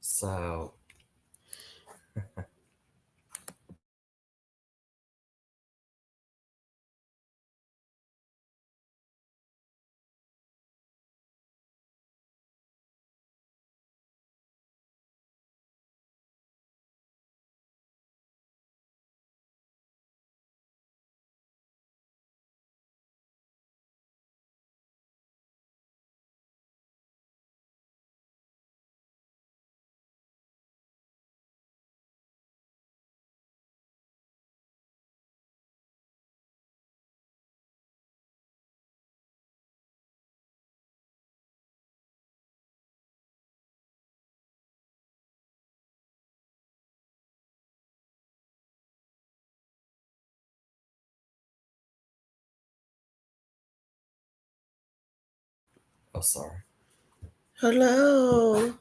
So, oh, sorry. Hello.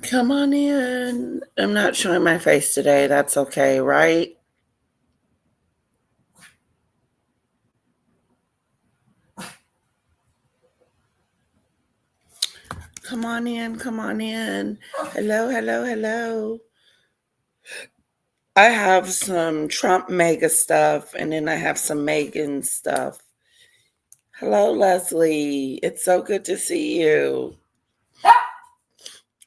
Come on in. I'm not showing my face today. That's okay, right? Come on in. Come on in. Hello, hello, hello. I have some Trump MAGA stuff, and then I have some Meghan stuff. Hello, Leslie. It's so good to see you.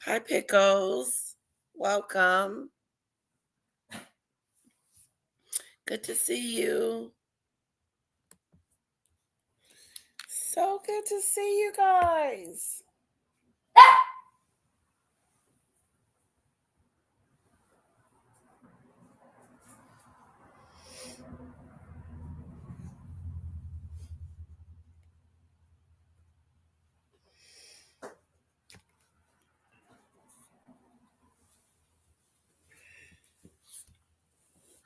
Hi, Pickles. Welcome. Good to see you. So good to see you guys.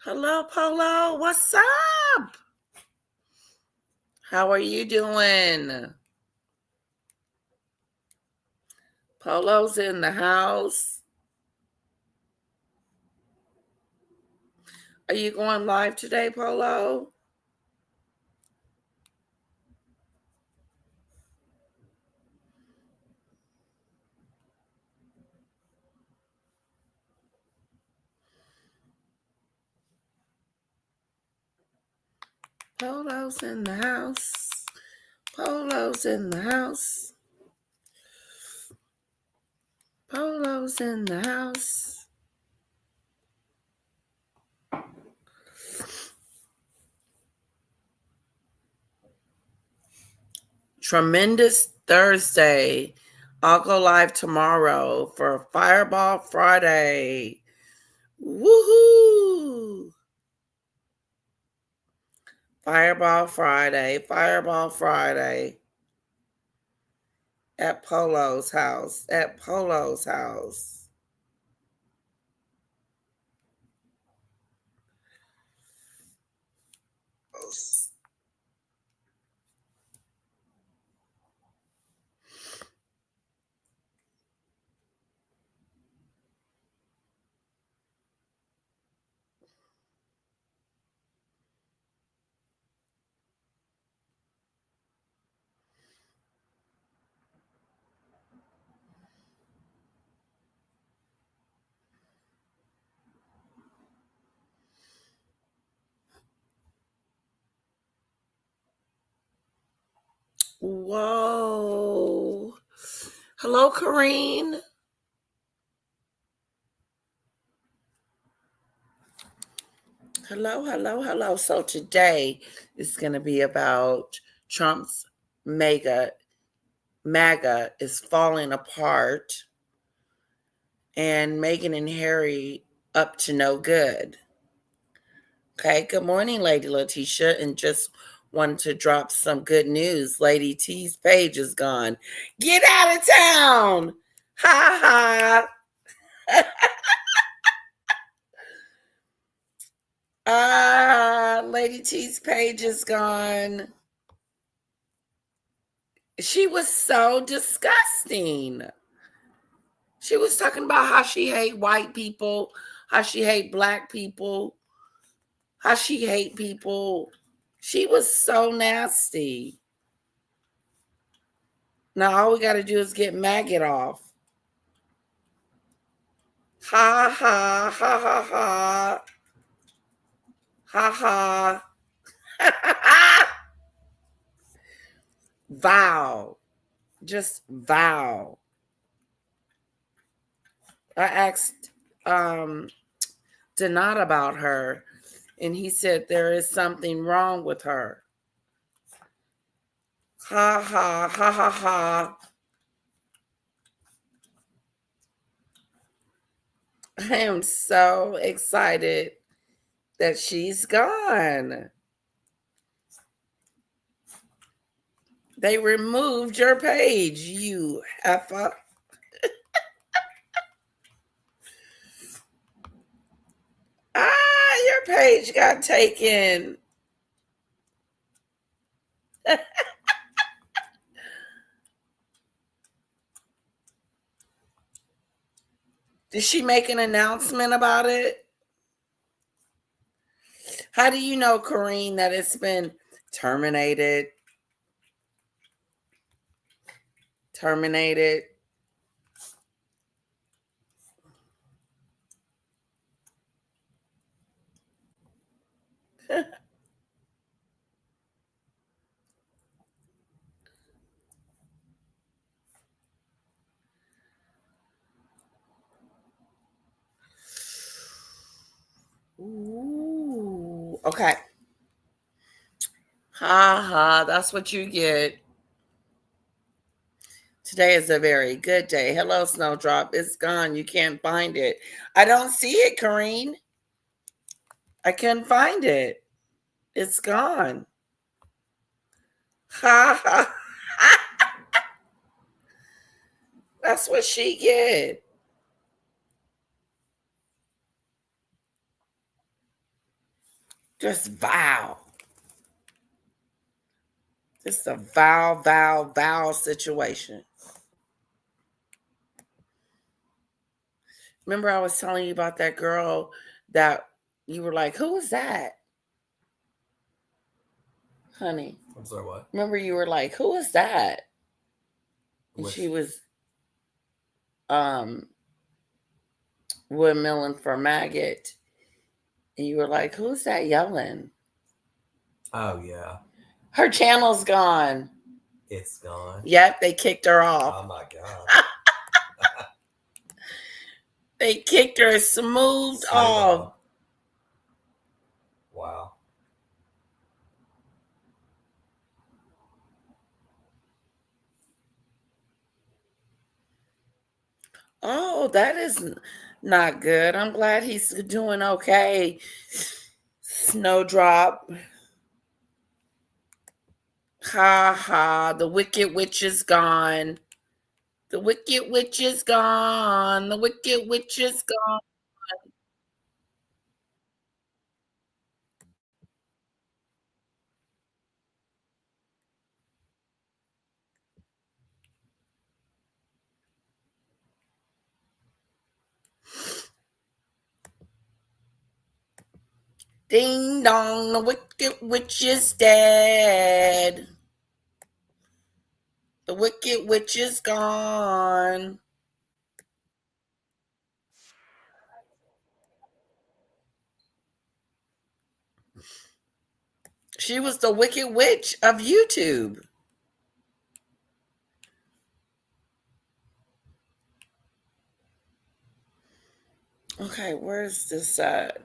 Hello, Polo. What's up? How are you doing? Polo's in the house. Are you going live today, Polo? Polo's in the house. Polo's in the house. Polo's in the house. Tremendous Thursday. I'll go live tomorrow for Fireball Friday. Woohoo! Fireball Friday. Fireball Friday. At Polo's house. At Polo's house. Whoa. Hello, Corrine. Hello, hello, hello. So today is going to be about Trump's MAGA is falling apart and Meghan and Harry up to no good. Okay, good morning, Lady Letitia, and just wanted to drop some good news. Lady T's page is gone. Get out of town! Ha ha! Lady T's page is gone. She was so disgusting. She was talking about how she hate white people, how she hate black people, how she hate people. She was so nasty. Now all we got to do is get maggot off. Ha ha ha ha ha. Ha ha. Vow. Just vow. I asked Donat about her, and he said there is something wrong with her. Ha ha ha ha ha. I am so excited that she's gone. They removed your page, you heifer. Your page got taken. Did she make an announcement about it? How do you know, Corrine, that it's been terminated? Terminated. Ooh, okay. Ha ha, that's what you get. Today is a very good day. Hello, Snowdrop. It's gone. You can't find it. I don't see it, Corrine. I couldn't find it. It's gone. Ha ha. That's what she get. Just vow. It's a vow situation. Remember, I was telling you about that girl that you were like, who is that? Honey. I'm sorry, what? Remember, you were like, who is that? And she was windmilling for maggot. And you were like, who's that yelling? Oh, yeah. Her channel's gone. It's gone. Yep, they kicked her off. Oh, my God. They kicked her smooth off. Wow. Oh, that is not good. I'm glad he's doing okay. Snowdrop. Ha ha. The wicked witch is gone. The wicked witch is gone. The wicked witch is gone. Ding dong, the wicked witch is dead. The wicked witch is gone. She was the wicked witch of YouTube. Okay, where's this at?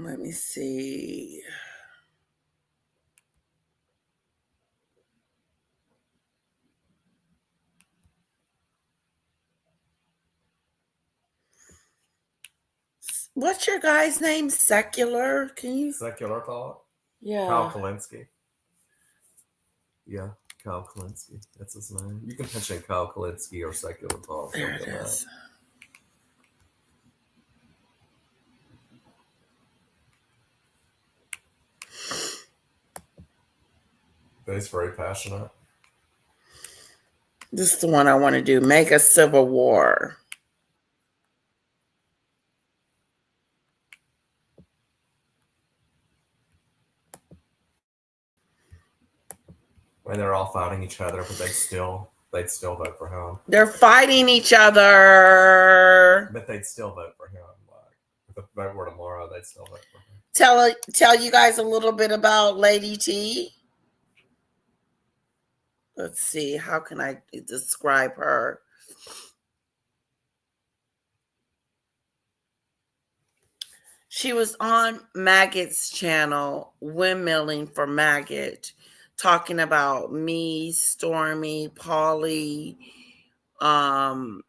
Let me see. What's your guy's name? Secular? Can you? Secular Thought? Yeah. Kyle Kalinske. Yeah, Kyle Kalinske. That's his name. You can mention Kyle Kalinske or Secular Thought. There it is. But he's very passionate. This is the one I want to do. Make a civil war. When they're all fighting each other, but they'd still vote for him. They're fighting each other. But they'd still vote for him. Like, if the vote were tomorrow, they'd still vote for him. Tell you guys a little bit about Lady T. Let's see. How can I describe her? She was on Maggot's channel, Windmilling for Maggot, talking about me, Stormy, Polly, and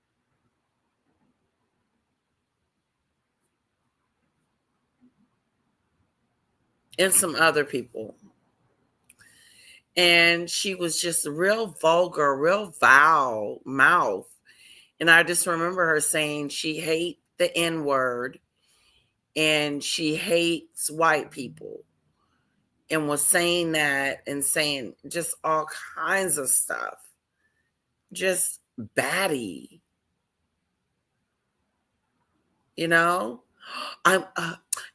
some other people. And she was just real vulgar, real foul mouth. And I just remember her saying she hates the N-word and she hates white people, and was saying that and saying just all kinds of stuff. Just baddie. You know? I'm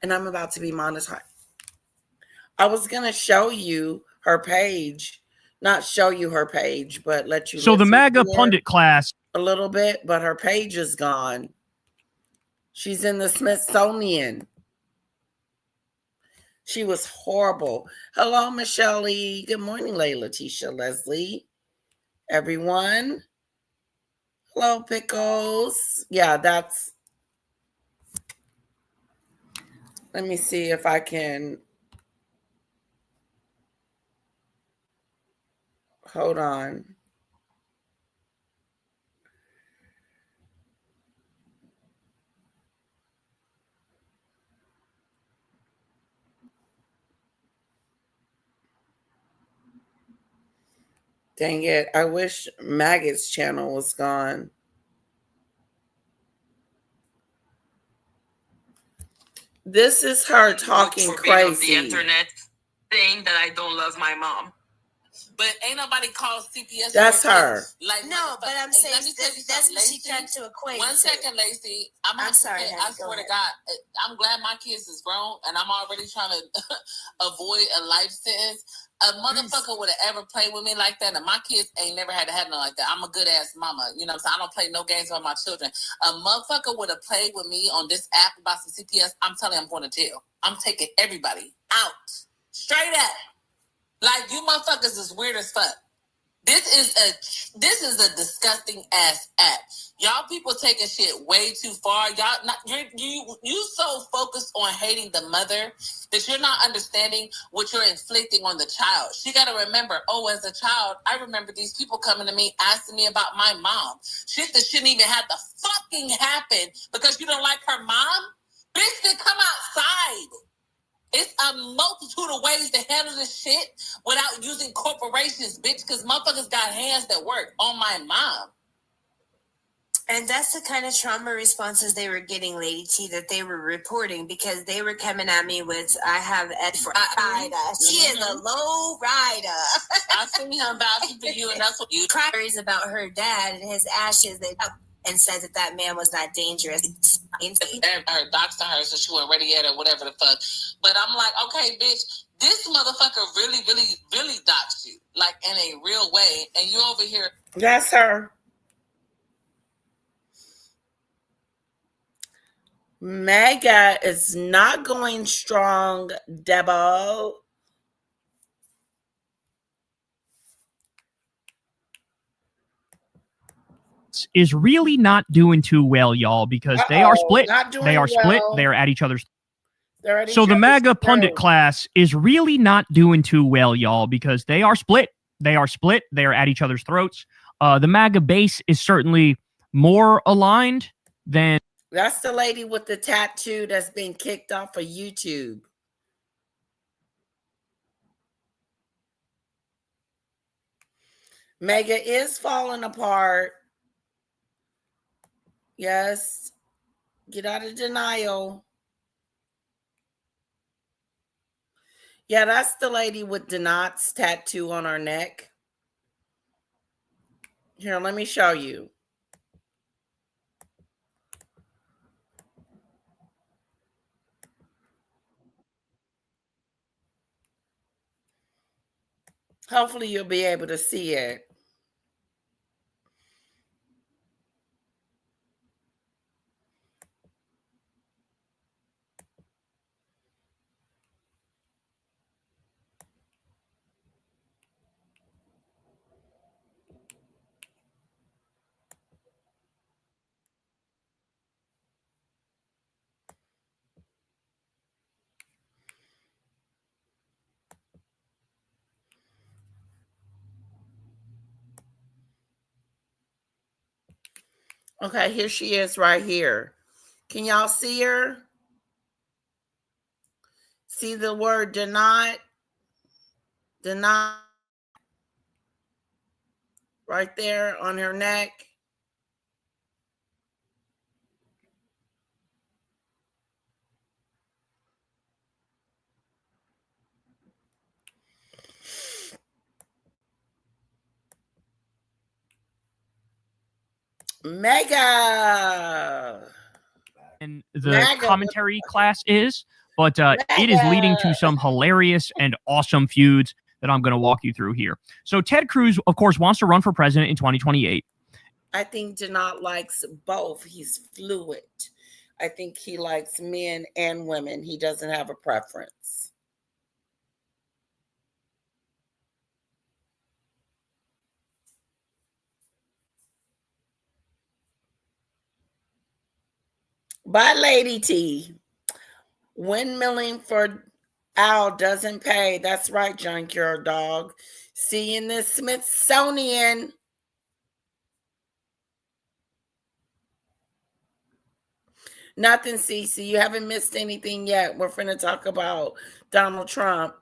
about to be monetized. I was going to show you her page. Not show you her page, but let you So the MAGA pundit class a little bit, but her page is gone. She's in the Smithsonian. She was horrible. Hello, Michelle E. Good morning, Layla, Tisha, Leslie. Everyone. Hello, Pickles. Yeah, that's... Let me see if I can... Hold on. Dang it. I wish Maggot's channel was gone. This is her talking crazy. The internet saying that I don't love my mom. But ain't nobody called CPS. That's her. Like, no, but I'm saying that's what she tried to equate. 1 second, Lacey. I'm sorry. I swear to God, I'm glad my kids is grown, and I'm already trying to avoid a life sentence. A motherfucker would have ever played with me like that, and my kids ain't never had to have nothing like that. I'm a good ass mama, you know what I'm saying? I don't play no games with my children. A motherfucker would have played with me on this app about some CPS. I'm telling you, I'm going to jail. I'm taking everybody out, straight up. Like, you motherfuckers is weird as fuck. This is a disgusting ass act. Y'all people taking shit way too far. You so focused on hating the mother that you're not understanding what you're inflicting on the child. She got to remember, as a child, I remember these people coming to me asking me about my mom. Shit that shouldn't even have to fucking happen because you don't like her mom? Bitch, then come outside. It's a multitude of ways to handle this shit without using corporations, bitch, because motherfuckers got hands that work on my mom. And that's the kind of trauma responses they were getting, Lady T, that they were reporting, because they were coming at me with, I have Ed for Ida. She is a low rider. I seen him vouching for you, and that's what you cries about her dad and his ashes and said that man was not dangerous. Her doxed her, so she wasn't ready yet or whatever the fuck. But I'm like, okay, bitch, this motherfucker really, really, really doxed you, like in a real way, and you over here. That's her. MAGA is not going strong, Debo. is really not doing too well, y'all, because they are split. They are split. They are at each other's. So the MAGA pundit class is really not doing too well, y'all, because they are split. They are split. They are at each other's throats. The MAGA base is certainly more aligned than. That's the lady with the tattoo that's been kicked off of YouTube. MAGA is falling apart. Yes. Get out of denial. Yeah, that's the lady with Denot's tattoo on her neck. Here, let me show you. Hopefully you'll be able to see it. Okay, here she is right here. Can y'all see her? See the word deny? Deny right there on her neck. Mega. And the commentary class is, but it is leading to some hilarious and awesome feuds that I'm going to walk you through here. So Ted Cruz, of course, wants to run for president in 2028. I think Denot likes both. He's fluid. I think he likes men and women. He doesn't have a preference. Bye, Lady T. Windmilling for Al doesn't pay. That's right, Junkyard Dog. See you in the Smithsonian. Nothing, Cece. You haven't missed anything yet. We're finna talk about Donald Trump.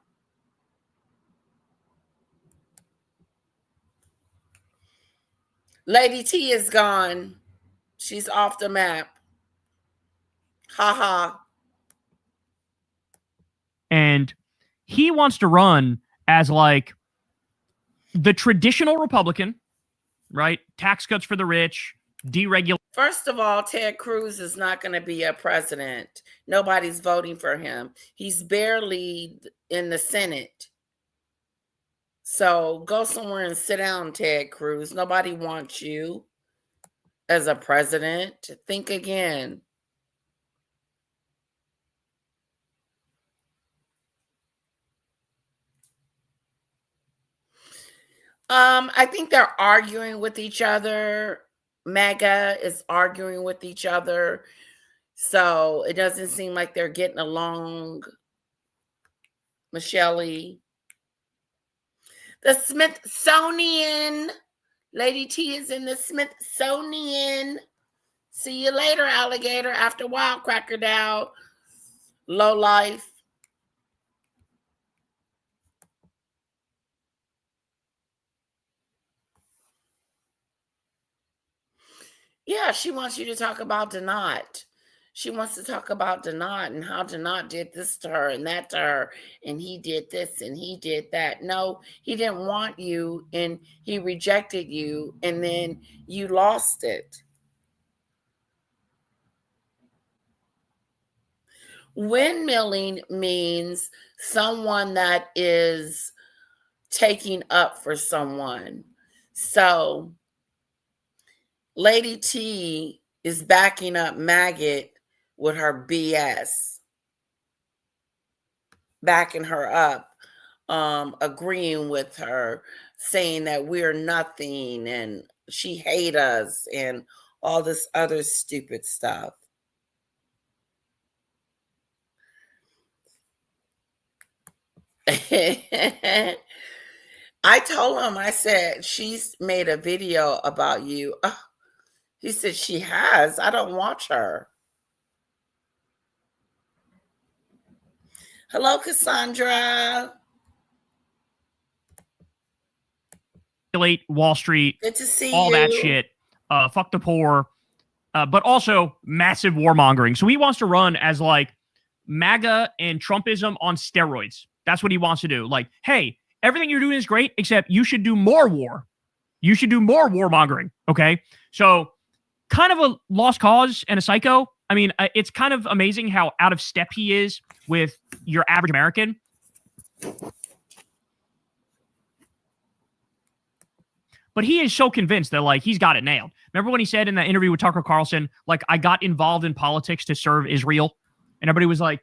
Lady T is gone. She's off the map. Ha ha. And he wants to run as like the traditional Republican, right? Tax cuts for the rich, deregulation. First of all, Ted Cruz is not going to be a president. Nobody's voting for him. He's barely in the Senate. So go somewhere and sit down, Ted Cruz. Nobody wants you as a president. Think again. I think they're arguing with each other. MAGA is arguing with each other. So it doesn't seem like they're getting along. Michelle, the Smithsonian. Lady T is in the Smithsonian. See you later, alligator, after a while, Cracker Dow. Low life. Yeah, she wants you to talk about Denot. She wants to talk about Denot and how Denot did this to her and that to her, and he did this and he did that. No, he didn't want you, and he rejected you, and then you lost it. Windmilling means someone that is taking up for someone. So Lady T is backing up Maggot with her BS. Backing her up, agreeing with her, saying that we're nothing and she hate us and all this other stupid stuff. I told him, I said, she's made a video about you. He said, she has. I don't watch her. Hello, Cassandra. Wall Street. Good to see all you. That shit. Fuck the poor. But also massive warmongering. So he wants to run as like MAGA and Trumpism on steroids. That's what he wants to do. Like, hey, everything you're doing is great, except you should do more war. You should do more warmongering, okay? So kind of a lost cause and a psycho. I mean, it's kind of amazing how out of step he is with your average American. But he is so convinced that, like, he's got it nailed. Remember when he said in that interview with Tucker Carlson, like, I got involved in politics to serve Israel? And everybody was like,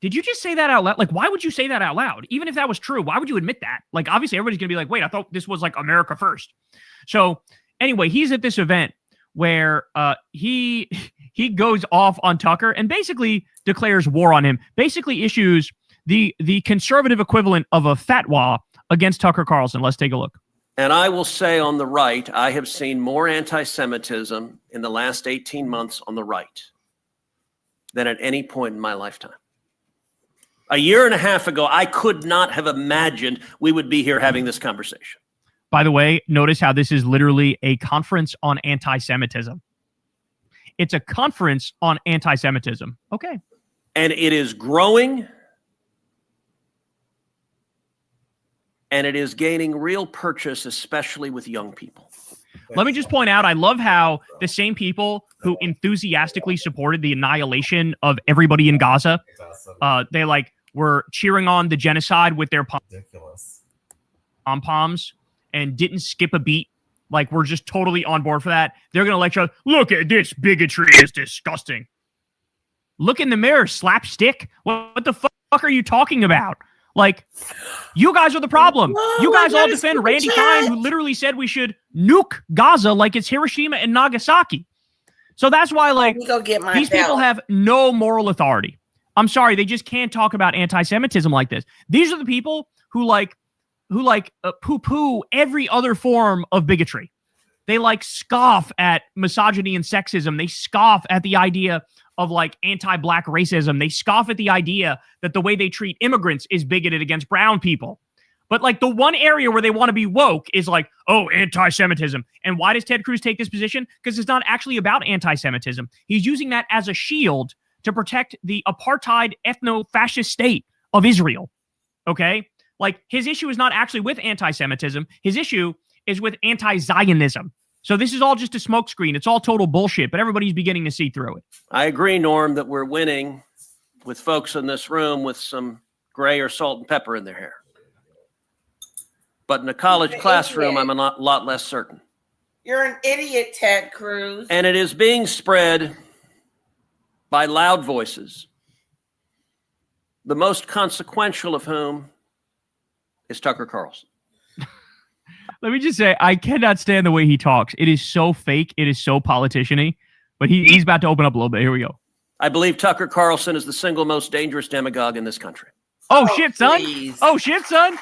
did you just say that out loud? Like, why would you say that out loud? Even if that was true, why would you admit that? Like, obviously, everybody's going to be like, wait, I thought this was, like, America first. So, anyway, he's at this event where he goes off on Tucker and basically declares war on him, basically issues the conservative equivalent of a fatwa against Tucker Carlson. Let's take a look. And I will say on the right, I have seen more anti-Semitism in the last 18 months on the right than at any point in my lifetime. A year and a half ago, I could not have imagined we would be here having this conversation. By the way, notice how this is literally a conference on anti-Semitism. It's a conference on anti-Semitism. Okay. And it is growing. And it is gaining real purchase, especially with young people. Let me just point out, I love how the same people who enthusiastically supported the annihilation of everybody in Gaza, they like were cheering on the genocide with their pom-poms and didn't skip a beat. Like, we're just totally on board for that. They're going to lecture, look at this bigotry, is disgusting. Look in the mirror, slapstick. What the fuck are you talking about? Like, you guys are the problem. You guys all defend Randy Kine, who literally said we should nuke Gaza like it's Hiroshima and Nagasaki. So that's why, like, these people have no moral authority. I'm sorry, they just can't talk about anti-Semitism like this. These are the people who poo-poo every other form of bigotry. They like scoff at misogyny and sexism. They scoff at the idea of like anti-black racism. They scoff at the idea that the way they treat immigrants is bigoted against brown people. But like the one area where they want to be woke is like, oh, anti-Semitism. And why does Ted Cruz take this position? Because it's not actually about anti-Semitism. He's using that as a shield to protect the apartheid ethno-fascist state of Israel. Okay? Like, his issue is not actually with anti-Semitism. His issue is with anti-Zionism. So this is all just a smokescreen. It's all total bullshit, but everybody's beginning to see through it. I agree, Norm, that we're winning with folks in this room with some gray or salt and pepper in their hair. But in a college classroom, I'm a lot less certain. You're an idiot, Ted Cruz. And it is being spread by loud voices, the most consequential of whom is Tucker Carlson. Let me just say, I cannot stand the way he talks. It is so fake. It is so politician-y. But he's about to open up a little bit. Here we go. I believe Tucker Carlson is the single most dangerous demagogue in this country. Oh shit, son. Please. Oh, shit, son.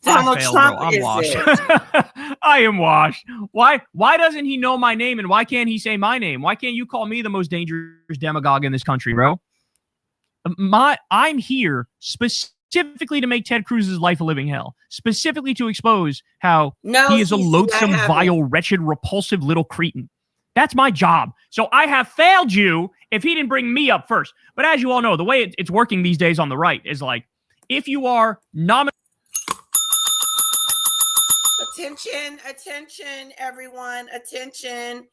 Donald Trump I'm washed. I am washed. Why doesn't he know my name, and why can't he say my name? Why can't you call me the most dangerous demagogue in this country, bro? I'm here specifically to make Ted Cruz's life a living hell. Specifically to expose how he is a loathsome, vile, wretched, repulsive little cretin. That's my job. So I have failed you if he didn't bring me up first. But as you all know, the way it's working these days on the right is like, if you are nominated. Attention, everyone. Attention.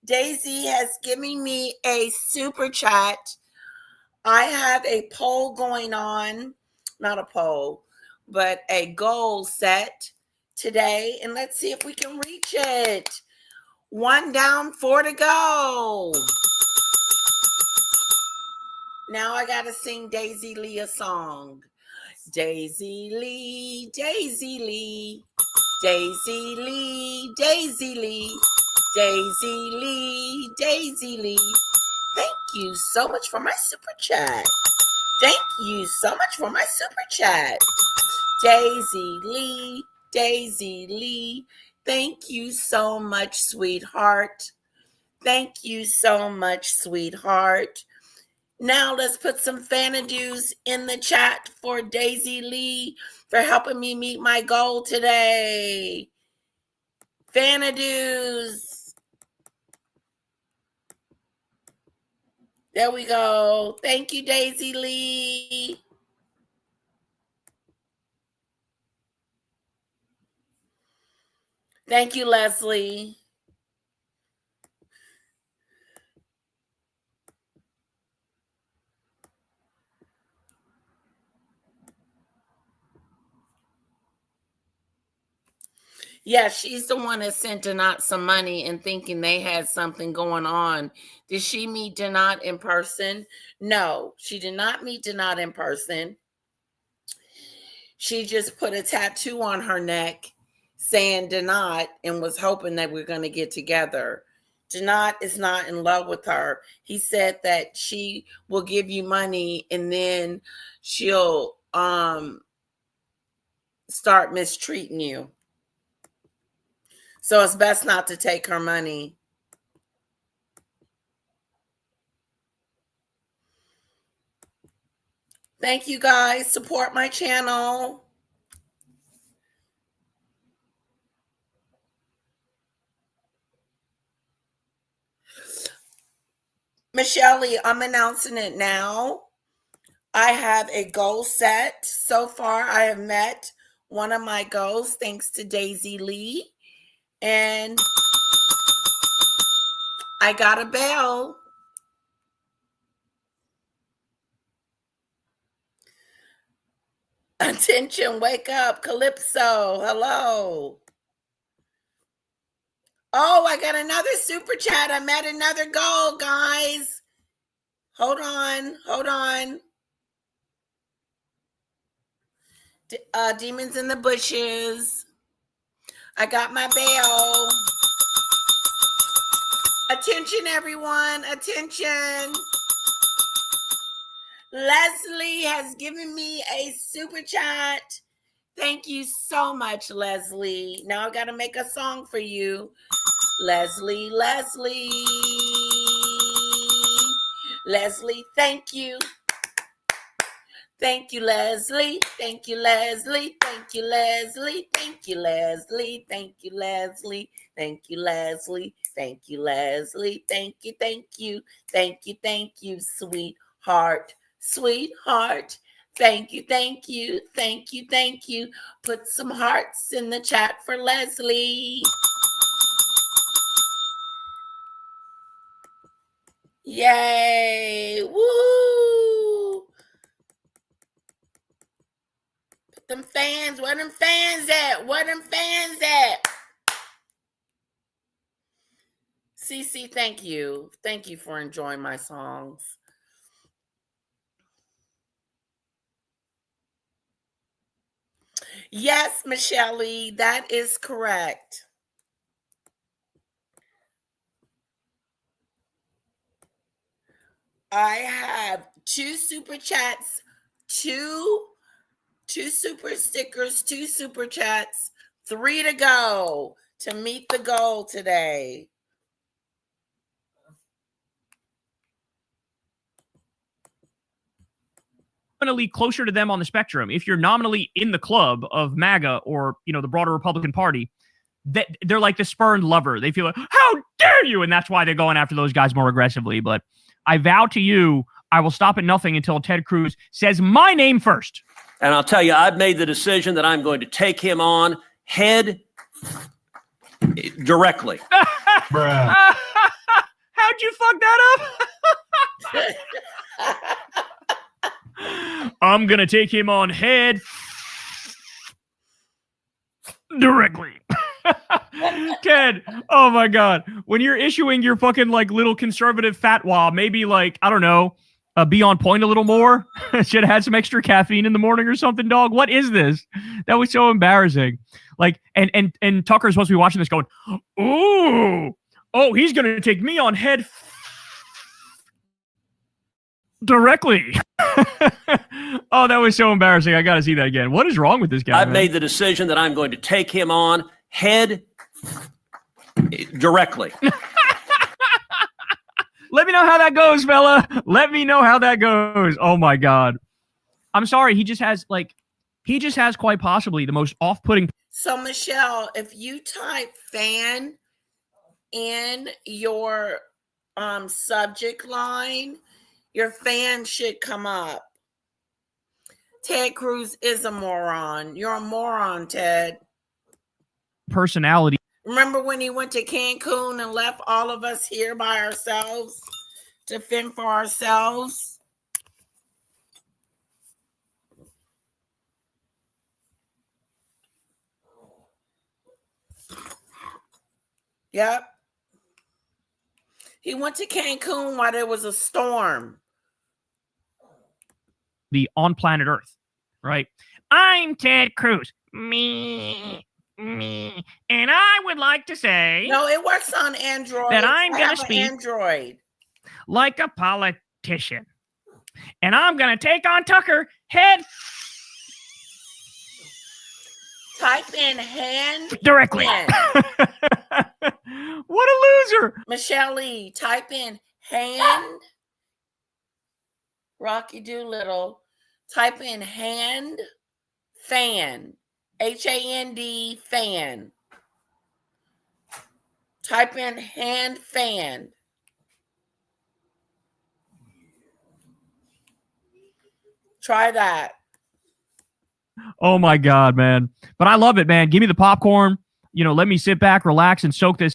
Daisy has given me a super chat. I have a poll going on. Not a poll, but a goal set today. And let's see if we can reach it. 1 down, 4 to go. Now I got to sing Daisy Lee a song. Daisy Lee, Daisy Lee. Daisy Lee, Daisy Lee, Daisy Lee, Daisy Lee. Thank you so much for my super chat. Thank you so much for my super chat. Daisy Lee, Daisy Lee. Thank you so much, sweetheart. Thank you so much, sweetheart. Now let's put some Fanadues in the chat for Daisy Lee for helping me meet my goal today. Fanadues. There we go. Thank you, Daisy Lee. Thank you, Leslie. Yeah, she's the one that sent Denat some money and thinking they had something going on. Did she meet Denat in person? No, she did not meet Denat in person. She just put a tattoo on her neck saying Denat and was hoping that we're going to get together. Denat is not in love with her. He said that she will give you money and then she'll start mistreating you. So it's best not to take her money. Thank you guys. Support my channel. Michelle, I'm announcing it now. I have a goal set. So far, I have met one of my goals thanks to Daisy Lee. And I got a bell. Attention, wake up, Calypso. Hello. Oh, I got another super chat. I met another goal, guys. Hold on. Demons in the bushes. I got my bell. Attention, everyone. Attention. Leslie has given me a super chat. Thank you so much, Leslie. Now I got to make a song for you. Leslie, thank you. Thank you, Leslie. Thank you, Leslie. Thank you, Leslie. Thank you, Leslie. Thank you, Leslie. Thank you, Leslie. Thank you, Leslie. Thank you, thank you. Thank you, thank you, sweetheart. Sweetheart. Thank you, thank you. Thank you, thank you. Put some hearts in the chat for Leslie. Yay. Woo. Put them fans. Where them fans at? Where them fans at? CC, thank you. Thank you for enjoying my songs. Yes, Michelle, that is correct. I have 2 super chats, 2 super stickers, 2 super chats, 3 to go to meet the goal today. Nominally closer to them on the spectrum. If you're nominally in the club of MAGA or, the broader Republican Party, they're like the spurned lover. They feel like, how dare you? And that's why they're going after those guys more aggressively. But I vow to you, I will stop at nothing until Ted Cruz says my name first. And I'll tell you, I've made the decision that I'm going to take him on head directly. Bruh. How'd you fuck that up? I'm going to take him on head directly. Ted, oh my God. When you're issuing your fucking little conservative fatwa, maybe I don't know, be on point a little more. Should have had some extra caffeine in the morning or something, dog. What is this? That was so embarrassing. And Tucker's supposed to be watching this going, ooh, oh, he's going to take me on head directly. Oh, that was so embarrassing. I got to see that again. What is wrong with this guy? I've made the decision that I'm going to take him on head directly. Let me know how that goes, fella. Let me know how that goes. Oh my God. I'm sorry. He just has quite possibly the most off-putting. So Michelle, if you type fan in your subject line, your fan should come up. Ted Cruz is a moron. You're a moron, Ted. Personality Remember when he went to Cancun and left all of us here by ourselves to fend for ourselves? Yep. He went to Cancun while there was a storm. On planet Earth, right? I'm Ted Cruz. Me. And I would like to say... No, it works on Android. That I'm going to speak Android like a politician. And I'm going to take on Tucker head... Type in hand... Directly. What a loser. Michelle Lee, type in hand... Rocky Doolittle, type in hand fan, HAND fan. Type in hand fan. Try that. Oh my God, man. But I love it, man. Give me the popcorn. You know, let me sit back, relax, and soak this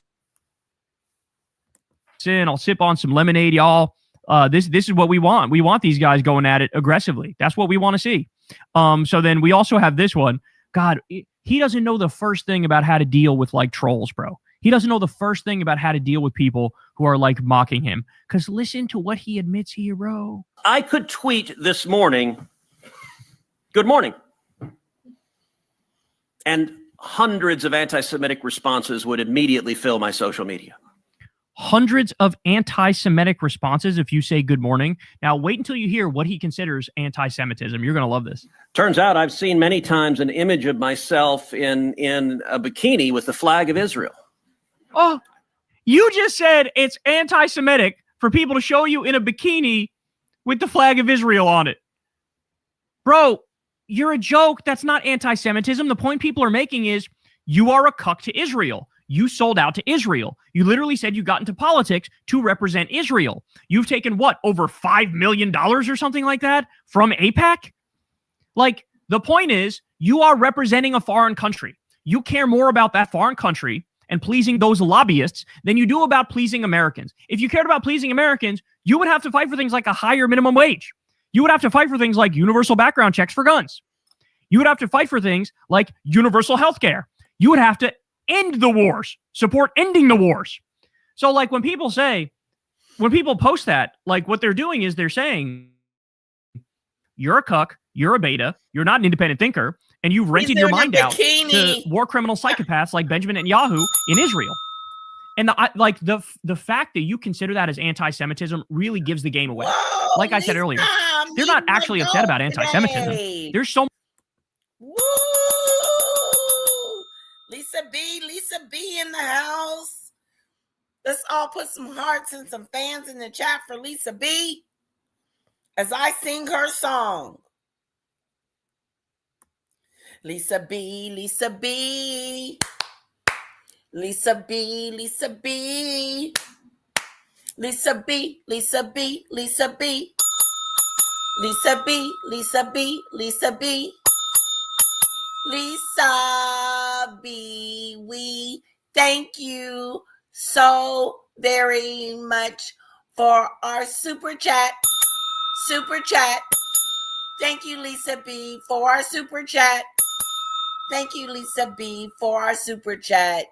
in. I'll sip on some lemonade, y'all. This is what we want. We want these guys going at it aggressively. That's what we want to see. So then we also have this one. God, he doesn't know the first thing about how to deal with like trolls, bro. He doesn't know the first thing about how to deal with people who are like mocking him. Because listen to what he admits here, bro. I could tweet this morning, "Good morning." And hundreds of anti-Semitic responses would immediately fill my social media. Hundreds of anti-Semitic responses if you say good morning. Now, wait until you hear what he considers anti-Semitism. You're going to love this. Turns out I've seen many times an image of myself in a bikini with the flag of Israel. Oh, you just said it's anti-Semitic for people to show you in a bikini with the flag of Israel on it. Bro, you're a joke. That's not anti-Semitism. The point people are making is you are a cuck to Israel. You sold out to Israel. You literally said you got into politics to represent Israel. You've taken what, over $5 million or something like that from AIPAC? Like, the point is, you are representing a foreign country. You care more about that foreign country and pleasing those lobbyists than you do about pleasing Americans. If you cared about pleasing Americans, you would have to fight for things like a higher minimum wage. You would have to fight for things like universal background checks for guns. You would have to fight for things like universal health care. You would have to end the wars, support ending the wars. So like when people post that, like what they're doing is they're saying, you're a cuck, you're a beta, you're not an independent thinker, and you've rented your mind out to war criminal psychopaths like Benjamin Netanyahu in Israel. And the fact that you consider that as anti-Semitism really gives the game away. Whoa, like I said earlier, they're not actually upset about anti-Semitism. Today. There's so Woo! Lisa B in the house. Let's all put some hearts and some fans in the chat for Lisa B as I sing her song. Lisa B, Lisa B. Lisa B, Lisa B. Lisa B, Lisa B, Lisa B. Lisa B, Lisa B, Lisa B. Lisa B, we thank you so very much for our super chat. Super chat. Thank you, Lisa B, for our super chat. Thank you, Lisa B, for our super chat.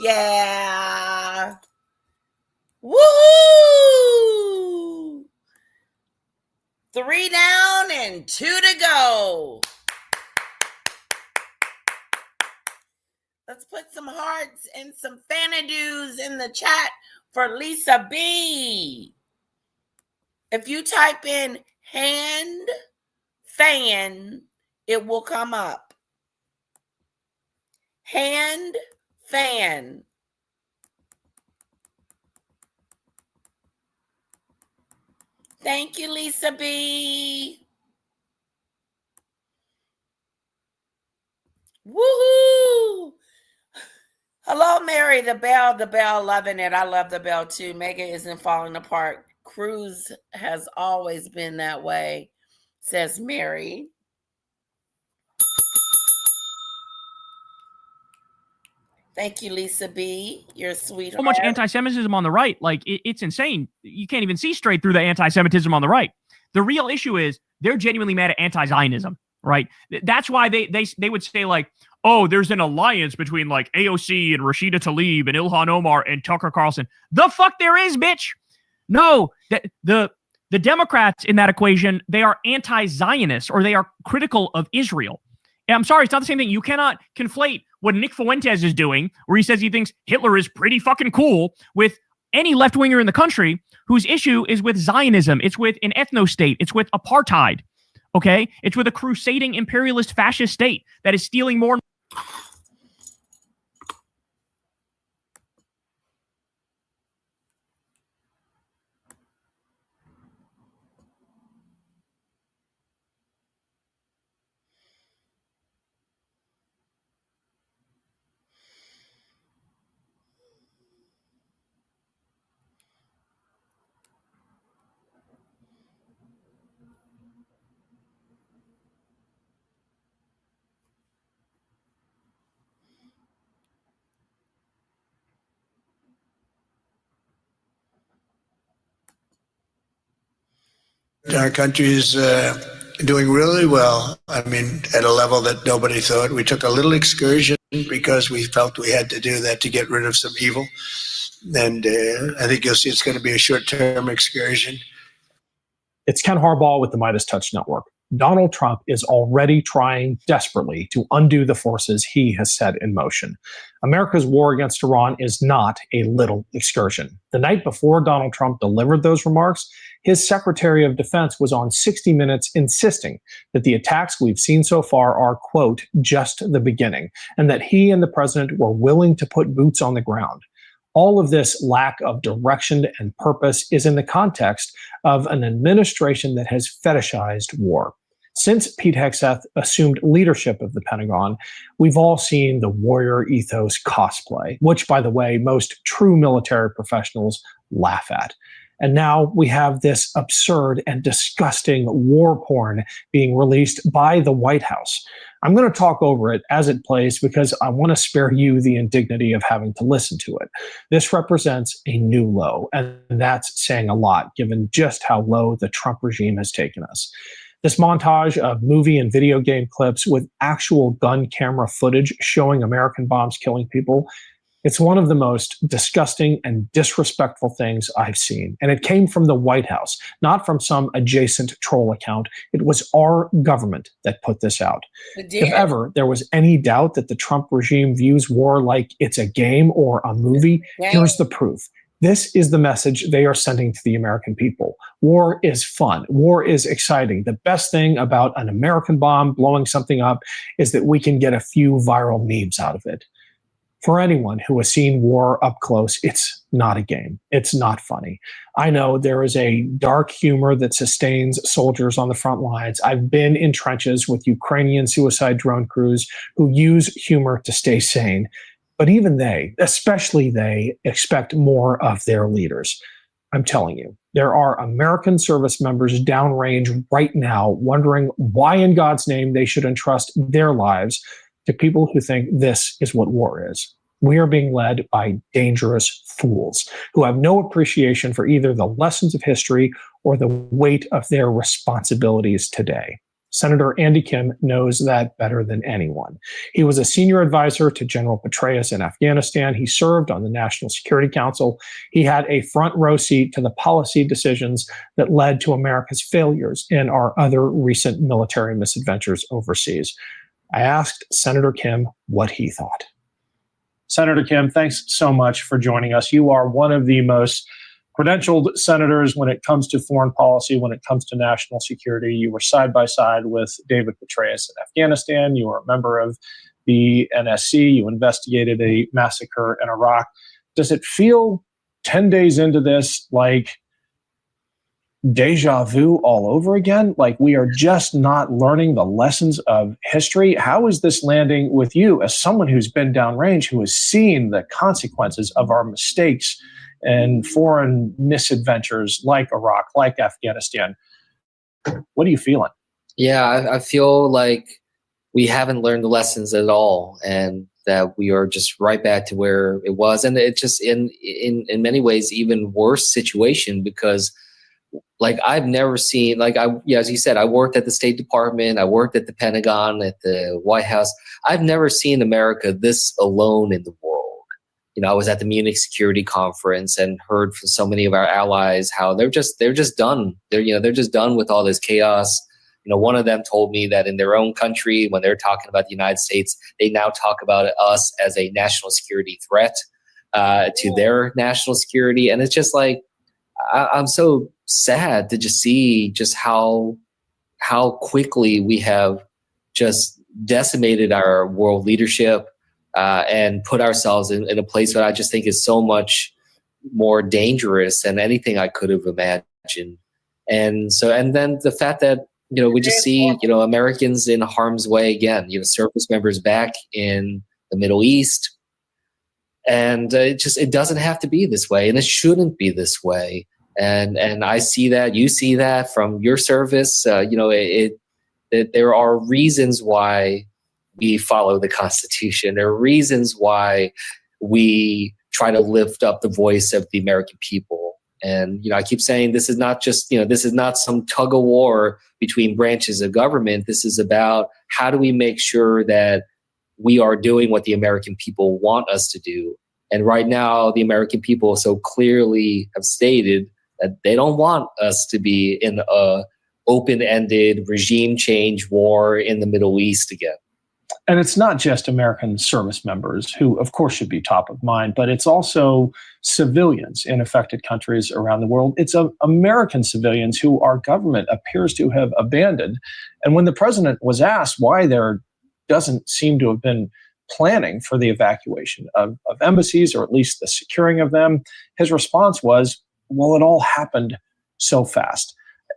Yeah. Woo! 3 down and 2 to go. Let's put some hearts and some fanadoos in the chat for Lisa B. If you type in hand fan, it will come up. Hand fan. Thank you, Lisa B. Woohoo! Hello, Mary. The bell, loving it. I love the bell too. Meghan isn't falling apart. Cruz has always been that way, says Mary. Thank you, Lisa B. You're a sweetheart. So much anti-Semitism on the right. Like, it's insane. You can't even see straight through the anti-Semitism on the right. The real issue is they're genuinely mad at anti-Zionism, right? That's why they would say, like, oh, there's an alliance between, like, AOC and Rashida Tlaib and Ilhan Omar and Tucker Carlson. The fuck there is, bitch. No, the Democrats in that equation, they are anti-Zionist, or they are critical of Israel. And I'm sorry, it's not the same thing. You cannot conflate what Nick Fuentes is doing, where he says he thinks Hitler is pretty fucking cool, with any left-winger in the country whose issue is with Zionism. It's with an ethno-state. It's with apartheid, okay? It's with a crusading imperialist fascist state that is stealing more. Our country is doing really well. I mean, at a level that nobody thought. We took a little excursion because we felt we had to do that to get rid of some evil. And I think you'll see it's going to be a short-term excursion. It's Ken Harbaugh with the Midas Touch Network. Donald Trump is already trying desperately to undo the forces he has set in motion. America's war against Iran is not a little excursion. The night before Donald Trump delivered those remarks, his Secretary of Defense was on 60 Minutes insisting that the attacks we've seen so far are, quote, just the beginning, and that he and the president were willing to put boots on the ground. All of this lack of direction and purpose is in the context of an administration that has fetishized war. Since Pete Hegseth assumed leadership of the Pentagon, we've all seen the warrior ethos cosplay, which, by the way, most true military professionals laugh at. And now we have this absurd and disgusting war porn being released by the White House. I'm going to talk over it as it plays because I want to spare you the indignity of having to listen to it. This represents a new low, and that's saying a lot given just how low the Trump regime has taken us. This montage of movie and video game clips with actual gun camera footage showing American bombs killing people, it's one of the most disgusting and disrespectful things I've seen. And it came from the White House, not from some adjacent troll account. It was our government that put this out. If ever there was any doubt that the Trump regime views war like it's a game or a movie, here's the proof. This is the message they are sending to the American people. War is fun. War is exciting. The best thing about an American bomb blowing something up is that we can get a few viral memes out of it. For anyone who has seen war up close, it's not a game. It's not funny. I know there is a dark humor that sustains soldiers on the front lines. I've been in trenches with Ukrainian suicide drone crews who use humor to stay sane. But even they, especially they, expect more of their leaders. I'm telling you, there are American service members downrange right now wondering why in God's name they should entrust their lives to people who think this is what war is. We are being led by dangerous fools who have no appreciation for either the lessons of history or the weight of their responsibilities today. Senator Andy Kim knows that better than anyone. He was a senior advisor to General Petraeus in Afghanistan. He served on the National Security Council. He had a front row seat to the policy decisions that led to America's failures in our other recent military misadventures overseas. I asked Senator Kim what he thought. Senator Kim, thanks so much for joining us. You are one of the most credentialed senators when it comes to foreign policy, when it comes to national security. You were side by side with David Petraeus in Afghanistan. You were a member of the NSC. You investigated a massacre in Iraq. Does it feel 10 days into this like deja vu all over again? Like we are just not learning the lessons of history? How is this landing with you as someone who's been downrange, who has seen the consequences of our mistakes and foreign misadventures like Iraq, like Afghanistan? What are you feeling? Yeah, I feel like we haven't learned the lessons at all, and that we are just right back to where it was. And it's just in many ways even worse situation, because like I've never seen, like as you said, I worked at the State Department, I worked at the Pentagon, at the White House. I've never seen America this alone in the world. I was at the Munich Security Conference and heard from so many of our allies how they're just done. They're just done with all this chaos. One of them told me that in their own country, when they're talking about the United States, they now talk about us as a national security threat to their national security. And it's just like, I'm so sad to just see just how quickly we have just decimated our world leadership and put ourselves in a place that I just think is so much more dangerous than anything I could have imagined. And then the fact that, we just see, Americans in harm's way again, service members back in the Middle East. And it doesn't have to be this way, and it shouldn't be this way. And I see that, you see that from your service. There are reasons why we follow the Constitution. There are reasons why we try to lift up the voice of the American people. And, I keep saying this is not just, this is not some tug of war between branches of government. This is about how do we make sure that we are doing what the American people want us to do. And right now, the American people so clearly have stated that they don't want us to be in a open-ended regime change war in the Middle East again. And it's not just American service members who, of course, should be top of mind, but it's also civilians in affected countries around the world. It's American civilians who our government appears to have abandoned. And when the president was asked why there doesn't seem to have been planning for the evacuation of embassies, or at least the securing of them, his response was, well, it all happened so fast.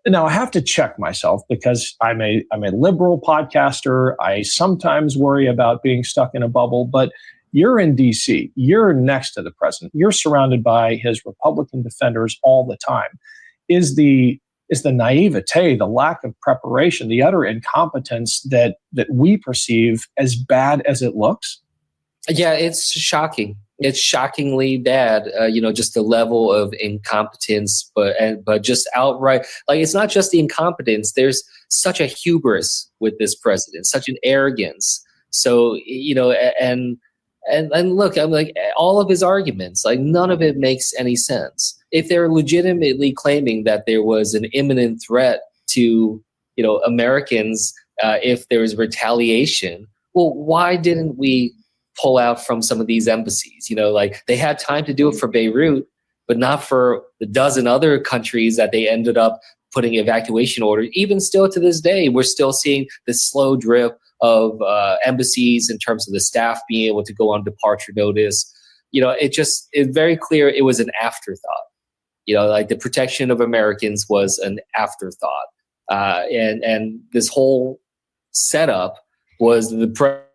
Now, I have to check myself because I'm a liberal podcaster. I sometimes worry about being stuck in a bubble, but you're in DC. You're next to the president. You're surrounded by his Republican defenders all the time. Is the naivete, the lack of preparation, the utter incompetence that we perceive as bad as it looks? Yeah, it's shocking. It's shockingly bad, just the level of incompetence, but just outright, like, it's not just the incompetence. There's such a hubris with this president, such an arrogance. So, and look, I'm like, all of his arguments, like, none of it makes any sense. If they're legitimately claiming that there was an imminent threat to, Americans, if there was retaliation, well, why didn't we pull out from some of these embassies? Like, they had time to do it for Beirut, but not for the dozen other countries that they ended up putting evacuation orders. Even still to this day, we're still seeing this slow drip of embassies in terms of the staff being able to go on departure notice. It's very clear it was an afterthought. Like, the protection of Americans was an afterthought. And this whole setup was the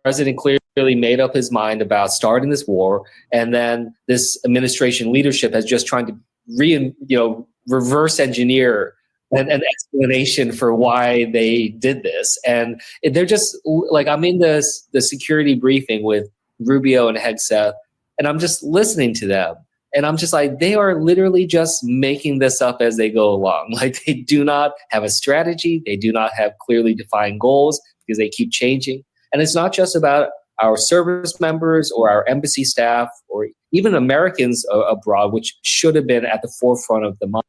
president clearly made up his mind about starting this war, and then this administration leadership has just trying to reverse engineer an explanation for why they did this. And they're just like, I'm in the security briefing with Rubio and Hegseth, and I'm just listening to them. And I'm just like, they are literally just making this up as they go along. Like, they do not have a strategy. They do not have clearly defined goals because they keep changing. And it's not just about our service members or our embassy staff or even Americans abroad, which should have been at the forefront of the mind.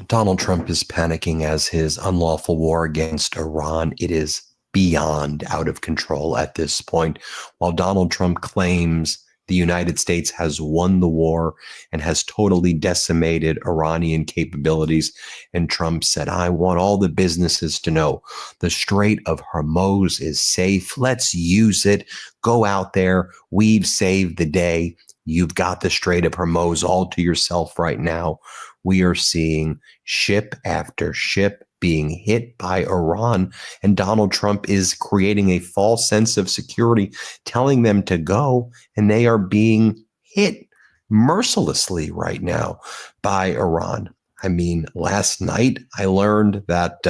Donald Trump is panicking as his unlawful war against Iran, it is beyond out of control at this point. While Donald Trump claims the United States has won the war and has totally decimated Iranian capabilities, and Trump said, I want all the businesses to know the Strait of Hormuz is safe. Let's use it. Go out there. We've saved the day. You've got the Strait of Hormuz all to yourself right now. we are seeing ship after ship being hit by Iran, and Donald Trump is creating a false sense of security, telling them to go, and they are being hit mercilessly right now by Iran. I mean, last night I learned that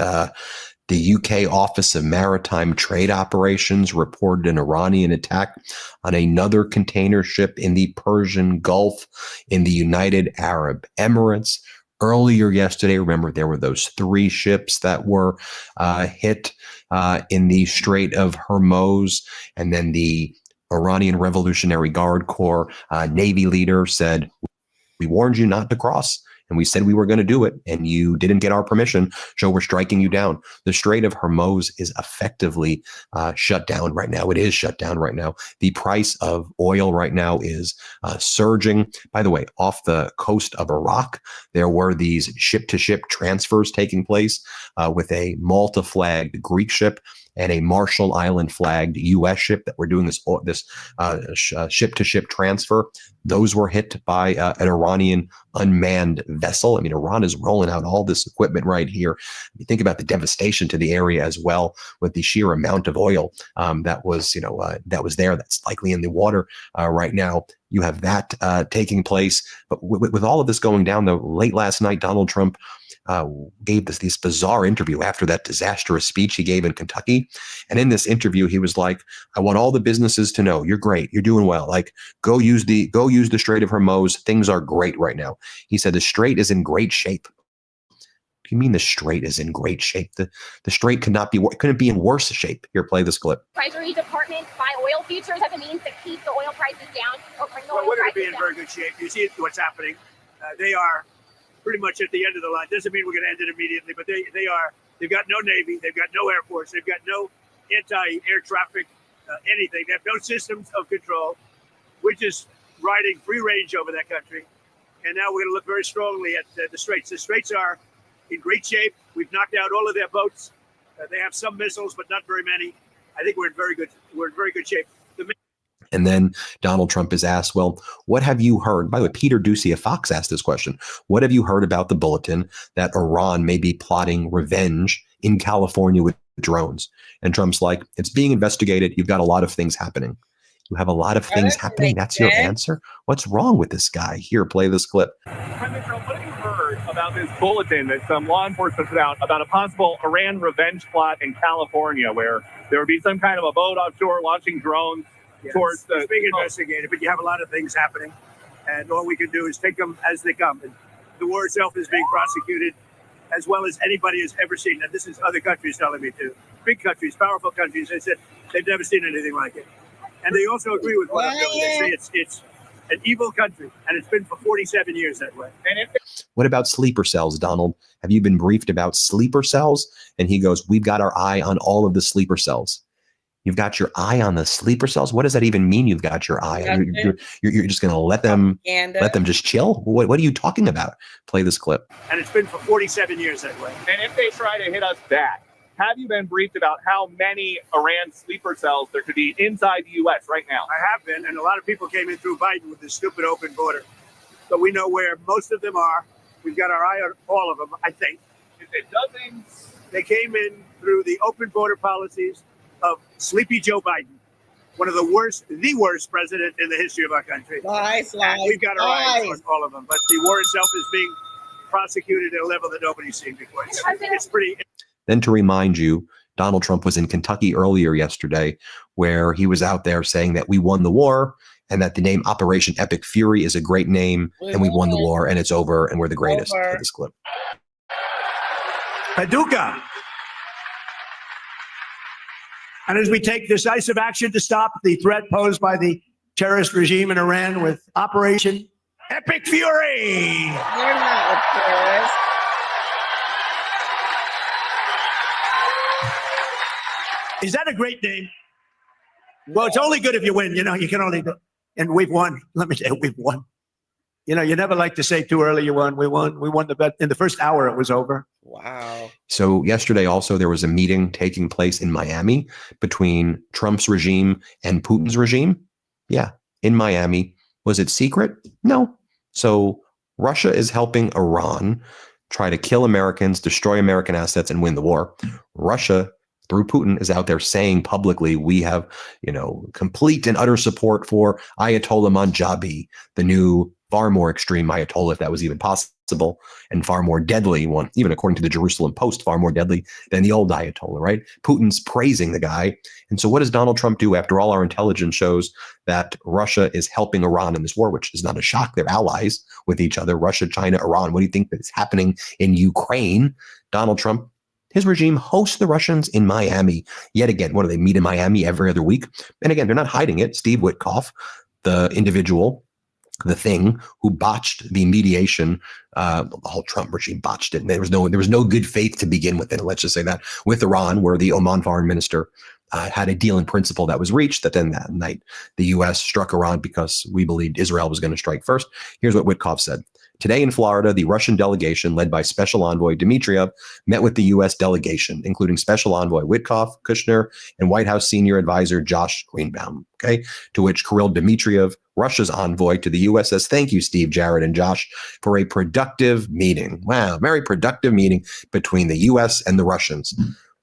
the UK Office of Maritime Trade Operations reported an Iranian attack on another container ship in the Persian Gulf in the United Arab Emirates. Earlier yesterday, remember, there were those 3 ships that were hit in the Strait of Hormuz, and then the Iranian Revolutionary Guard Corps Navy leader said, "We warned you not to cross, and we said we were going to do it, and you didn't get our permission, so we're striking you down." The Strait of Hormuz is effectively shut down right now. It is shut down right now. The price of oil right now is surging. By the way, off the coast of Iraq, there were these ship-to-ship transfers taking place with a Malta-flagged Greek ship and a Marshall Island flagged U.S. ship that were doing this ship-to-ship transfer. Those were hit by an Iranian unmanned vessel. I mean, Iran is rolling out all this equipment right here. You think about the devastation to the area as well, with the sheer amount of oil that was there, that's likely in the water right now. You have that taking place. But with all of this going down, though, late last night, Donald Trump gave this bizarre interview after that disastrous speech he gave in Kentucky. And in this interview, he was like, "I want all the businesses to know you're great, you're doing well. Like, go use the Strait of Hormuz. Things are great right now." He said the Strait is in great shape. What do you mean the Strait is in great shape? The Strait couldn't be in worse shape. Here, play this clip. Treasury Department buy oil futures as a means to keep the oil prices down or bring the oil We're going prices to be in down. very good shape. You see what's happening. They are pretty much at the end of the line. Doesn't mean we're going to end it immediately, but they've got no Navy, they've got no Air Force, they've got no anti-air traffic, anything. They have no systems of control. We're just riding free range over that country. And now we're going to look very strongly at the Straits. The Straits are in great shape. We've knocked out all of their boats. They have some missiles, but not very many. I think we're in very good shape. And then Donald Trump is asked, "Well, what have you heard?" By the way, Peter Ducey of Fox asked this question. "What have you heard about the bulletin that Iran may be plotting revenge in California with drones?" And Trump's like, "It's being investigated. You've got a lot of things happening." You have a lot of things happening. That's your answer? What's wrong with this guy? Here, play this clip. President Trump, what have you heard about this bulletin that some law enforcement put out about a possible Iran revenge plot in California, where there would be some kind of a boat offshore launching drones towards the... It's being investigated, but you have a lot of things happening, and all we can do is take them as they come. And the war itself is being prosecuted as well as anybody has ever seen. And this is other countries telling me too. Big countries, powerful countries. They said they've never seen anything like it. And they also agree with what I'm doing. They say it's an evil country, and it's been for 47 years that way. What about sleeper cells, Donald? Have you been briefed about sleeper cells? And he goes, "We've got our eye on all of the sleeper cells." You've got your eye on the sleeper cells? What does that even mean, you've got your eye? You're just going to let them just chill? What are you talking about? Play this clip. And it's been for 47 years that way. And if they try to hit us back, have you been briefed about how many Iran sleeper cells there could be inside the U.S. right now? I have been, and a lot of people came in through Biden with this stupid open border. So we know where most of them are. We've got our eye on all of them, I think. Is it dozens? They came in through the open border policies of Sleepy Joe Biden, one of the worst president in the history of our country. Lies. We've got our eyes on all of them, but the war itself is being prosecuted at a level that nobody's seen before. It's pretty... Then to remind you, Donald Trump was in Kentucky earlier yesterday, where he was out there saying that we won the war and that the name Operation Epic Fury is a great name, and we won the war and it's over and we're the greatest. Play this clip. Paducah. And as we take decisive action to stop the threat posed by the terrorist regime in Iran with Operation Epic Fury. You're not a terrorist. Is that a great name? Well, it's only good if you win. You know, you can only do. And we've won. Let me say, we've won. You know, you never like to say too early you won. We won. We won the bet. In the first hour, it was over. Wow. So yesterday also there was a meeting taking place in Miami between Trump's regime and Putin's regime. Yeah, in Miami. Was it secret? No. So Russia is helping Iran try to kill Americans, destroy American assets, and win the war. Russia, through Putin, is out there saying publicly, we have, complete and utter support for Ayatollah Manjabi, the new, far more extreme Ayatollah, if that was even possible, and far more deadly one, even according to the Jerusalem Post, far more deadly than the old Ayatollah, right? Putin's praising the guy. And so what does Donald Trump do after all our intelligence shows that Russia is helping Iran in this war, which is not a shock. They're allies with each other, Russia, China, Iran. What do you think is happening in Ukraine? Donald Trump, his regime hosts the Russians in Miami. Yet again, what do they meet in Miami every other week? And again, they're not hiding it. Steve Witkoff, the individual, the thing who botched the mediation, the whole Trump regime botched it. And there was no good faith to begin with. And let's just say that with Iran, where the Oman foreign minister had a deal in principle that was reached, that then that night the U.S. struck Iran because we believed Israel was going to strike first. Here's what Witkoff said. Today in Florida, the Russian delegation led by Special Envoy Dmitriev met with the U.S. delegation, including Special Envoy Witkoff, Kushner, and White House Senior Advisor Josh Greenbaum. Okay, to which Kirill Dmitriev, Russia's envoy to the U.S., says, "Thank you, Steve, Jared, and Josh, for a productive meeting." Wow, very productive meeting between the U.S. and the Russians.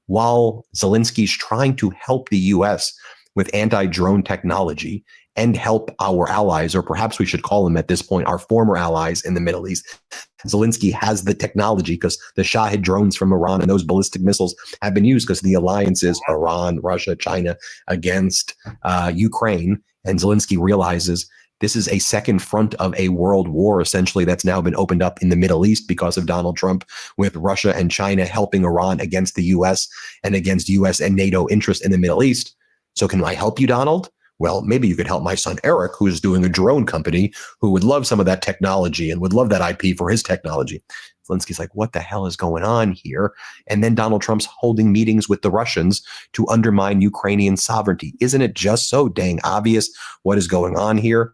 While Zelensky's trying to help the U.S. with anti-drone technology and help our allies, or perhaps we should call them at this point, our former allies in the Middle East. Zelensky has the technology because the Shahid drones from Iran and those ballistic missiles have been used because the alliance is Iran, Russia, China against Ukraine. And Zelensky realizes this is a second front of a world war, essentially, that's now been opened up in the Middle East because of Donald Trump, with Russia and China helping Iran against the U.S. and against U.S. and NATO interests in the Middle East. So can I help you, Donald? Well, maybe you could help my son, Eric, who's doing a drone company, who would love some of that technology and would love that IP for his technology. Zelensky's like, what the hell is going on here? And then Donald Trump's holding meetings with the Russians to undermine Ukrainian sovereignty. Isn't it just so dang obvious what is going on here?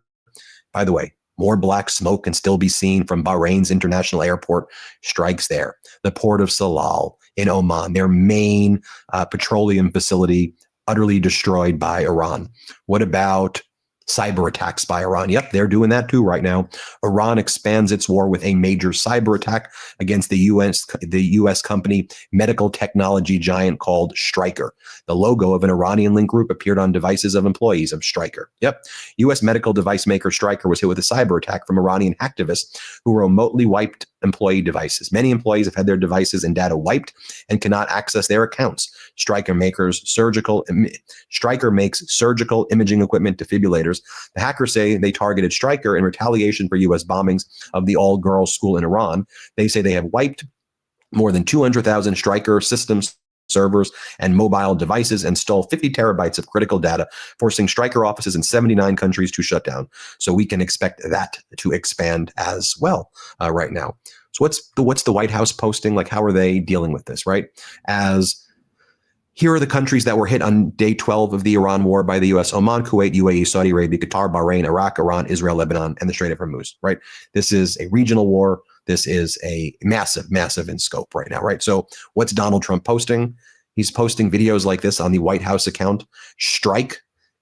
By the way, more black smoke can still be seen from Bahrain's international airport strikes there. The port of Salal in Oman, their main petroleum facility, utterly destroyed by Iran. What about cyber attacks by Iran? Yep, they're doing that too right now. Iran expands its war with a major cyber attack against the U.S. company medical technology giant called Stryker. The logo of an Iranian-linked group appeared on devices of employees of Stryker. Yep, U.S. medical device maker Stryker was hit with a cyber attack from Iranian activists who remotely wiped employee devices. Many employees have had their devices and data wiped and cannot access their accounts. Stryker makes surgical imaging equipment, defibrillators. The hackers say they targeted Stryker in retaliation for U.S. bombings of the all-girls school in Iran. They say they have wiped more than 200,000 Stryker systems, servers, and mobile devices, and stole 50 terabytes of critical data, forcing Stryker offices in 79 countries to shut down. So we can expect that to expand as well right now. So what's the White House posting? Like, how are they dealing with this, right? As here are the countries that were hit on day 12 of the Iran war by the U.S. Oman, Kuwait, UAE, Saudi Arabia, Qatar, Bahrain, Iraq, Iran, Israel, Lebanon, and the Strait of Hormuz, right? This is a regional war. This is a massive in scope right now, right? So what's Donald Trump posting? He's posting videos like this on the White House account. Strike,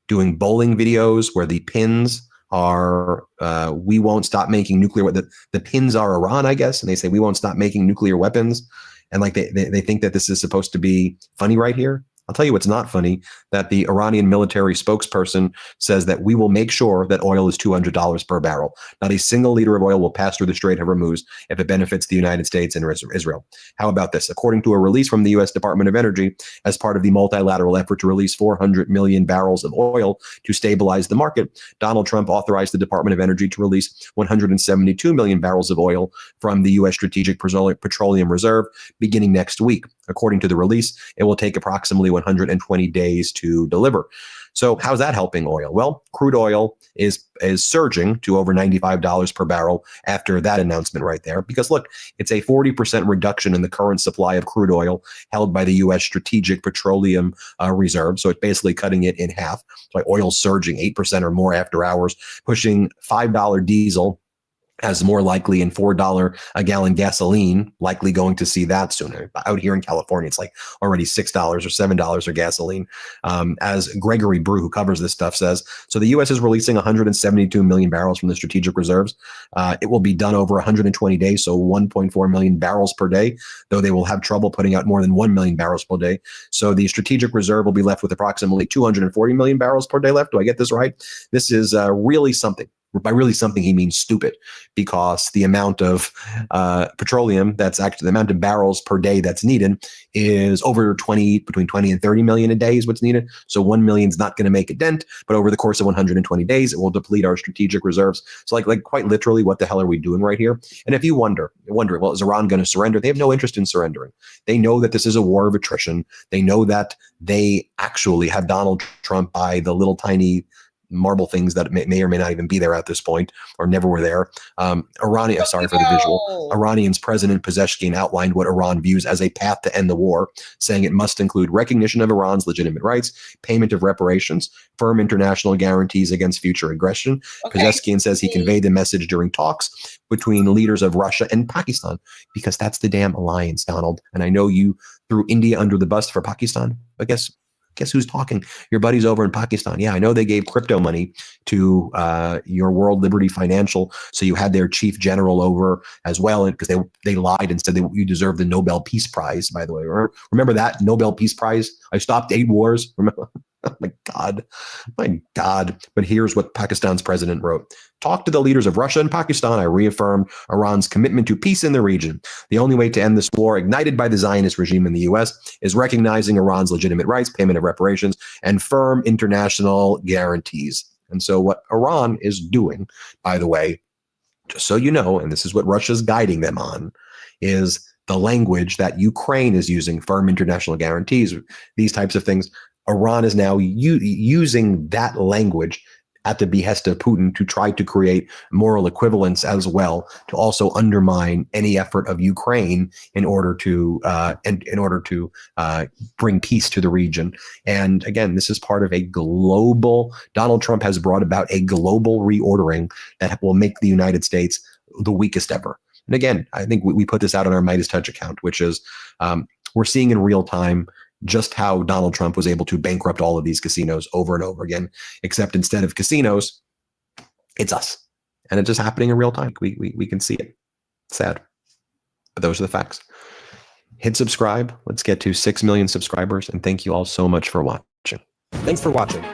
doing bowling videos where the pins are, we won't stop making nuclear, the pins are Iran, I guess, and they say we won't stop making nuclear weapons. And like they think that this is supposed to be funny right here. I'll tell you what's not funny, that the Iranian military spokesperson says that we will make sure that oil is $200 per barrel. Not a single liter of oil will pass through the Strait of Hormuz if it benefits the United States and Israel. How about this? According to a release from the U.S. Department of Energy, as part of the multilateral effort to release 400 million barrels of oil to stabilize the market, Donald Trump authorized the Department of Energy to release 172 million barrels of oil from the U.S. Strategic Petroleum Reserve beginning next week. According to the release, it will take approximately 120 days to deliver. So how's that helping oil? Well, crude oil is surging to over $95 per barrel after that announcement right there. Because look, it's a 40% reduction in the current supply of crude oil held by the U.S. Strategic Petroleum Reserve. So it's basically cutting it in half. So oil's surging 8% or more after hours, pushing $5 diesel as more likely in $4 a gallon gasoline, likely going to see that sooner. Out here in California, it's like already $6 or $7 a gasoline. As Gregory Brew, who covers this stuff, says, so the U.S. is releasing 172 million barrels from the strategic reserves. It will be done over 120 days, so 1.4 million barrels per day, though they will have trouble putting out more than 1 million barrels per day. So the strategic reserve will be left with approximately 240 million barrels per day left. Do I get this right? This is really something. By really something, he means stupid, because the amount of petroleum that's actually the amount of barrels per day that's needed is over between 20 and 30 million a day is what's needed. So 1 million is not going to make a dent, but over the course of 120 days, it will deplete our strategic reserves. So like quite literally, what the hell are we doing right here? And if you wonder, well, is Iran going to surrender? They have no interest in surrendering. They know that this is a war of attrition. They know that they actually have Donald Trump by the little tiny marble things that may or may not even be there at this point, or never were there. Sorry for the visual. Iranian's President Pezeshkian outlined what Iran views as a path to end the war, saying it must include recognition of Iran's legitimate rights, payment of reparations, firm international guarantees against future aggression. Okay. Pezeshkian says he conveyed the message during talks between leaders of Russia and Pakistan, because that's the damn alliance, Donald. And I know you threw India under the bus for Pakistan, but guess who's talking? Your buddies over in Pakistan. Yeah, I know they gave crypto money to your World Liberty Financial, so you had their chief general over as well, and because they lied and said you deserve the Nobel Peace Prize, by the way. Remember that Nobel Peace Prize? I stopped 8 wars. Remember? Oh my God. But here's what Pakistan's president wrote. Talk to the leaders of Russia and Pakistan. I reaffirmed Iran's commitment to peace in the region. The only way to end this war, ignited by the Zionist regime in the U.S., is recognizing Iran's legitimate rights, payment of reparations, and firm international guarantees. And so what Iran is doing, by the way, just so you know, and this is what Russia's guiding them on, is the language that Ukraine is using, firm international guarantees, these types of things. Iran is now using that language at the behest of Putin to try to create moral equivalence as well, to also undermine any effort of Ukraine in order to bring peace to the region. And again, this is part of a global. Donald Trump has brought about a global reordering that will make the United States the weakest ever. And again, I think we put this out on our Midas Touch account, which is we're seeing in real time just how Donald Trump was able to bankrupt all of these casinos over and over again, except instead of casinos, it's us. And it's just happening in real time. We can see it. Sad. But those are the facts. Hit subscribe. Let's get to 6 million subscribers. And thank you all so much for watching. Thanks for watching.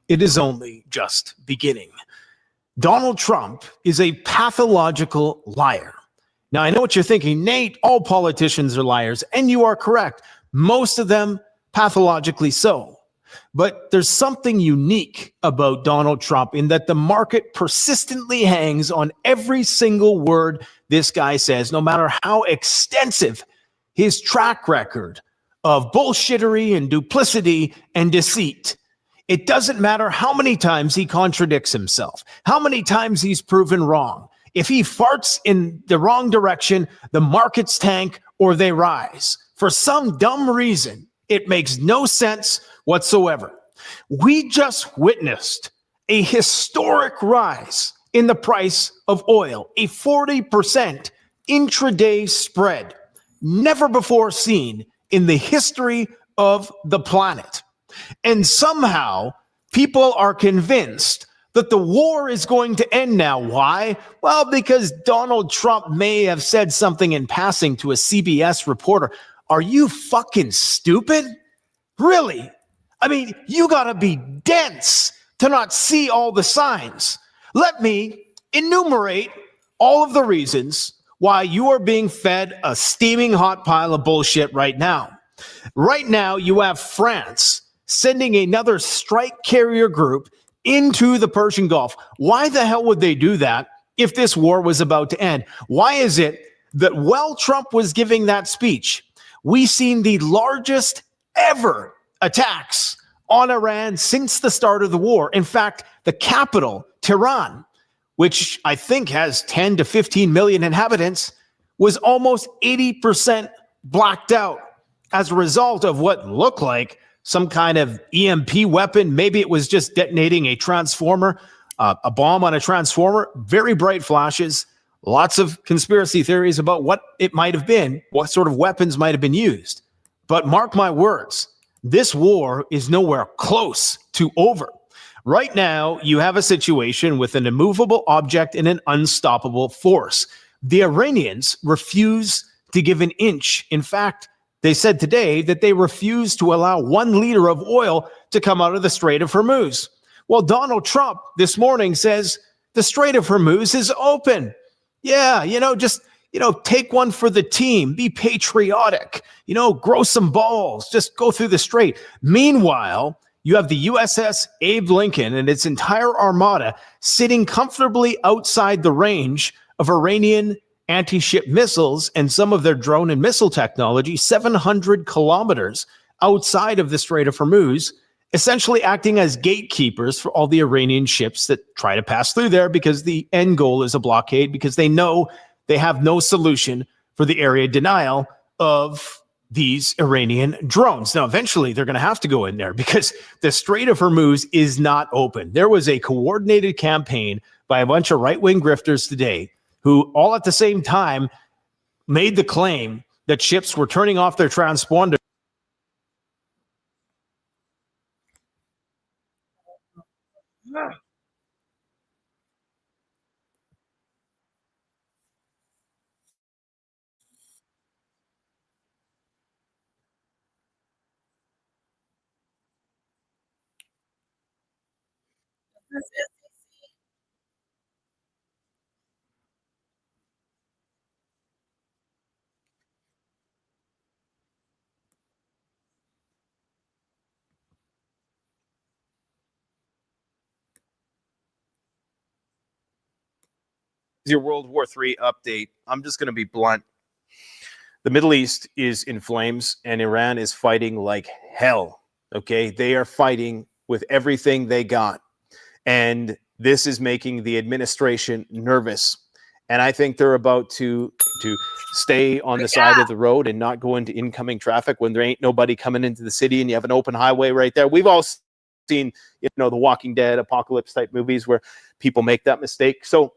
It is only just beginning. Donald Trump is a pathological liar. Now, I know what you're thinking, Nate, all politicians are liars, and you are correct. Most of them pathologically so. But there's something unique about Donald Trump in that the market persistently hangs on every single word this guy says, no matter how extensive his track record of bullshittery and duplicity and deceit. It doesn't matter how many times he contradicts himself, how many times he's proven wrong. If he farts in the wrong direction, the markets tank or they rise. For some dumb reason, it makes no sense whatsoever. We just witnessed a historic rise in the price of oil, a 40% intraday spread, never before seen in the history of the planet. And somehow people are convinced that the war is going to end now. Why? Well, because Donald Trump may have said something in passing to a CBS reporter. Are you fucking stupid? Really? I mean, you gotta be dense to not see all the signs. Let me enumerate all of the reasons why you are being fed a steaming hot pile of bullshit right now. Right now, you have France sending another strike carrier group into the Persian Gulf. Why the hell would they do that if this war was about to end? Why is it that while Trump was giving that speech, we've seen the largest ever attacks on Iran since the start of the war? In fact, the capital, Tehran, which I think has 10 to 15 million inhabitants, was almost 80% blacked out. as a result of what looked like some kind of EMP weapon. Maybe it was just detonating a transformer, a bomb on a transformer. Very bright flashes. Lots of conspiracy theories about what it might have been, what sort of weapons might have been used. But mark my words, this war is nowhere close to over. Right now, you have a situation with an immovable object and an unstoppable force. The Iranians refuse to give an inch. In fact, they said today that they refuse to allow 1 liter of oil to come out of the Strait of Hormuz. Well, Donald Trump this morning says the Strait of Hormuz is open. Yeah, take one for the team. Be patriotic. Grow some balls. Just go through the strait. Meanwhile, you have the USS Abe Lincoln and its entire armada sitting comfortably outside the range of Iranian anti-ship missiles and some of their drone and missile technology, 700 kilometers outside of the Strait of Hormuz, essentially acting as gatekeepers for all the Iranian ships that try to pass through there, because the end goal is a blockade, because they know they have no solution for the area denial of these Iranian drones. Now, eventually, they're going to have to go in there because the Strait of Hormuz is not open. There was a coordinated campaign by a bunch of right-wing grifters today who all at the same time made the claim that ships were turning off their transponder. Your World War III update. I'm just going to be blunt. The Middle East is in flames and Iran is fighting like hell. Okay. They are fighting with everything they got. And this is making the administration nervous. And I think they're about to stay on the side of the road and not go into incoming traffic when there ain't nobody coming into the city and you have an open highway right there. We've all seen, the Walking Dead apocalypse type movies where people make that mistake. So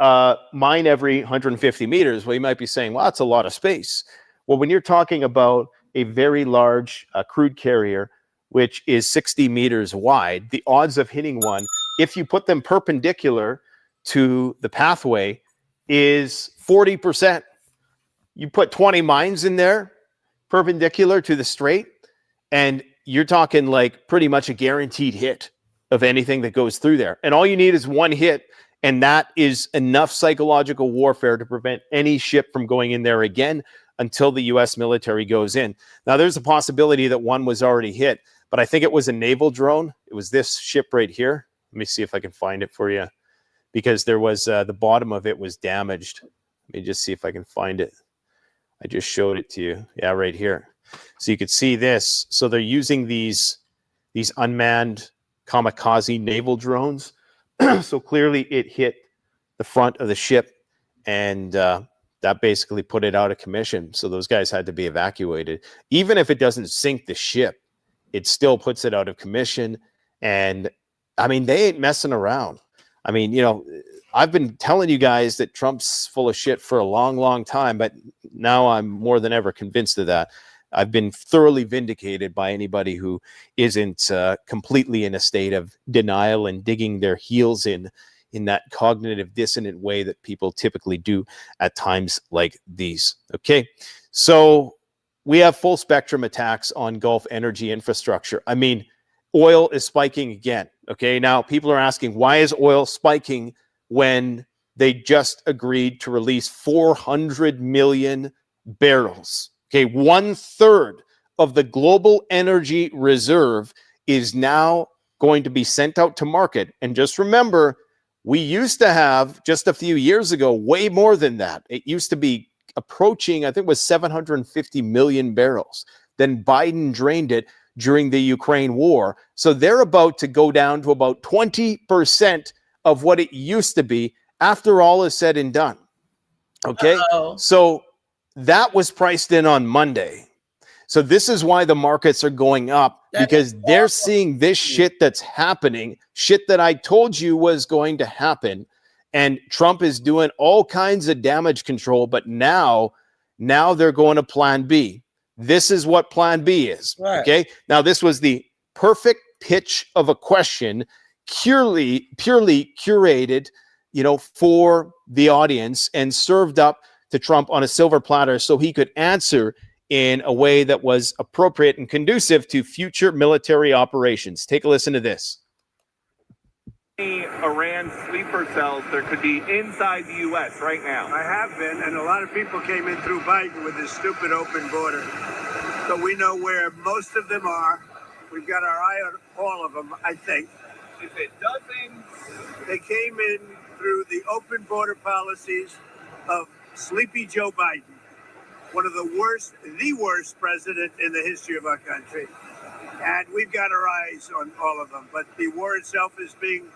mine every 150 meters. Well, you might be saying, well, that's a lot of space. Well, when you're talking about a very large crude carrier, which is 60 meters wide, the odds of hitting one, if you put them perpendicular to the pathway, is 40%. You put 20 mines in there perpendicular to the strait, and you're talking like pretty much a guaranteed hit of anything that goes through there. And all you need is one hit, and that is enough psychological warfare to prevent any ship from going in there again until the U.S. military goes in. Now, there's a possibility that one was already hit, but I think it was a naval drone. It was this ship right here. Let me see if I can find it for you, because there was the bottom of it was damaged. Let me just see if I can find it. I just showed it to you. Yeah, right here. So you could see this. So they're using these unmanned kamikaze naval drones. So clearly it hit the front of the ship, and that basically put it out of commission. So those guys had to be evacuated. Even if it doesn't sink the ship, it still puts it out of commission. And I mean, they ain't messing around. I mean, I've been telling you guys that Trump's full of shit for a long, long time, but now I'm more than ever convinced of that. I've been thoroughly vindicated by anybody who isn't completely in a state of denial and digging their heels in that cognitive dissonant way that people typically do at times like these. Okay, so we have full spectrum attacks on Gulf energy infrastructure. I mean, oil is spiking again. Okay, now people are asking, why is oil spiking when they just agreed to release 400 million barrels? Okay, 1/3 of the global energy reserve is now going to be sent out to market. And just remember, we used to have, just a few years ago, way more than that. It used to be approaching, I think it was 750 million barrels. Then Biden drained it during the Ukraine war. So they're about to go down to about 20% of what it used to be after all is said and done. Okay, so that was priced in on Monday. So this is why the markets are going up, because they're seeing this shit that's happening, shit that I told you was going to happen. And Trump is doing all kinds of damage control, but now they're going to plan B. This is what plan B is. Right. Okay. Now, this was the perfect pitch of a question, purely curated, for the audience and served up to Trump on a silver platter so he could answer in a way that was appropriate and conducive to future military operations. Take a listen to this. Iran sleeper cells there could be inside the U.S. right now. I have been, and a lot of people came in through Biden with this stupid open border. So we know where most of them are. We've got our eye on all of them, I think. Is it dozens? They came in through the open border policies of Sleepy Joe Biden, one of the worst president in the history of our country. And we've got our eyes on all of them. But the war itself is being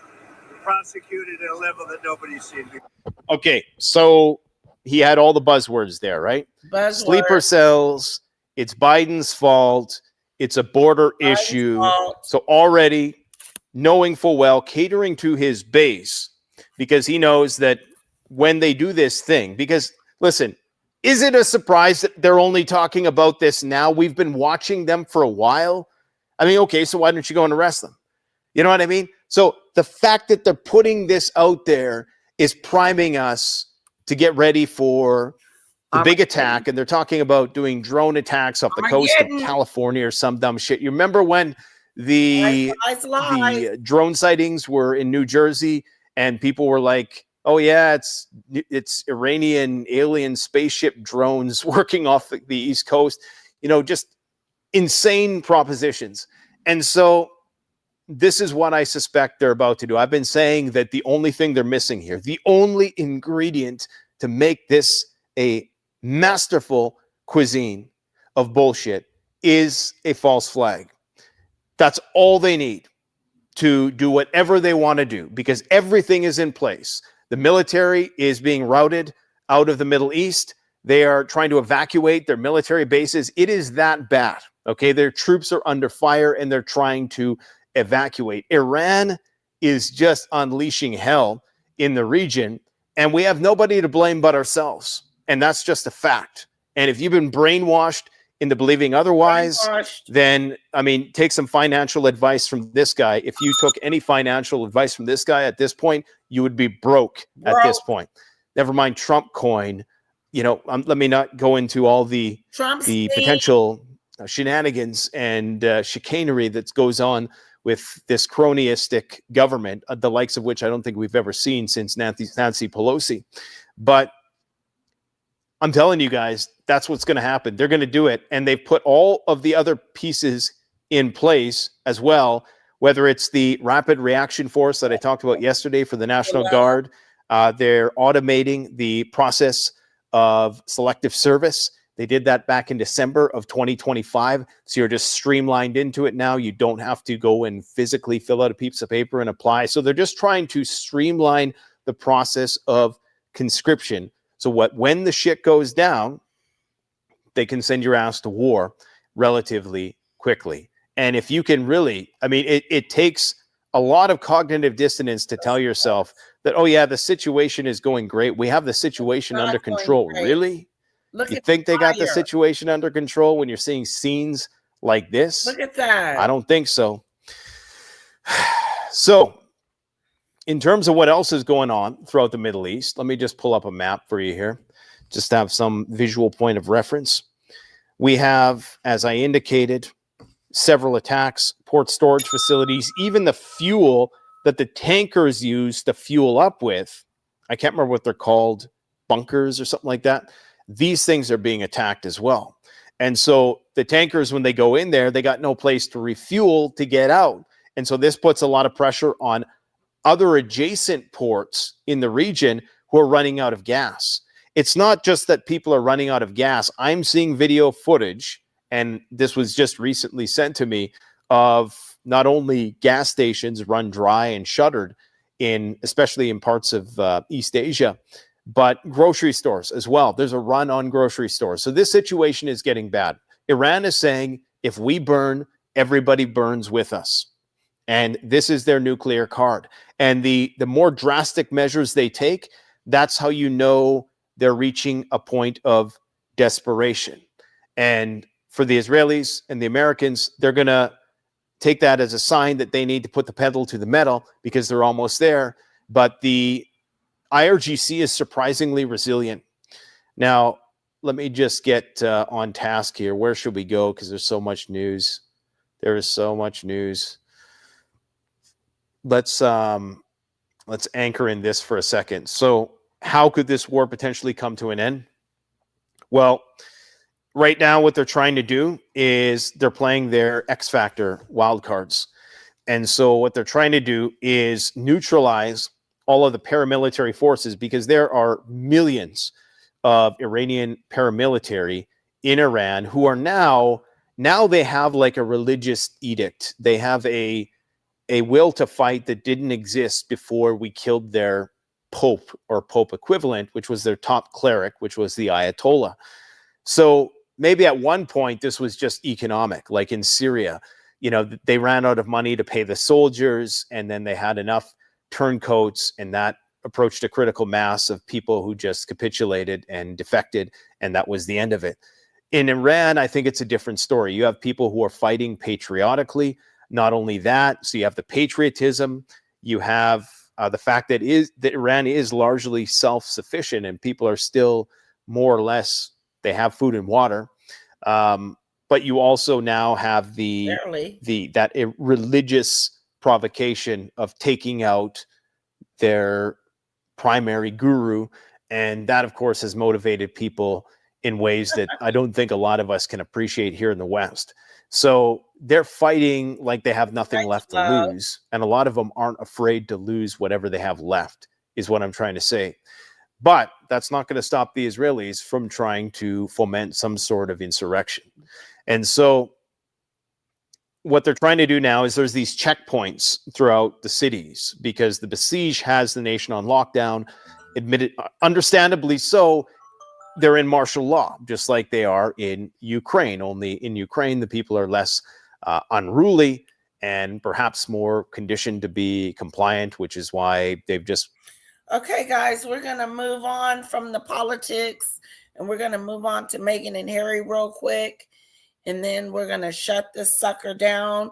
prosecuted at a level that nobody's seen before. Okay, so he had all the buzzwords there, right? Sleeper cells, it's Biden's fault, it's a border issue. So already knowing full well, catering to his base, because he knows that when they do this thing, because listen, is it a surprise that they're only talking about this now? We've been watching them for a while. I mean, okay, so why don't you go and arrest them? You know what I mean? So the fact that they're putting this out there is priming us to get ready for the big attack. And they're talking about doing drone attacks off the coast of California or some dumb shit. You remember when the drone sightings were in New Jersey and people were like, oh yeah, it's Iranian alien spaceship drones working off the East Coast, just insane propositions. And so this is what I suspect they're about to do. I've been saying that the only thing they're missing here, the only ingredient to make this a masterful cuisine of bullshit is a false flag. That's all they need to do whatever they want to do, because everything is in place. The military is being routed out of the Middle East. They are trying to evacuate their military bases. It is that bad. Okay, their troops are under fire and they're trying to evacuate. Iran is just unleashing hell in the region, and we have nobody to blame but ourselves. And that's just a fact. And if you've been brainwashed into believing otherwise, then, take some financial advice from this guy. If you took any financial advice from this guy at this point, you would be broke at this point. Never mind Trump coin. Let me not go into all the potential shenanigans and chicanery that goes on with this cronyistic government, the likes of which I don't think we've ever seen since Nancy Pelosi. But I'm telling you guys, that's what's going to happen. They're going to do it. And they've put all of the other pieces in place as well, whether it's the rapid reaction force that I talked about yesterday for the National Guard. They're automating the process of selective service. They did that back in December of 2025. So you're just streamlined into it now. You don't have to go and physically fill out a piece of paper and apply. So they're just trying to streamline the process of conscription. So when the shit goes down, they can send your ass to war relatively quickly. And if you can really, it takes a lot of cognitive dissonance to tell yourself that, oh yeah, the situation is going great. We have the situation under control. Really? You think they got the situation under control when you're seeing scenes like this? Look at that. I don't think so. So, in terms of what else is going on throughout the Middle East, let me just pull up a map for you here, just to have some visual point of reference. We have, as I indicated, several attacks, port storage facilities, even the fuel that the tankers use to fuel up with. I can't remember what they're called, bunkers or something like that. These things are being attacked as well. And so the tankers, when they go in there, they got no place to refuel to get out. And so this puts a lot of pressure on other adjacent ports in the region who are running out of gas. It's not just that people are running out of gas. I'm seeing video footage, and this was just recently sent to me, of not only gas stations run dry and shuttered, especially in parts of East Asia, but grocery stores as well. There's a run on grocery stores. So this situation is getting bad. Iran is saying, if we burn, everybody burns with us. And this is their nuclear card. And the more drastic measures they take, that's how you know they're reaching a point of desperation. And for the Israelis and the Americans, they're going to take that as a sign that they need to put the pedal to the metal because they're almost there. But the IRGC is surprisingly resilient. Now, let me just get on task here. Where should we go? Because there's so much news. There is so much news. Let's anchor in this for a second. So, how could this war potentially come to an end? Well, right now, what they're trying to do is they're playing their X Factor wildcards. And so what they're trying to do is neutralize all of the paramilitary forces, because there are millions of Iranian paramilitary in Iran who are now they have like a religious edict. They have a will to fight that didn't exist before we killed their pope or pope equivalent, which was their top cleric, which was the Ayatollah. So maybe at one point this was just economic, like in Syria. You know, they ran out of money to pay the soldiers, and then they had enough turncoats, and that approached a critical mass of people who just capitulated and defected, and that was the end of it. In Iran, I think it's a different story. You have people who are fighting patriotically. Not only that, so you have the patriotism, you have the fact that Iran is largely self-sufficient, and people are still more or less, they have food and water. But you also now have that religious provocation of taking out their primary guru. And that, of course, has motivated people in ways that I don't think a lot of us can appreciate here in the West. So they're fighting like they have nothing left to lose. And a lot of them aren't afraid to lose whatever they have left, is what I'm trying to say. But that's not going to stop the Israelis from trying to foment some sort of insurrection. And so what they're trying to do now is there's these checkpoints throughout the cities, because the Besiege has the nation on lockdown, understandably so. They're in martial law, just like they are in Ukraine. Only in Ukraine, the people are less unruly and perhaps more conditioned to be compliant, which is why they've just... Okay, guys, we're going to move on from the politics, and we're going to move on to Meghan and Harry real quick, and then we're going to shut this sucker down.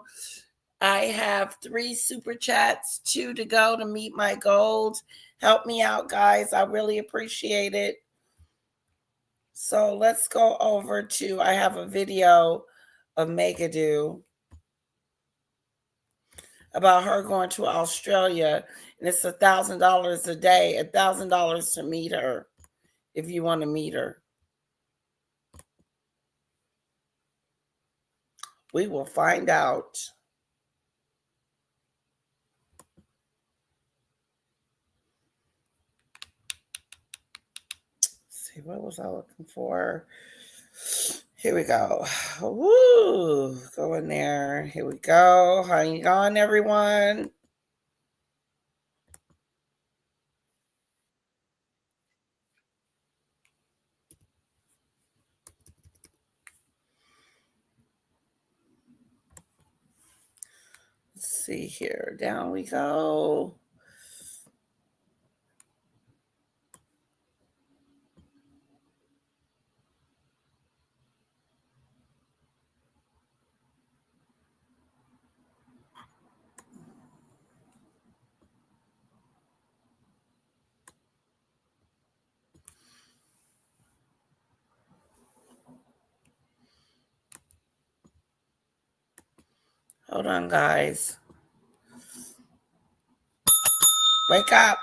I have 3 super chats, 2 to go to meet my goals. Help me out, guys. I really appreciate it. So let's go over to, I have a video of Megadu about her going to Australia, and it's $1,000 a day, $1,000 to meet her, if you want to meet her. We will find out. Let's see, what was I looking for? Here we go. Woo! Go in there. Here we go. How you going, everyone? Let's see here. Down we go. Hold on, guys. Wake up.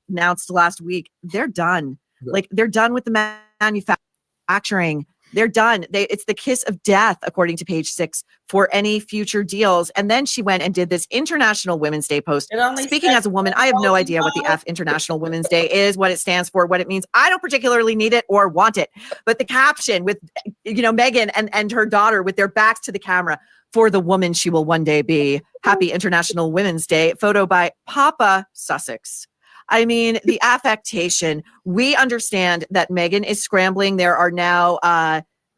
announced last week, they're done. Like, they're done with the manufacturing. They're done. It's the kiss of death, according to Page Six, for any future deals. And then she went and did this International Women's Day post. Speaking as a woman, I have no idea what the F International Women's Day is, what it stands for, what it means. I don't particularly need it or want it. But the caption with, Meghan and her daughter with their backs to the camera, for the woman she will one day be. Happy International Women's Day. Photo by Papa Sussex. I mean, the affectation. We understand that Meghan is scrambling. There are now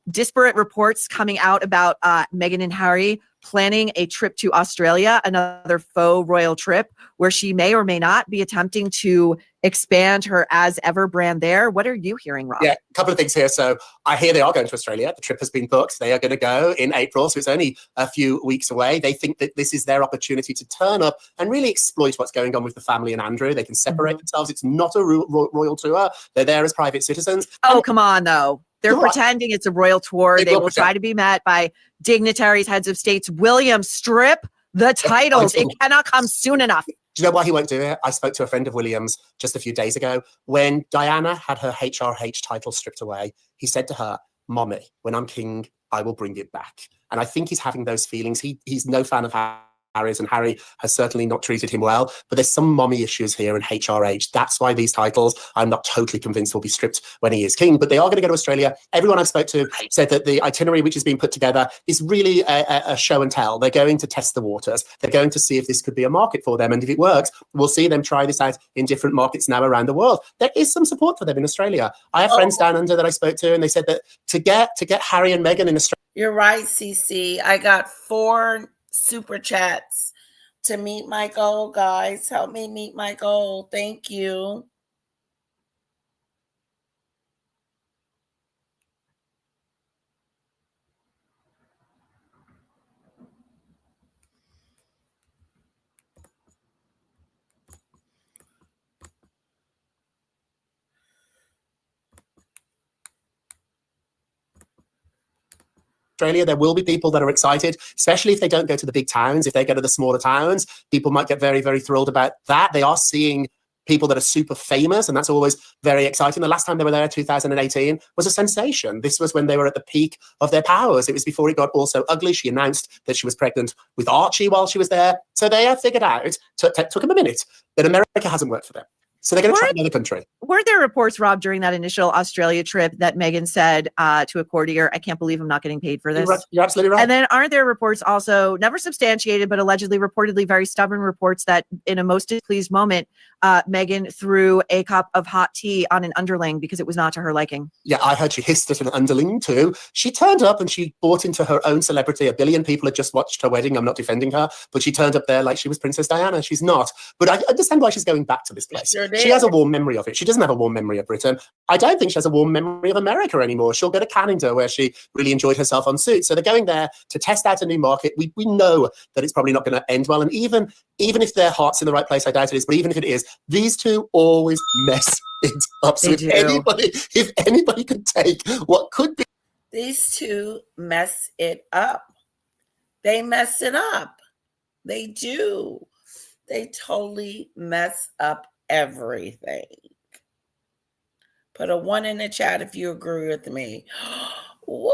disparate reports coming out about Meghan and Harry planning a trip to Australia, another faux royal trip, where she may or may not be attempting to expand her as ever brand there. What are you hearing, Rob? Yeah, a couple of things here. So I hear they are going to Australia. The trip has been booked. They are going to go in April, so it's only a few weeks away. They think that this is their opportunity to turn up and really exploit what's going on with the family and Andrew. They can separate themselves. It's not a royal tour. They're there as private citizens. Oh, come on, though. They're pretending it's a royal tour. They will try to be met by dignitaries, heads of states. William, strip the titles. It cannot come soon enough. Do you know why he won't do it? I spoke to a friend of William's just a few days ago. When Diana had her HRH title stripped away, he said to her, "Mommy, when I'm king, I will bring it back." And I think he's having those feelings. He's no fan of Harry's, and Harry has certainly not treated him well. But there's some mommy issues here in HRH. That's why these titles, I'm not totally convinced, will be stripped when he is king. But they are going to go to Australia. Everyone I've spoke to said that the itinerary which is being put together is really a show and tell. They're going to test the waters. They're going to see if this could be a market for them. And if it works, we'll see them try this out in different markets now around the world. There is some support for them in Australia. I have friends down under that I spoke to, and they said that to get Harry and Meghan in Australia. You're right, CC. I got 4 super chats to meet my goal, guys. Help me meet my goal. Thank you. Australia, there will be people that are excited, especially if they don't go to the big towns. If they go to the smaller towns, people might get very, very thrilled about that. They are seeing people that are super famous, and that's always very exciting. The last time they were there, 2018, was a sensation. This was when they were at the peak of their powers. It was before it got all so ugly. She announced that she was pregnant with Archie while she was there. So they have figured out, took them a minute, that America hasn't worked for them. So they're going to try another country. Were there reports, Rob, during that initial Australia trip that Meghan said to a courtier, "I can't believe I'm not getting paid for this"? You're absolutely right. And then aren't there reports also, never substantiated, but allegedly, reportedly very stubborn reports that in a most displeased moment, Meghan threw a cup of hot tea on an underling because it was not to her liking? Yeah, I heard she hissed at an underling too. She turned up and she bought into her own celebrity. 1 billion people had just watched her wedding. I'm not defending her, but she turned up there like she was Princess Diana. She's not. But I understand why she's going back to this place. She has a warm memory of it. She doesn't have a warm memory of Britain. I don't think she has a warm memory of America anymore. She'll go to Canada where she really enjoyed herself on Suits. So they're going there to test out a new market. We know that it's probably not going to end well. And even if their heart's in the right place, I doubt it is, but even if it is, these two always mess it up. So if anybody could take what could be. These two mess it up. They mess it up. They do. They totally mess up everything. Put a 1 in the chat if you agree with me. Woo!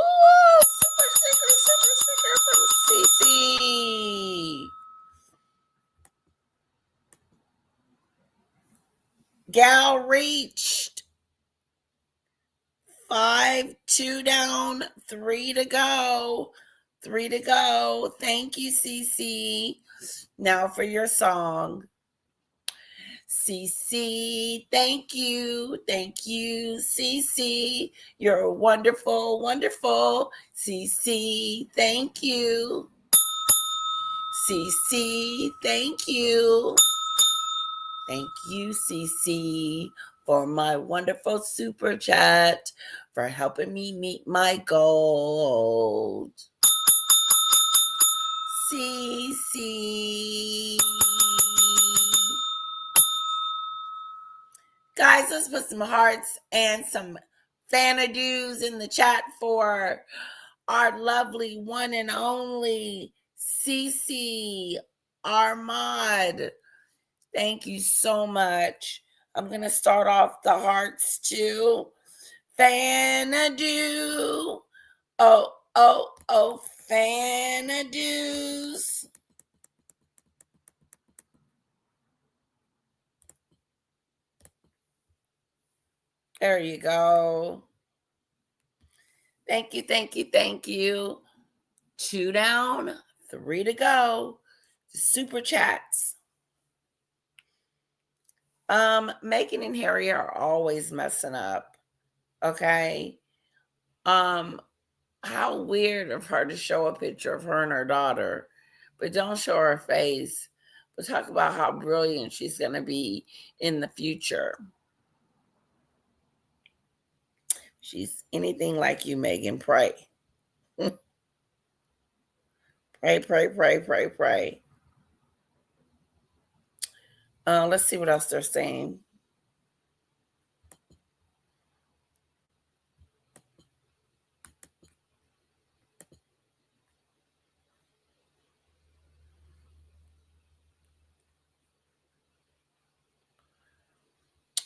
Super sticker from CC. Gal reached 5, 2 down, 3 to go. 3 to go. Thank you, CC. Now for your song. CC, thank you. Thank you, CC. You're wonderful, wonderful. CC, thank you. CC, thank you. Thank you, CC, for my wonderful super chat, for helping me meet my goal. CC. Guys, let's put some hearts and some fanadoos in the chat for our lovely one and only CC Armad. Thank you so much. I'm going to start off the hearts too. Fanadoo. Oh, Fanadoos. There you go. Thank you. 2 down, 3 to go. Super chats. Meghan and Harry are always messing up. Okay. How weird of her to show a picture of her and her daughter, but don't show her face. But talk about how brilliant she's going to be in the future. She's anything like you, Meghan. Pray. Pray. Let's see what else they're saying.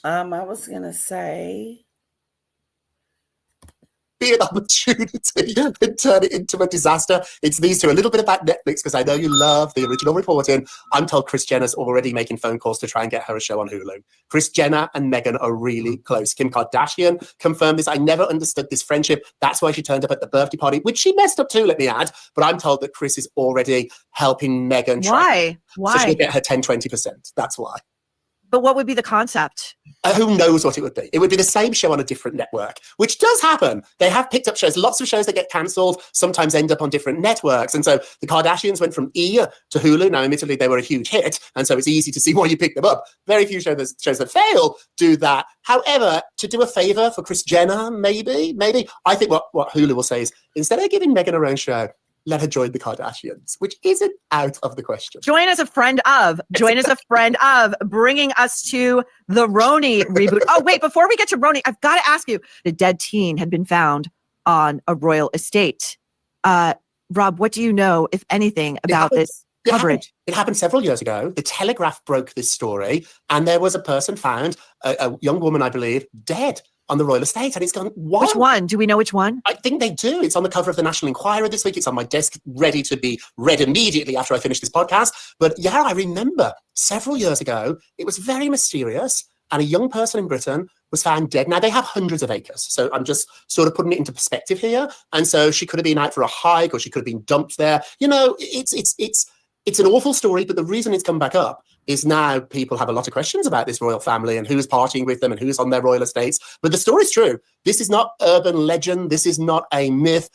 I was gonna say be an opportunity and turn it into a disaster. It's these two. A little bit about Netflix, because I know you love the original reporting. I'm told Kris Jenner's already making phone calls to try and get her a show on Hulu. Kris Jenner and Meghan are really close. Kim Kardashian confirmed this. I never understood this friendship. That's why she turned up at the birthday party, which she messed up too, let me add. But I'm told that Kris is already helping Meghan. Why? So she'll get her 10-20%. That's why. But what would be the concept? Who knows what it would be? It would be the same show on a different network, which does happen. They have picked up shows. Lots of shows that get cancelled sometimes end up on different networks. And so the Kardashians went from E to Hulu. Now, admittedly, they were a huge hit. And so it's easy to see why you pick them up. Very few shows that fail do that. However, to do a favor for Kris Jenner, maybe, I think what Hulu will say is, instead of giving Meghan her own show, let her join the Kardashians, which isn't out of the question. Join as a friend of bringing us to the Roni reboot. Oh, wait, before we get to Roni, I've got to ask you, the dead teen had been found on a royal estate. Rob, what do you know, if anything, about this coverage? It happened several years ago. The Telegraph broke this story, and there was a person found, a young woman, I believe, dead on the royal estate, and it's gone, what? Which one? Do we know which one? I think they do. It's on the cover of the National Enquirer this week. It's on my desk, ready to be read immediately after I finish this podcast. But yeah, I remember several years ago, it was very mysterious, and a young person in Britain was found dead. Now, they have hundreds of acres, so I'm just sort of putting it into perspective here. And so she could have been out for a hike, or she could have been dumped there. You know, it's an awful story, but the reason it's come back up is now people have a lot of questions about this royal family and who's partying with them and who's on their royal estates. But the story's true. This is not urban legend. This is not a myth.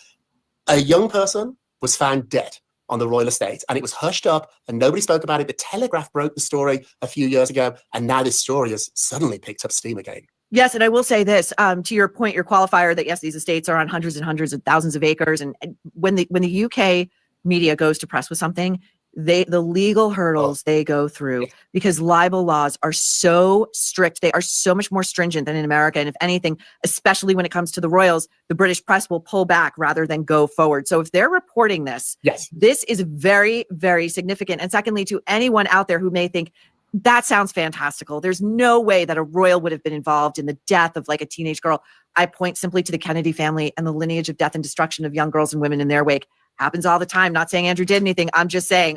A young person was found dead on the royal estate, and it was hushed up and nobody spoke about it. The Telegraph broke the story a few years ago, and now this story has suddenly picked up steam again. Yes, and I will say this, to your point, your qualifier that yes, these estates are on hundreds and hundreds of thousands of acres. And when the UK media goes to press with something, the legal hurdles they go through, because libel laws are so strict. They are so much more stringent than in America. And if anything, especially when it comes to the royals, the British press will pull back rather than go forward. So if they're reporting this, this is very, very significant. And secondly, to anyone out there who may think that sounds fantastical, there's no way that a royal would have been involved in the death of like a teenage girl. I point simply to the Kennedy family and the lineage of death and destruction of young girls and women in their wake. Happens all the time. Not saying Andrew did anything. I'm just saying,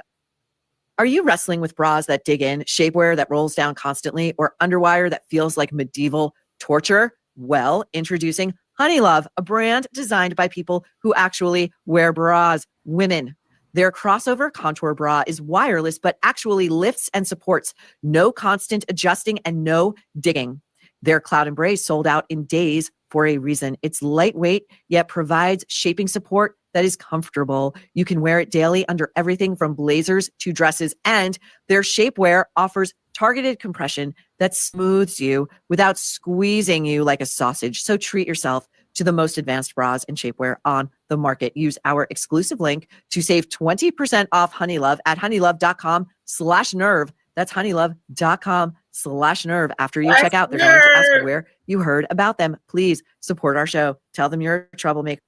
are you wrestling with bras that dig in, shapewear that rolls down constantly, or underwire that feels like medieval torture? Well, introducing Honey Love, a brand designed by people who actually wear bras, women. Their crossover contour bra is wireless, but actually lifts and supports. No constant adjusting and no digging. Their Cloud Embrace sold out in days for a reason. It's lightweight, yet provides shaping support that is comfortable. You can wear it daily under everything from blazers to dresses, and their shapewear offers targeted compression that smooths you without squeezing you like a sausage. So treat yourself to the most advanced bras and shapewear on the market. Use our exclusive link to save 20% off Honeylove at honeylove.com/nerve. That's honeylove.com/nerve. After you check out, they're going to ask you where you heard about them. Please support our show. Tell them you're a troublemaker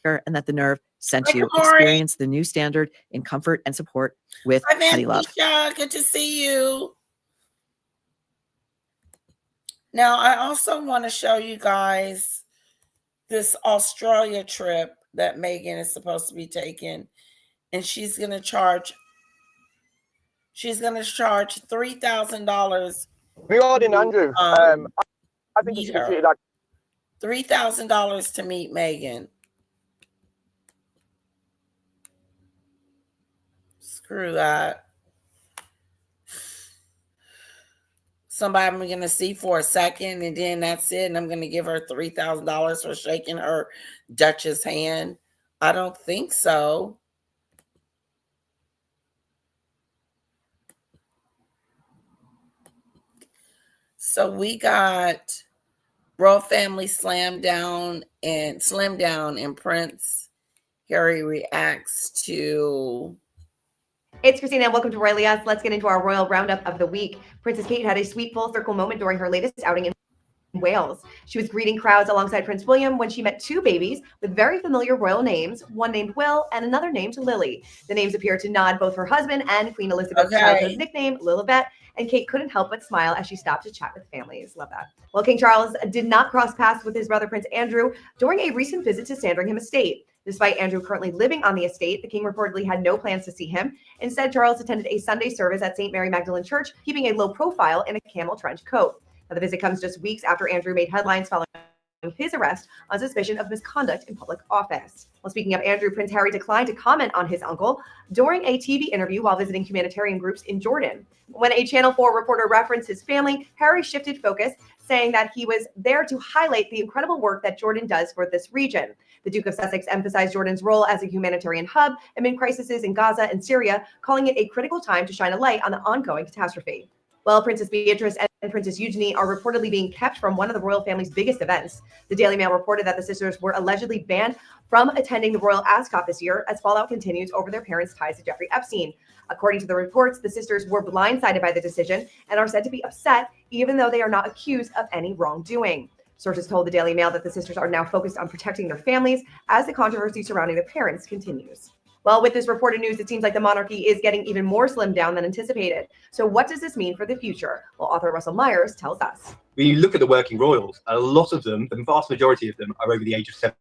and that the Nerve sent you. Experience the new standard in comfort and support with Honeylove. Good to see you. Now, I also want to show you guys this Australia trip that Meghan is supposed to be taking, and she's going to charge $3,000. Regarding Andrew, I think you should be treated like $3,000 to meet Meghan. Screw that. Somebody I'm going to see for a second, and then that's it. And I'm going to give her $3,000 for shaking her Duchess hand. I don't think so. So we got Royal Family Slim Down and Prince Harry reacts to. It's Christina, and welcome to Royally Us. Let's get into our royal roundup of the week. Princess Kate had a sweet full circle moment during her latest outing in Wales. She was greeting crowds alongside Prince William when she met two babies with very familiar royal names, one named Will and another named Lily. The names appear to nod both her husband and Queen Elizabeth's childhood nickname, Lilibet, and Kate couldn't help but smile as she stopped to chat with families. Love that. Well, King Charles did not cross paths with his brother Prince Andrew during a recent visit to Sandringham Estate. Despite Andrew currently living on the estate, the king reportedly had no plans to see him. Instead, Charles attended a Sunday service at St. Mary Magdalene Church, keeping a low profile in a camel trench coat. Now, the visit comes just weeks after Andrew made headlines following his arrest on suspicion of misconduct in public office. Well, speaking of Andrew, Prince Harry declined to comment on his uncle during a TV interview while visiting humanitarian groups in Jordan. When a Channel 4 reporter referenced his family, Harry shifted focus, saying that he was there to highlight the incredible work that Jordan does for this region. The Duke of Sussex emphasized Jordan's role as a humanitarian hub amid crises in Gaza and Syria, calling it a critical time to shine a light on the ongoing catastrophe. Well, Princess Beatrice and Princess Eugenie are reportedly being kept from one of the royal family's biggest events. The Daily Mail reported that the sisters were allegedly banned from attending the Royal Ascot this year as fallout continues over their parents' ties to Jeffrey Epstein. According to the reports, the sisters were blindsided by the decision and are said to be upset, even though they are not accused of any wrongdoing. Sources told the Daily Mail that the sisters are now focused on protecting their families as the controversy surrounding their parents continues. Well, with this reported news, it seems like the monarchy is getting even more slimmed down than anticipated. So what does this mean for the future? Well, author Russell Myers tells us. When you look at the working royals, a lot of them, the vast majority of them, are over the age of 70.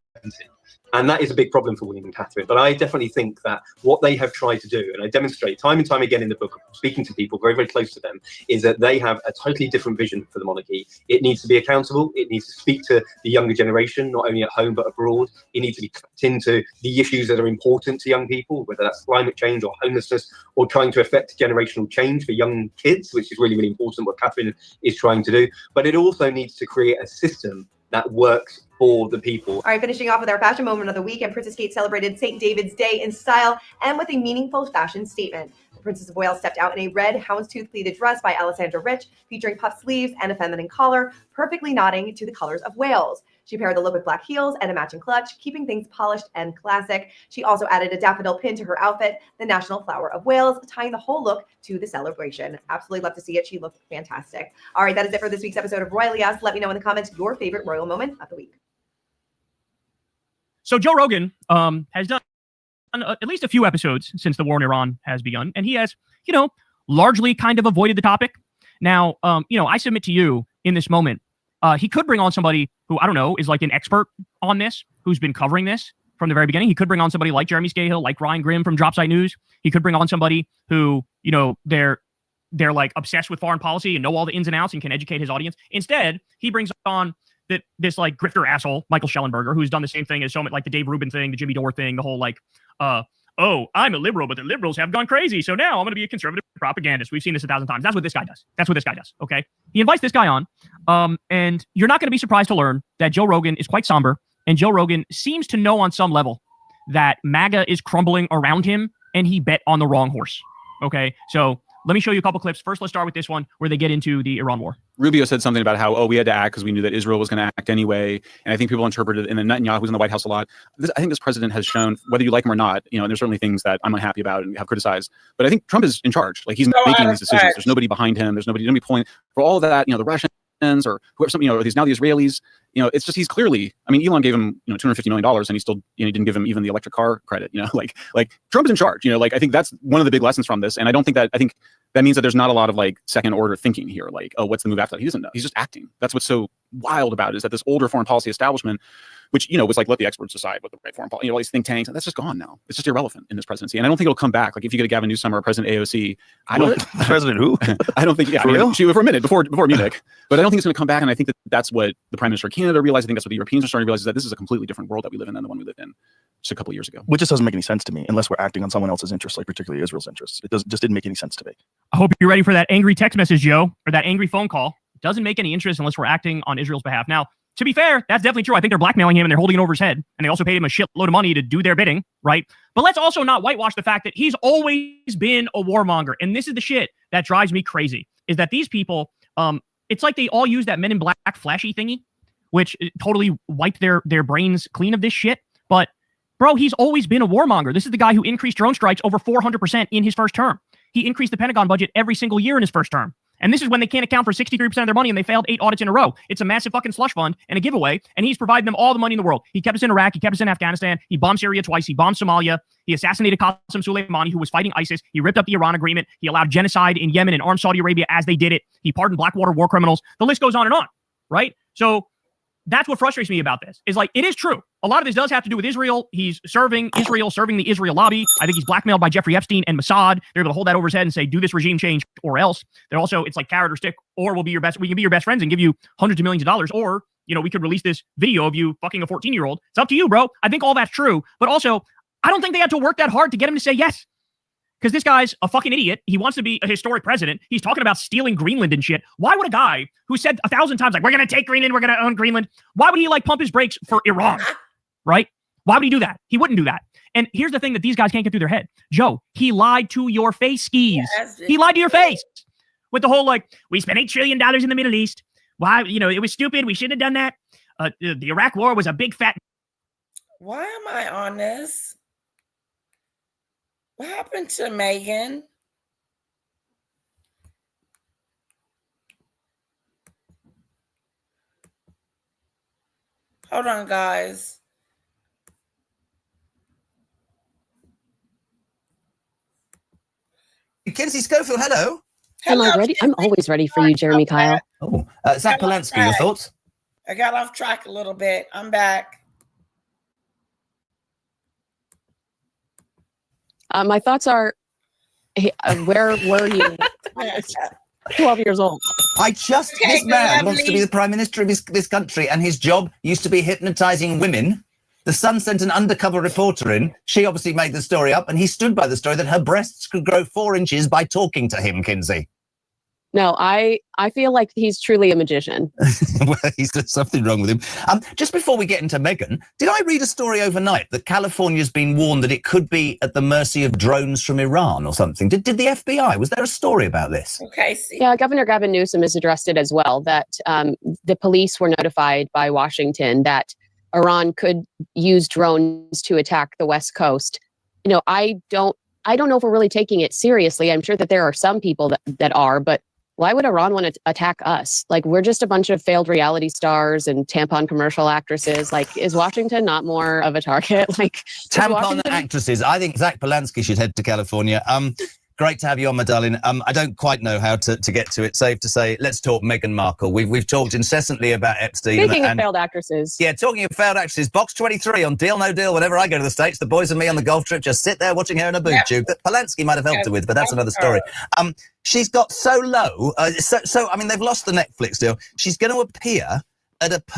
And that is a big problem for William and Catherine. But I definitely think that what they have tried to do, and I demonstrate time and time again in the book, speaking to people very, very close to them, is that they have a totally different vision for the monarchy. It needs to be accountable. It needs to speak to the younger generation, not only at home, but abroad. It needs to be tapped into the issues that are important to young people, whether that's climate change or homelessness, or trying to affect generational change for young kids, which is really, really important, what Catherine is trying to do. But it also needs to create a system that works for the people. All right, finishing off with our fashion moment of the week, and Princess Kate celebrated St. David's Day in style and with a meaningful fashion statement. The Princess of Wales stepped out in a red houndstooth pleated dress by Alessandra Rich, featuring puffed sleeves and a feminine collar, perfectly nodding to the colors of Wales. She paired the look with black heels and a matching clutch, keeping things polished and classic. She also added a daffodil pin to her outfit, the national flower of Wales, tying the whole look to the celebration. Absolutely love to see it. She looked fantastic. All right, that is it for this week's episode of Royally Us. Let me know in the comments your favorite royal moment of the week. So Joe Rogan has done at least a few episodes since the war in Iran has begun, and he has, largely kind of avoided the topic. Now, I submit to you in this moment, he could bring on somebody who, I don't know, is like an expert on this, who's been covering this from the very beginning. He could bring on somebody like Jeremy Scahill, like Ryan Grimm from Dropsite News. He could bring on somebody who, they're like obsessed with foreign policy and know all the ins and outs and can educate his audience. Instead, he brings on this like grifter asshole, Michael Schellenberger, who's done the same thing as so much, like the Dave Rubin thing, the Jimmy Dore thing, the whole like, oh, I'm a liberal, but the liberals have gone crazy, so now I'm going to be a conservative propagandist. We've seen this 1,000 times. That's what this guy does. Okay? He invites this guy on, and you're not going to be surprised to learn that Joe Rogan is quite somber, and Joe Rogan seems to know on some level that MAGA is crumbling around him, and he bet on the wrong horse. Okay? So let me show you a couple clips. First, let's start with this one where they get into the Iran war. Rubio said something about how, we had to act because we knew that Israel was going to act anyway. And I think people interpreted it, and then Netanyahu was in the White House a lot. I think this president has shown, whether you like him or not, and there's certainly things that I'm unhappy about and have criticized. But I think Trump is in charge. Like, he's making these decisions. There's nobody behind him. There's nobody pulling for all that, the Russians or whoever, now the Israelis, it's just, he's clearly, Elon gave him, $250 million and he still, he didn't give him even the electric car credit, like Trump is in charge, I think that's one of the big lessons from this. And I think that means that there's not a lot of like second order thinking here. Like, oh, what's the move after that? He doesn't know. He's just acting. That's what's so wild about it, is that this older foreign policy establishment, which, you know, was like, let the experts decide what the right foreign policy, you know, all these think tanks, that's just gone now. It's just irrelevant in this presidency. And I don't think it'll come back. Like if you get a Gavin Newsom or a President AOC, I don't President who? I don't think, yeah, she for a minute before Munich, but I don't think it's going to come back. And I think that that's what the Prime Minister of Canada realized. I think that's what the Europeans are starting to realize, is that this is a completely different world that we live in than the one we lived in just a couple of years ago. Which just doesn't make any sense to me unless we're acting on someone else's interests, like particularly Israel's interests. It just didn't make any sense to me. I hope you're ready for that angry text message, Joe, or that angry phone call. It doesn't make any interest unless we're acting on Israel's behalf. Now, to be fair, that's definitely true. I think they're blackmailing him and they're holding it over his head. And they also paid him a shitload of money to do their bidding, right? But let's also not whitewash the fact that he's always been a warmonger. And this is the shit that drives me crazy, is that these people, it's like they all use that Men in Black flashy thingy, which totally wiped their brains clean of this shit. But bro, he's always been a warmonger. This is the guy who increased drone strikes over 400% in his first term. He increased the Pentagon budget every single year in his first term. And this is when they can't account for 63% of their money and they failed 8 audits in a row. It's a massive fucking slush fund and a giveaway. And he's providing them all the money in the world. He kept us in Iraq. He kept us in Afghanistan. He bombed Syria twice. He bombed Somalia. He assassinated Qasem Soleimani, who was fighting ISIS. He ripped up the Iran agreement. He allowed genocide in Yemen and armed Saudi Arabia as they did it. He pardoned Blackwater war criminals. The list goes on, right? So that's what frustrates me about this, is like, it is true. A lot of this does have to do with Israel. He's serving Israel, serving the Israel lobby. I think he's blackmailed by Jeffrey Epstein and Mossad. They're able to hold that over his head and say, do this regime change or else. They're also, it's like carrot or stick, or we can be your best friends and give you hundreds of millions of dollars, or, you know, we could release this video of you fucking a 14-year-old. It's up to you, bro. I think all that's true. But also, I don't think they had to work that hard to get him to say yes. Because this guy's a fucking idiot. He wants to be a historic president. He's talking about stealing Greenland and shit. Why would a guy who said 1,000 times, like, we're going to take Greenland, we're going to own Greenland, why would he like pump his brakes for Iran? Right? Why would he do that? He wouldn't do that. And here's the thing that these guys can't get through their head. Joe, he lied to your face, skis. Yes, he lied to your face with the whole, like, we spent $8 trillion in the Middle East. Why? You know, it was stupid. We shouldn't have done that. The Iraq war was a big fat. Why am I on this? What happened to Meghan? Hold on, guys. Kinsey Schofield, hello. Am I ready? I'm always ready for you, Jeremy Kyle. Oh, Zach Polanski, your thoughts? I got off track a little bit. I'm back. My thoughts are, where were you? 12 years old. This man wants to be the prime minister of this country, and his job used to be hypnotizing women. The Sun sent an undercover reporter in. She obviously made the story up, and he stood by the story that her breasts could grow 4 inches by talking to him, Kinsey. No, I feel like he's truly a magician. Well, there's something wrong with him. Just before we get into Meghan, did I read a story overnight that California's been warned that it could be at the mercy of drones from Iran or something? Did the FBI? Was there a story about this? Okay. Yeah, Governor Gavin Newsom has addressed it as well, that the police were notified by Washington that Iran could use drones to attack the West Coast. You know, I don't know if we're really taking it seriously. I'm sure that there are some people that are, but why would Iran want to attack us? Like, we're just a bunch of failed reality stars and tampon commercial actresses. Like, is Washington not more of a target? Like, tampon actresses. I think Zach Polanski should head to California. Great to have you on, my darling. I don't quite know how to get to it. Safe to say, let's talk Meghan Markle. We've talked incessantly about Epstein. Speaking of failed actresses. Yeah, talking of failed actresses, Box 23 on Deal No Deal. Whenever I go to the States, the boys and me on the golf trip just sit there watching her in a boob tube that Polanski might have helped her with, but that's another story. She's got so low. I mean, they've lost the Netflix deal. She's going to appear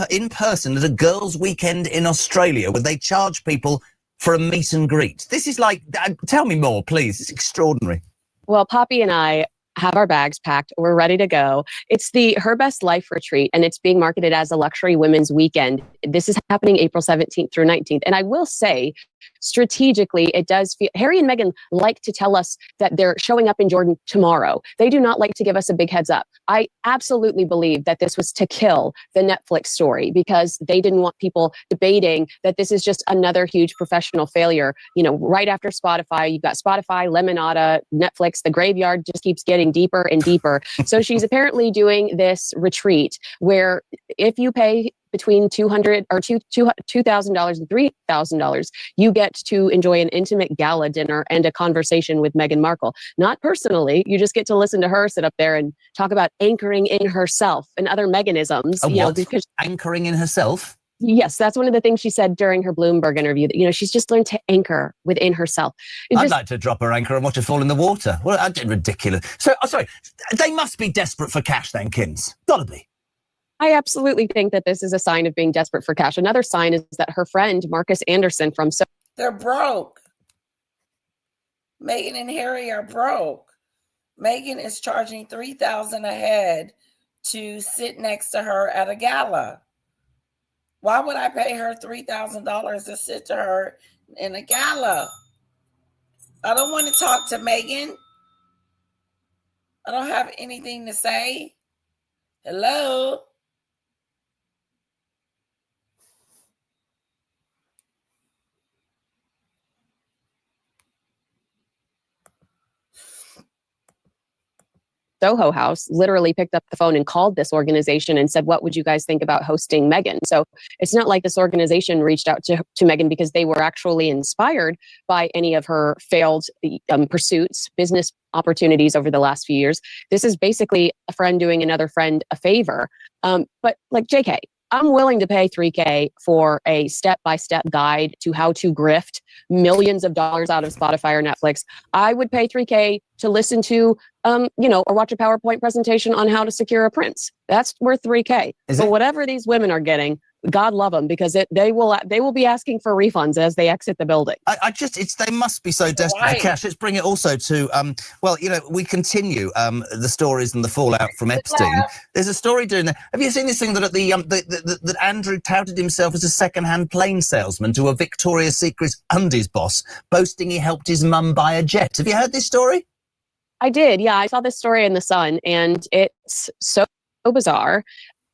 in person at a girls' weekend in Australia where they charge people for a meet and greet. This is like, tell me more, please. It's extraordinary. Well, Poppy and I have our bags packed. We're ready to go. It's the Her Best Life retreat, and it's being marketed as a luxury women's weekend. This is happening April 17th through 19th. And I will say, strategically, it does feel, Harry and Meghan like to tell us that they're showing up in Jordan tomorrow. They do not like to give us a big heads up. I absolutely believe that this was to kill the Netflix story because they didn't want people debating that this is just another huge professional failure. You know, right after Spotify, you've got Spotify, Lemonada, Netflix, the graveyard just keeps getting deeper and deeper. So she's apparently doing this retreat where if you pay between $200 or $2,000 and $3,000, you get to enjoy an intimate gala dinner and a conversation with Meghan Markle. Not personally, you just get to listen to her sit up there and talk about anchoring in herself and other Meghanisms. Because anchoring in herself. Yes, that's one of the things she said during her Bloomberg interview. That, she's just learned to anchor within herself. I'd like to drop her anchor and watch her fall in the water. Well, that's ridiculous. So, sorry, they must be desperate for cash then, Kins. Gotta be. I absolutely think that this is a sign of being desperate for cash. Another sign is that her friend, Marcus Anderson from... They're broke. Meghan and Harry are broke. Meghan is charging $3,000 a head to sit next to her at a gala. Why would I pay her $3,000 to sit to her in a gala? I don't want to talk to Meghan. I don't have anything to say. Hello? Soho House literally picked up the phone and called this organization and said, what would you guys think about hosting Meghan? So it's not like this organization reached out to Meghan because they were actually inspired by any of her failed pursuits, business opportunities over the last few years. This is basically a friend doing another friend a favor. But like JK, I'm willing to pay $3,000 for a step-by-step guide to how to grift millions of dollars out of Spotify or Netflix. I would pay $3,000 to listen to, or watch a PowerPoint presentation on how to secure a prince. That's worth $3,000. But whatever these women are getting, God love them, because they will be asking for refunds as they exit the building. They must be so desperate for cash. Let's bring it also to, we continue the stories and the fallout from Epstein. There's a story doing that. Have you seen this thing that that Andrew touted himself as a second-hand plane salesman to a Victoria's Secret undies boss, boasting he helped his mum buy a jet? Have you heard this story? I did. Yeah, I saw this story in The Sun, and it's so bizarre.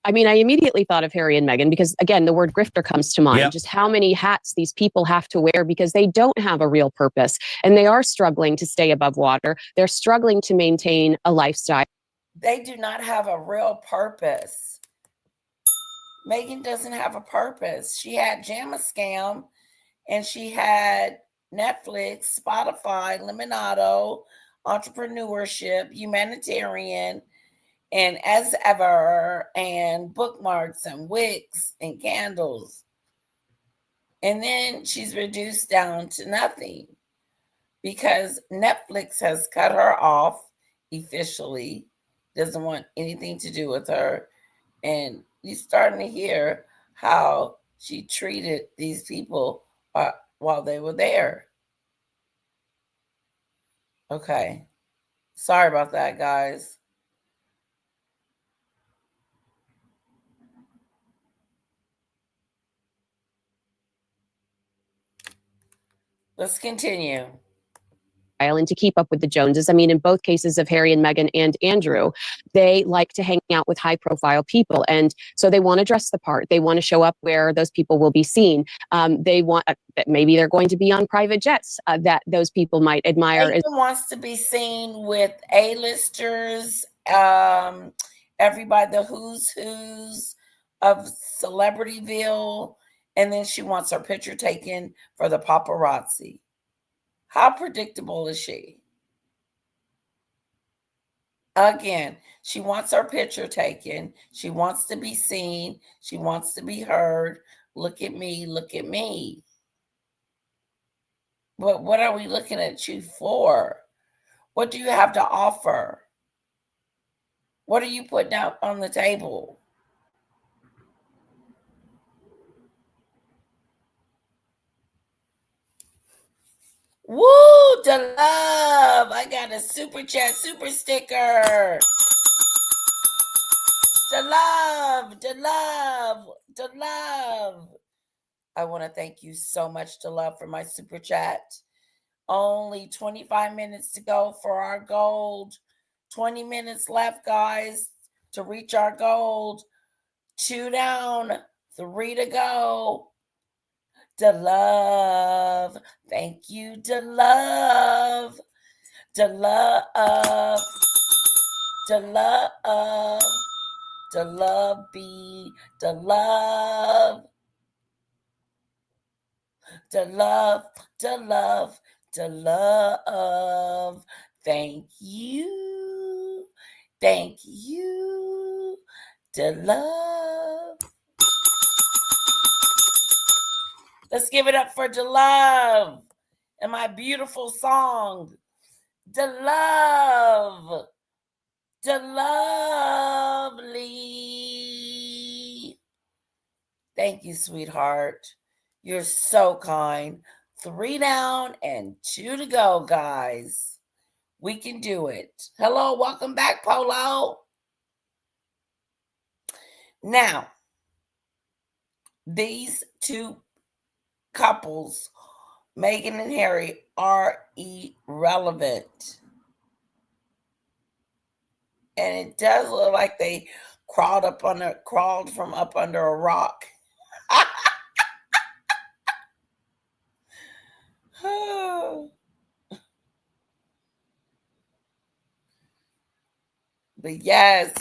I mean, I immediately thought of Harry and Meghan because, again, the word grifter comes to mind. Yep. Just how many hats these people have to wear because they don't have a real purpose and they are struggling to stay above water. They're struggling to maintain a lifestyle. They do not have a real purpose. Meghan doesn't have a purpose. She had Jamma Scam and she had Netflix, Spotify, Lemonado, entrepreneurship, humanitarian, and as ever, and bookmarks and wicks and candles. And then she's reduced down to nothing because Netflix has cut her off officially, doesn't want anything to do with her. And you're starting to hear how she treated these people while they were there. Okay. Sorry about that, guys. Let's continue. And to keep up with the Joneses. I mean, in both cases of Harry and Meghan and Andrew, they like to hang out with high profile people. And so they want to dress the part. They want to show up where those people will be seen. They want that maybe they're going to be on private jets that those people might admire. Meghan wants to be seen with A-listers, everybody, the who's of Celebrityville. And then she wants her picture taken for the paparazzi. How predictable is she? Again, she wants her picture taken. She wants to be seen. She wants to be heard. Look at me, look at me. But what are we looking at you for? What do you have to offer? What are you putting out on the table? Woo, the love. I got a super chat, super sticker. The love, the love, the love. I want to thank you so much, the love, for my super chat. Only 25 minutes to go for our gold. 20 minutes left, guys, to reach our gold. 2 down, 3 to go. The love. Thank you, the love. The love. The love. the love be the love. The love, the love, the love. Thank you. Thank you. The love. Let's give it up for the love and my beautiful song. The love. The lovely. Thank you, sweetheart. You're so kind. 3 down and 2 to go, guys. We can do it. Hello, welcome back, Polo. Now, these 2 couples, Meghan and Harry, are irrelevant. And it does look like they crawled from up under a rock. But yes.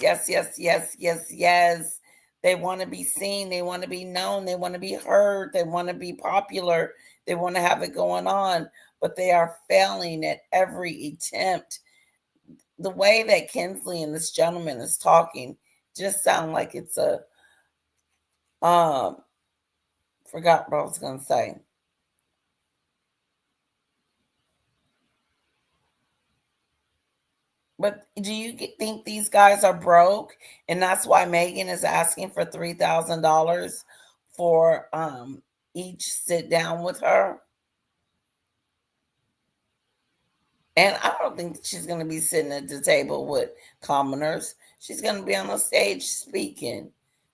They want to be seen. They want to be known. They want to be heard. They want to be popular. They want to have it going on. But they are failing at every attempt. The way that Kinsley and this gentleman is talking just sound like it's a forgot what I was going to say. But do you think these guys are broke? And that's why Meghan is asking for $3,000 for each sit down with her? And I don't think she's going to be sitting at the table with commoners. She's going to be on the stage speaking,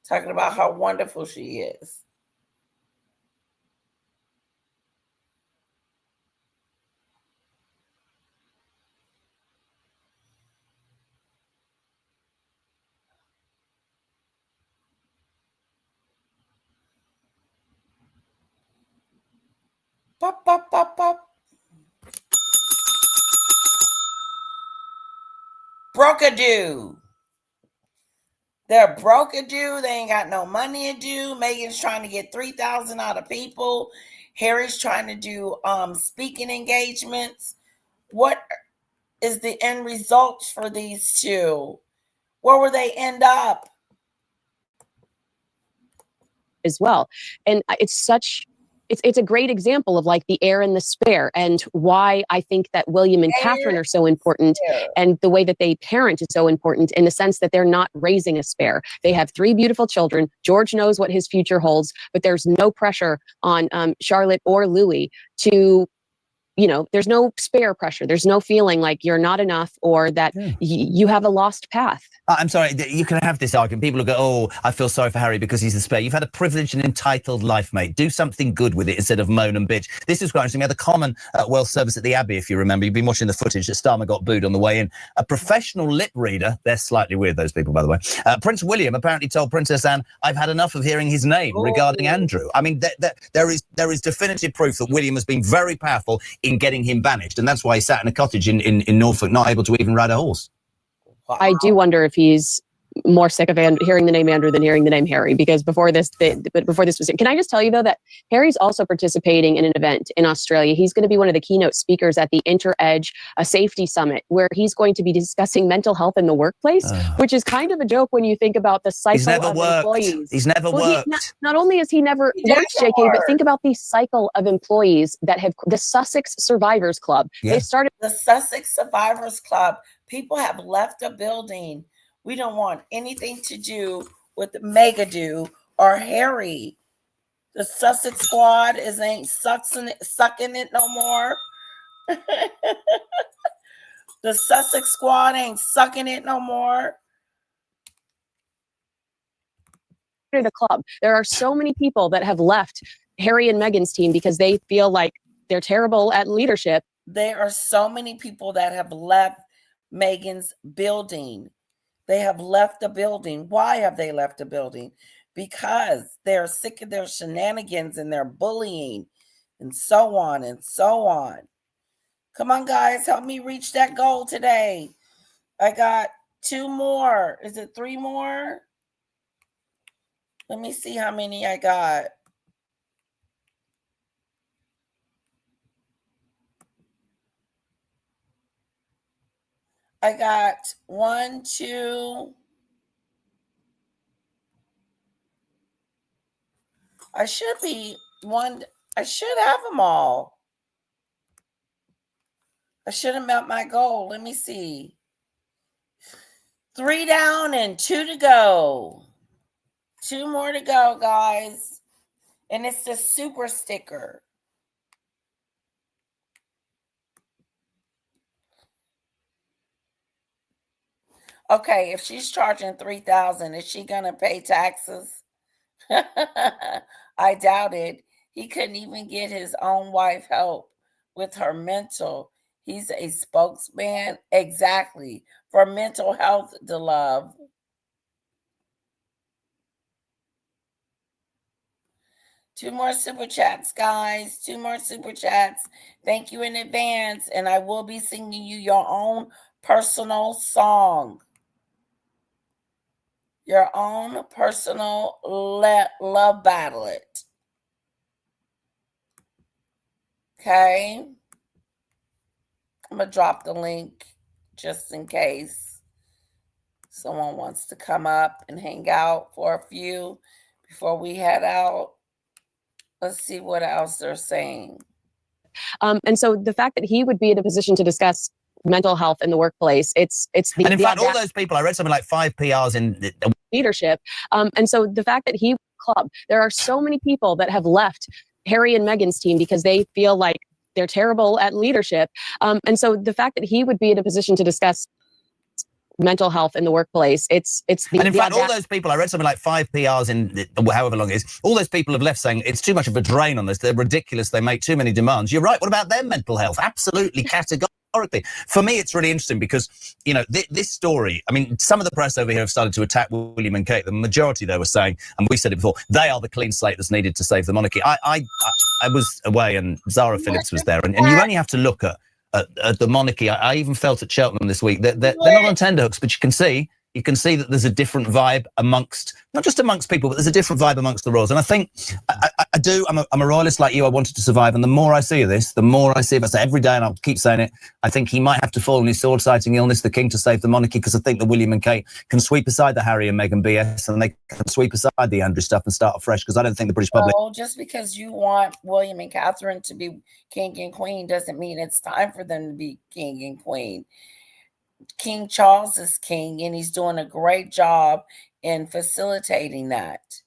talking about how wonderful she is. Pop, pop, pop, pop. Broke-a-do. They're broke-a-do. They ain't got no money to do. Meghan's trying to get $3,000 out of people. Harry's trying to do speaking engagements. What is the end result for these 2? Where will they end up? As well. And it's a great example of like the heir and the spare, and why I think that William and Catherine are so important, and the way that they parent is so important in the sense that they're not raising a spare. They have 3 beautiful children. George knows what his future holds, but there's no pressure on Charlotte or Louis to, there's no spare pressure. There's no feeling like you're not enough or that you have a lost path. I'm sorry, you can have this argument. People will go, oh, I feel sorry for Harry because he's a spare. You've had a privileged and entitled life, mate. Do something good with it instead of moan and bitch. This is quite interesting. We had a common well service at the Abbey, if you remember. You've been watching the footage that Starmer got booed on the way in. A professional lip reader, they're slightly weird, those people, by the way. Prince William apparently told Princess Anne, I've had enough of hearing his name regarding Andrew. I mean, there is definitive proof that William has been very powerful in getting him banished. And that's why he sat in a cottage in Norfolk, not able to even ride a horse. I do wonder if he's more sick of hearing the name Andrew than hearing the name Harry, because before this was. Can I just tell you though that Harry's also participating in an event in Australia. He's going to be one of the keynote speakers at the InterEdge, a safety summit, where he's going to be discussing mental health in the workplace, which is kind of a joke when you think about the cycle of employees. He's never worked. Not only has he never worked, JK, but think about the cycle of employees that have the Sussex Survivors Club. They started the Sussex Survivors Club. People have left the building. We don't want anything to do with Meghan or Harry. The Sussex squad ain't sucking it no more. The Sussex squad ain't sucking it no more. The club. There are so many people that have left Harry and Meghan's team because they feel like they're terrible at leadership. There are so many people that have left Meghan's building. They have left the building. Why have they left the building? Because they're sick of their shenanigans and their bullying and so on and so on. Come on, guys, help me reach that goal today. I got 2 more. Is it 3 more? Let me see how many I got. I got 1, 2. I should be one. I should have them all. I should have met my goal. Let me see. 3 down and 2 to go. 2 more to go, guys. And it's the super sticker. Okay, if she's charging $3,000, is she gonna pay taxes? I doubt it. He couldn't even get his own wife help with her mental. He's a spokesman, exactly, for mental health, to love. Two more super chats, guys. 2 more super chats. Thank you in advance. And I will be singing you your own personal song. Your own personal love ballad. Okay. I'm going to drop the link just in case someone wants to come up and hang out for a few before we head out. Let's see what else they're saying. And so the fact that he would be in a position to discuss mental health in the workplace, it's and in fact, all those people, I read something like 5 PRs in leadership. And so the fact that he club, there are so many people that have left Harry and Meghan's team because they feel like they're terrible at leadership. And so the fact that he would be in a position to discuss mental health in the workplace, it's and in fact, all those people, I read something like 5 PRs in however long it is, all those people have left saying it's too much of a drain on us, they're ridiculous, they make too many demands. You're right, what about their mental health? Absolutely, categorically. For me, it's really interesting because, you know, this story, I mean, some of the press over here have started to attack William and Kate. The majority, though, were saying, and we said it before, they are the clean slate that's needed to save the monarchy. I was away and Zara Phillips was there, and you only have to look at the monarchy. I even felt at Cheltenham this week that they're not on tenterhooks, but you can see that there's a different vibe amongst, not just amongst people, but there's a different vibe amongst the royals. And I think I do. I'm a royalist like you. I wanted to survive, and the more I see of this, the more I see of it. I say every day, and I'll keep saying it. I think he might have to fall on his sword-sighting illness, the king, to save the monarchy, because I think that William and Kate can sweep aside the Harry and Meghan BS, and they can sweep aside the Andrew stuff and start afresh. Because I don't think the British public. Well, just because you want William and Catherine to be king and queen doesn't mean it's time for them to be king and queen. King Charles is king, and he's doing a great job in facilitating that.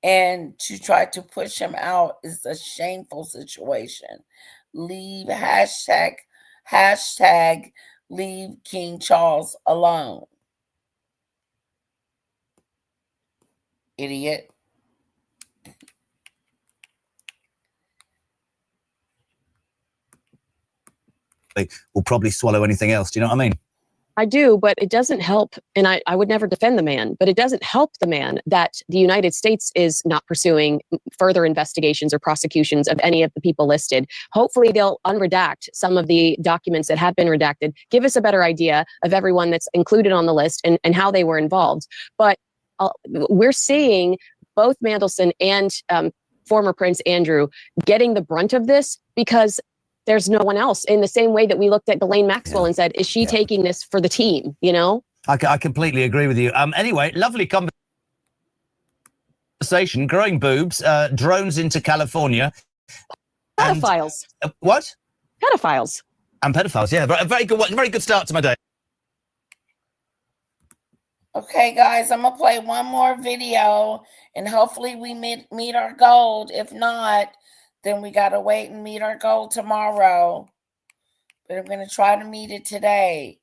And to try to push him out is a shameful situation. Leave hashtag leave King Charles alone. Idiot. They will probably swallow anything else. Do you know what I mean? I do, but it doesn't help, and I would never defend the man, but it doesn't help the man that the United States is not pursuing further investigations or prosecutions of any of the people listed. Hopefully they'll unredact some of the documents that have been redacted, give us a better idea of everyone that's included on the list and how they were involved. But we're seeing both Mandelson and former Prince Andrew getting the brunt of this because there's no one else, in the same way that we looked at Ghislaine Maxwell and said, is she taking this for the team, you know? I completely agree with you. Anyway, lovely conversation, growing boobs, drones into California. Pedophiles. What? Pedophiles. And pedophiles, yeah. Very good start to my day. Okay, guys, I'm going to play one more video, and hopefully we meet our goal. If not, then we got to wait and meet our goal tomorrow. But I'm going to try to meet it today.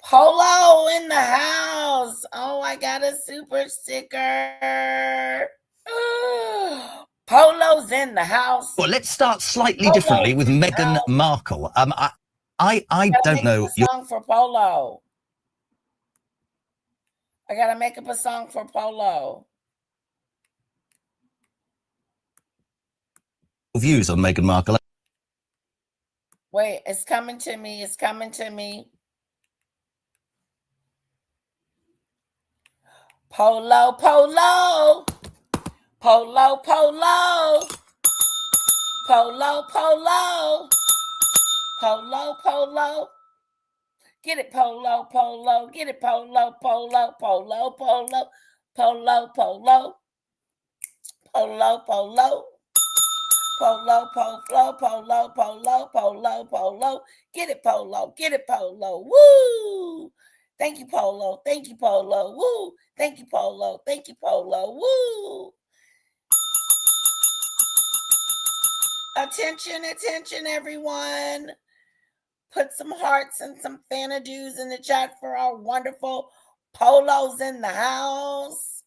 Polo in the house. Oh, I got a super sticker. Polo's in the house. Well, let's start slightly differently with Meghan Markle. I don't know. Your song for Polo. I got to make up a song for Polo. Views on Meghan Markle. Wait, it's coming to me. It's coming to me. Polo, polo. Polo, polo. Polo, polo. Polo, polo. Get it, polo, polo. Get it, polo, polo, polo, polo. Polo, polo. Polo, polo. Polo, polo, polo, polo, polo, polo. Get it, polo. Get it, polo. Woo! Thank you, Polo. Thank you, Polo. Woo! Thank you, Polo. Thank you, Polo. Woo! Attention, attention, everyone. Put some hearts and some fanadoos in the chat for our wonderful Polos in the house.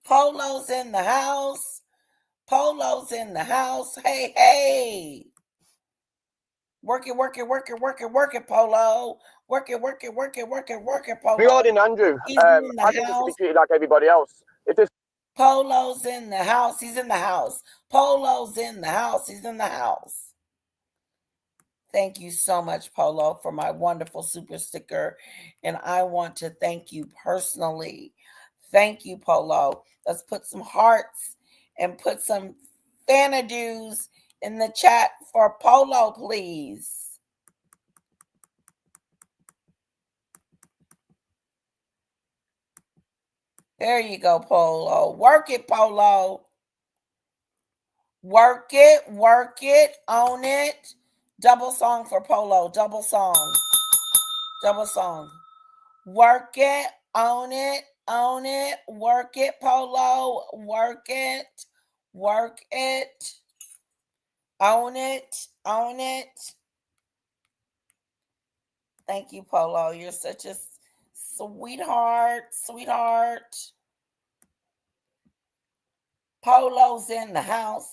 Polos in the house. Polos in the house. Hey, hey. Work it, work it, work it, work it, work it, Polo. Work it, work it, work it, work it, work it, Polo. Regarding Andrew, I think he should be treated like everybody else. If there's Polo's in the house, he's in the house. Polo's in the house, he's in the house. Thank you so much, Polo, for my wonderful super sticker. And I want to thank you personally. Thank you, Polo. Let's put some hearts and put some fanadoos in the chat for Polo, please. There you go, Polo. Work it, Polo. Work it, own it. Double song for Polo, double song. Double song. Work it, own it, work it, Polo, work it, own it. Thank you, Polo. You're such a sweetheart. Polo's in the house.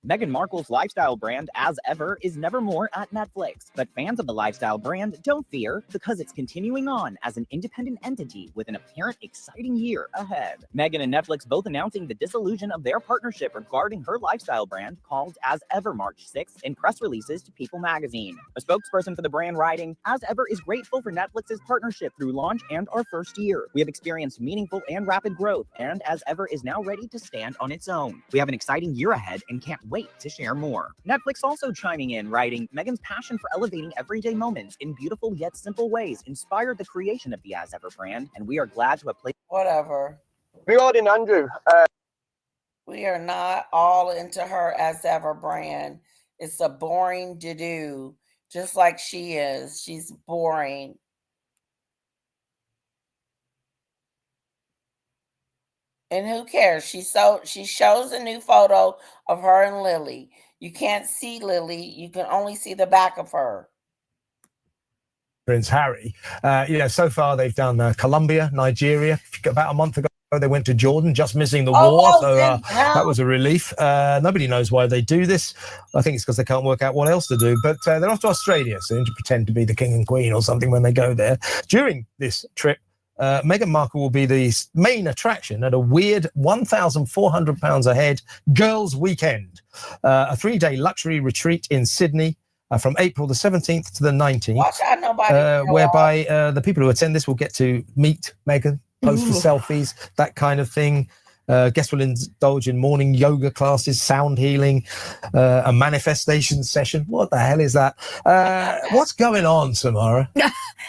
Meghan Markle's lifestyle brand, As Ever, is never more at Netflix. But fans of the lifestyle brand don't fear, because it's continuing on as an independent entity with an apparent exciting year ahead. Meghan and Netflix both announcing the dissolution of their partnership regarding her lifestyle brand, called As Ever, March 6th, in press releases to People magazine. A spokesperson for the brand writing, As Ever is grateful for Netflix's partnership through launch and our first year. We have experienced meaningful and rapid growth, and As Ever is now ready to stand on its own. We have an exciting year ahead and can't wait to share more. Netflix also chiming in, writing, Meghan's passion for elevating everyday moments in beautiful yet simple ways inspired the creation of the As Ever brand, and we are glad to have played. Whatever. regarding Andrew, We are not all into her As Ever brand. It's a boring to-do, just like she is. She's boring. And who cares? She shows a new photo of her and Lily. You can't see Lily. You can only see the back of her. Prince Harry. So far they've done Colombia, Nigeria. About a month ago, they went to Jordan, just missing the war. So that was a relief. Nobody knows why they do this. I think it's because they can't work out what else to do. But they're off to Australia soon to pretend to be the king and queen or something when they go there. During this trip, Meghan Markle will be the main attraction at a weird £1,400 a head girls' weekend, a 3-day luxury retreat in Sydney from April the 17th to the 19th, whereby the people who attend this will get to meet Meghan, pose for selfies, that kind of thing. Guests will indulge in morning yoga classes, sound healing, a manifestation session. What the hell is that? What's going on, Samara?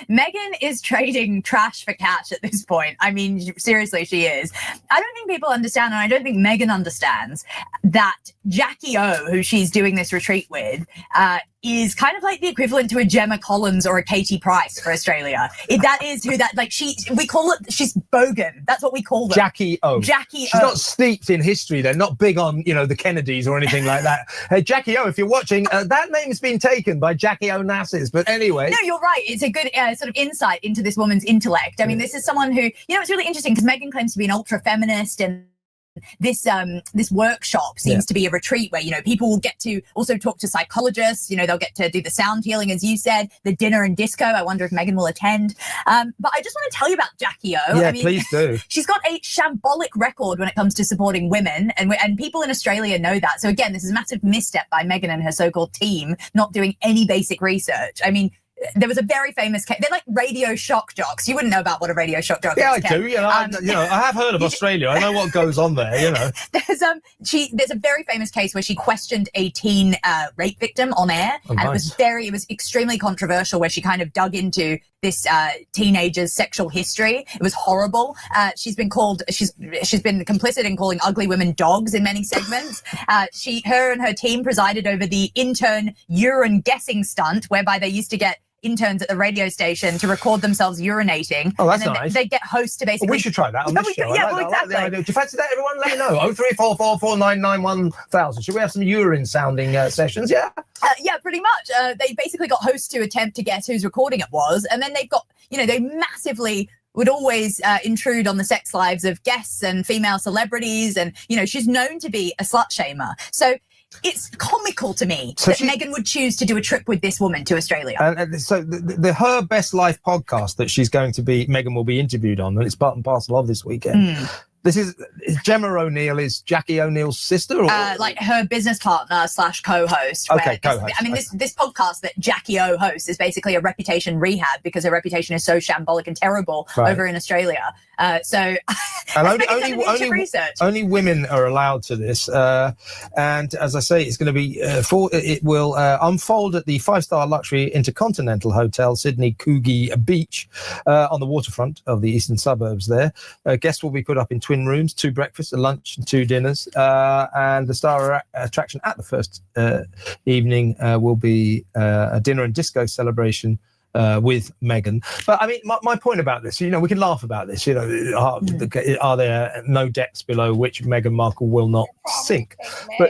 Meghan is trading trash for cash at this point. I mean, seriously, she is. I don't think people understand, and I don't think Meghan understands, that Jackie O, who she's doing this retreat with, is kind of like the equivalent to a Gemma Collins or a Katie Price for Australia. That is who that, like, we call it, she's bogan. That's what we call them. Jackie O. Jackie She's O. not steeped in history. They're not big on, the Kennedys or anything like that. Hey, Jackie O, if you're watching, that name's been taken by Jackie Onassis. But anyway. No, you're right. It's a good sort of insight into this woman's intellect. I mean, this is someone who, it's really interesting because Meghan claims to be an ultra feminist and this workshop seems to be a retreat where, people will get to also talk to psychologists. They'll get to do the sound healing, as you said, the dinner and disco. I wonder if Meghan will attend. But I just want to tell you about Jackie O. Yeah, please do. She's got a shambolic record when it comes to supporting women, and people in Australia know that. So again, this is a massive misstep by Meghan and her so-called team, not doing any basic research. I mean, there was a very famous case. They're like radio shock jocks. You wouldn't know about what a radio shock jock is. Yeah, I do. I have heard of Australia. I know what goes on there. There's a very famous case where she questioned a teen rape victim on air, and it was extremely controversial. Where she kind of dug into this teenager's sexual history. It was horrible. She's been complicit in calling ugly women dogs in many segments. Her and her team presided over the intern urine guessing stunt, whereby they used to get interns at the radio station to record themselves urinating. Oh, that's and then nice. They get hosts to basically. Well, we should try that on this show. Exactly. Do you fancy that, everyone? Let me know. 03444991000. Should we have some urine sounding sessions? Yeah. Yeah, pretty much. They basically got hosts to attempt to guess whose recording it was, and then they've got, they massively would always intrude on the sex lives of guests and female celebrities, and she's known to be a slut shamer. So it's comical to me that Meghan would choose to do a trip with this woman to Australia. And so the Her Best Life podcast that Meghan will be interviewed on, and it's part and parcel of this weekend. This is Gemma O'Neill is Jackie O'Neill's sister, or like her business partner / co-host. Okay, co-host. This podcast that Jackie O hosts is basically a reputation rehab because her reputation is so shambolic and terrible over in Australia. And only women are allowed to this, and as I say, it's going to be it will unfold at the 5-star luxury Intercontinental Hotel, Sydney Coogee Beach, on the waterfront of the eastern suburbs. There, guests will be put up in twin rooms, 2 breakfasts, a lunch, and 2 dinners, and the star attraction at the first evening will be a dinner and disco celebration with Meghan. But I mean, my point about this, we can laugh about this. Are there no depths below which Meghan Markle will not sink? But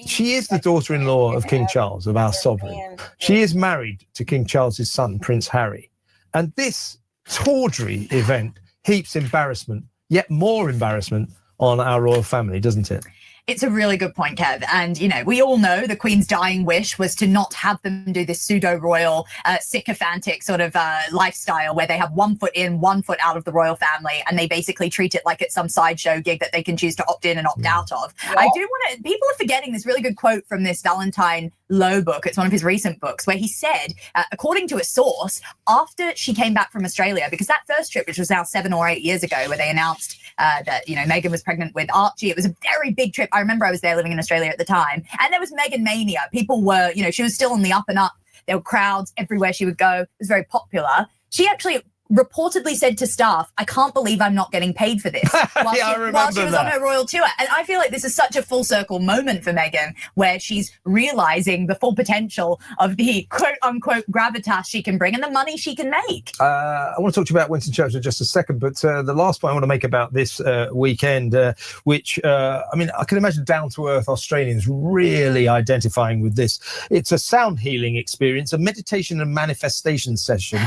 she is the daughter-in-law of King Charles, of our sovereign. She is married to King Charles's son, Prince Harry, and this tawdry event heaps embarrassment, yet more embarrassment, on our royal family, doesn't it? It's a really good point, Kev. And, we all know the Queen's dying wish was to not have them do this pseudo-royal, sycophantic sort of lifestyle where they have 1 foot in, 1 foot out of the royal family, and they basically treat it like it's some sideshow gig that they can choose to opt in and opt out of. Yep. I do want to, people are forgetting this really good quote from this Valentine Lowe book. It's one of his recent books where he said, according to a source, after she came back from Australia, because that first trip, which was now 7 or 8 years ago, where they announced that, Meghan was pregnant with Archie, it was a very big trip. I remember I was there living in Australia at the time, and there was Meghan mania. People were, she was still on the up and up. There were crowds everywhere she would go. It was very popular. She actually reportedly said to staff, "I can't believe I'm not getting paid for this," while she was on her royal tour. And I feel like this is such a full circle moment for Meghan, where she's realizing the full potential of the quote unquote gravitas she can bring and the money she can make. I want to talk to you about Winston Churchill in just a second, but the last point I want to make about this weekend, which I can imagine down-to-earth Australians really identifying with this. It's a sound healing experience, a meditation and manifestation session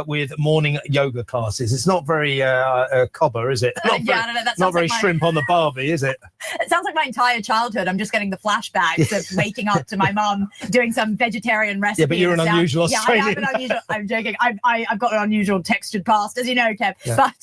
with morning yoga classes. It's not very cobber, is it? Not very shrimp on the barbie, is it? It sounds like my entire childhood. I'm just getting the flashbacks of waking up to my mum doing some vegetarian recipe. Yeah, but you're an unusual Australian. Yeah, I am an unusual. I'm joking. I've got an unusual textured past, as you know, Kev. Yeah. But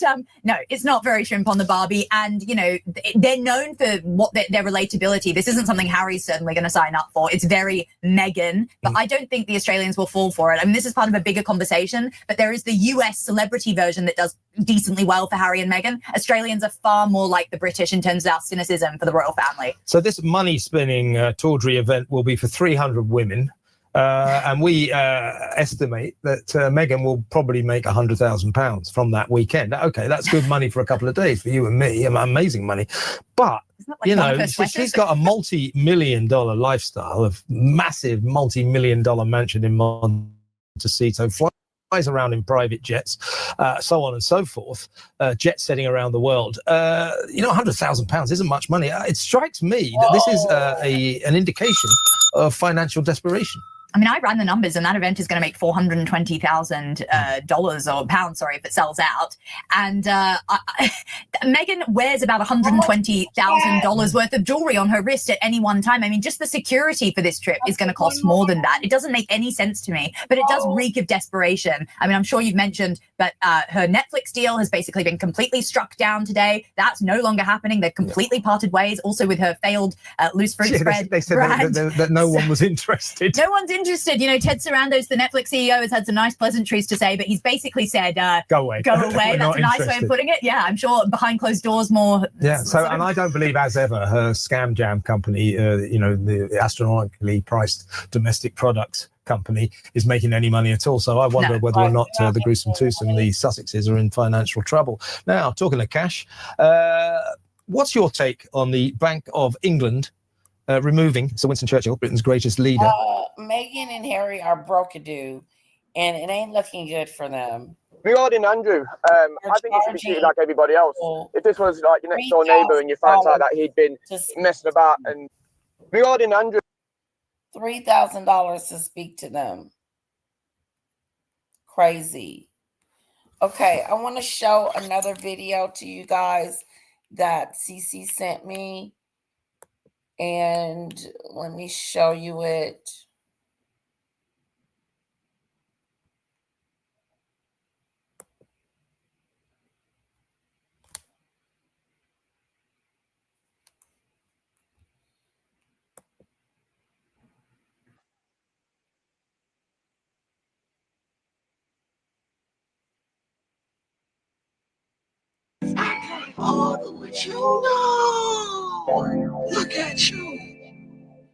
no, it's not very shrimp on the barbie. And they're known for their relatability. This isn't something Harry's certainly going to sign up for. It's very Meghan, but I don't think the Australians will fall for it. I mean, this is part of a bigger conversation. But there is the US celebrity version that does decently well for Harry and Meghan. Australians are far more like the British in terms of our cynicism for the royal family. So this money-spinning tawdry event will be for 300 women. And we estimate that Meghan will probably make £100,000 from that weekend. Okay, that's good money for a couple of days for you and me. Amazing money. But, she's got a multi-million-dollar lifestyle, of massive multi-million-dollar mansion in Montecito, flies around in private jets, so on and so forth, jet setting around the world. £100,000 isn't much money. It strikes me that this is an indication of financial desperation. I mean, I ran the numbers, and that event is going to make $420,000 or pounds, sorry, if it sells out. And Meghan wears about $120,000 worth of jewelry on her wrist at any one time. I mean, just the security for this trip is going to cost more than that. It doesn't make any sense to me, but it does reek of desperation. I mean, I'm sure you've mentioned, but her Netflix deal has basically been completely struck down today. That's no longer happening. They've completely parted ways. Also with her failed loose fruit spread. They said that no one was interested. No one's interested. You know, Ted Sarandos, the Netflix CEO, has had some nice pleasantries to say, but he's basically said, go away. Go away. That's a nice way of putting it. Yeah, I'm sure behind closed doors more. Yeah, so, and I don't believe, as ever, her scam jam company, you know, the astronomically priced domestic products company, is making any money at all. So I wonder whether or not the gruesome twosome, the Sussexes, are in financial trouble. Now, talking of cash, what's your take on the Bank of England removing Sir Winston Churchill, Britain's greatest leader? Meghan and Harry are broke-a-do, and it ain't looking good for them. Regarding Andrew, I think he should be treated like everybody else. If this was like your next door neighbour and you found out that he'd been messing about, and regarding Andrew, $3,000 to speak to them. Crazy. Okay, I want to show another video to you guys that Cece sent me. And let me show you it. Argue with you. No. Look at you.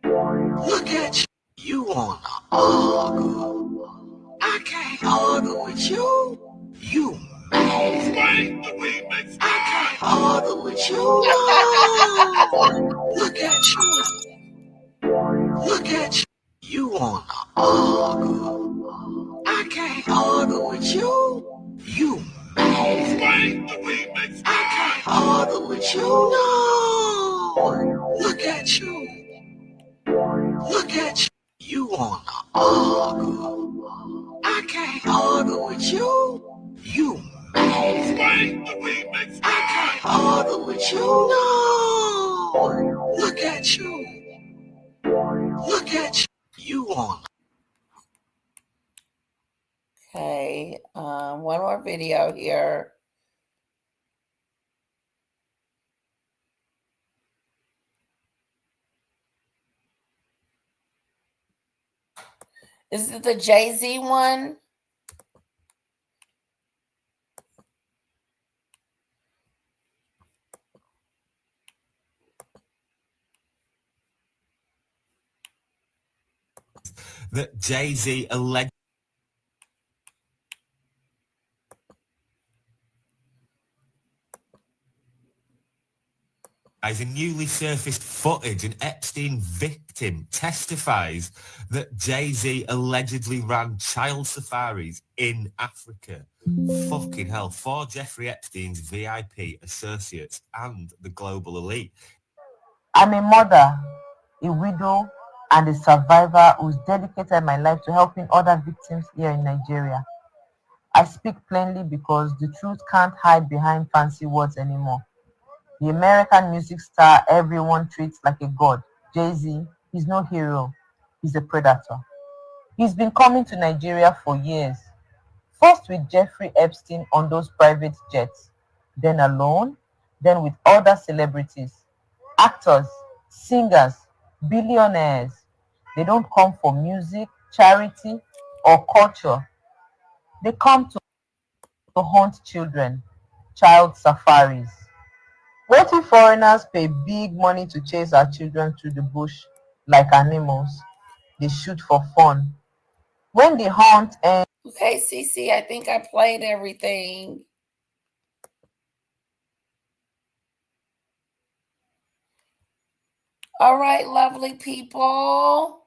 Look at you. You wanna argue. I can't argue with you. You mad. I can't argue with you. No. Look at you. Look at you. You wanna argue. I can't argue with you. You mad. I can't argue with you. No. Look at you. Look at you. You wanna argue. I can't argue with you. You mad. I can't argue with you. No. Look at you. Look at you. You wanna. Okay, one more video here. Is it the Jay-Z one? That Jay-Z alleged. As a newly surfaced footage, an Epstein victim testifies that Jay-Z allegedly ran child safaris in Africa. Fucking hell, for Jeffrey Epstein's VIP associates and the global elite. I'm a mother, a widow, and a survivor who's dedicated my life to helping other victims here in Nigeria. I speak plainly because the truth can't hide behind fancy words anymore. The American music star everyone treats like a god, Jay-Z, is no hero. He's a predator. He's been coming to Nigeria for years. First with Jeffrey Epstein on those private jets, then alone, then with other celebrities, actors, singers, billionaires. They don't come for music, charity, or culture. They come to hunt children, child safaris. What if foreigners pay big money to chase our children through the bush like animals? They shoot for fun. When they hunt and... Okay, Cece, I think I played everything. All right, lovely people.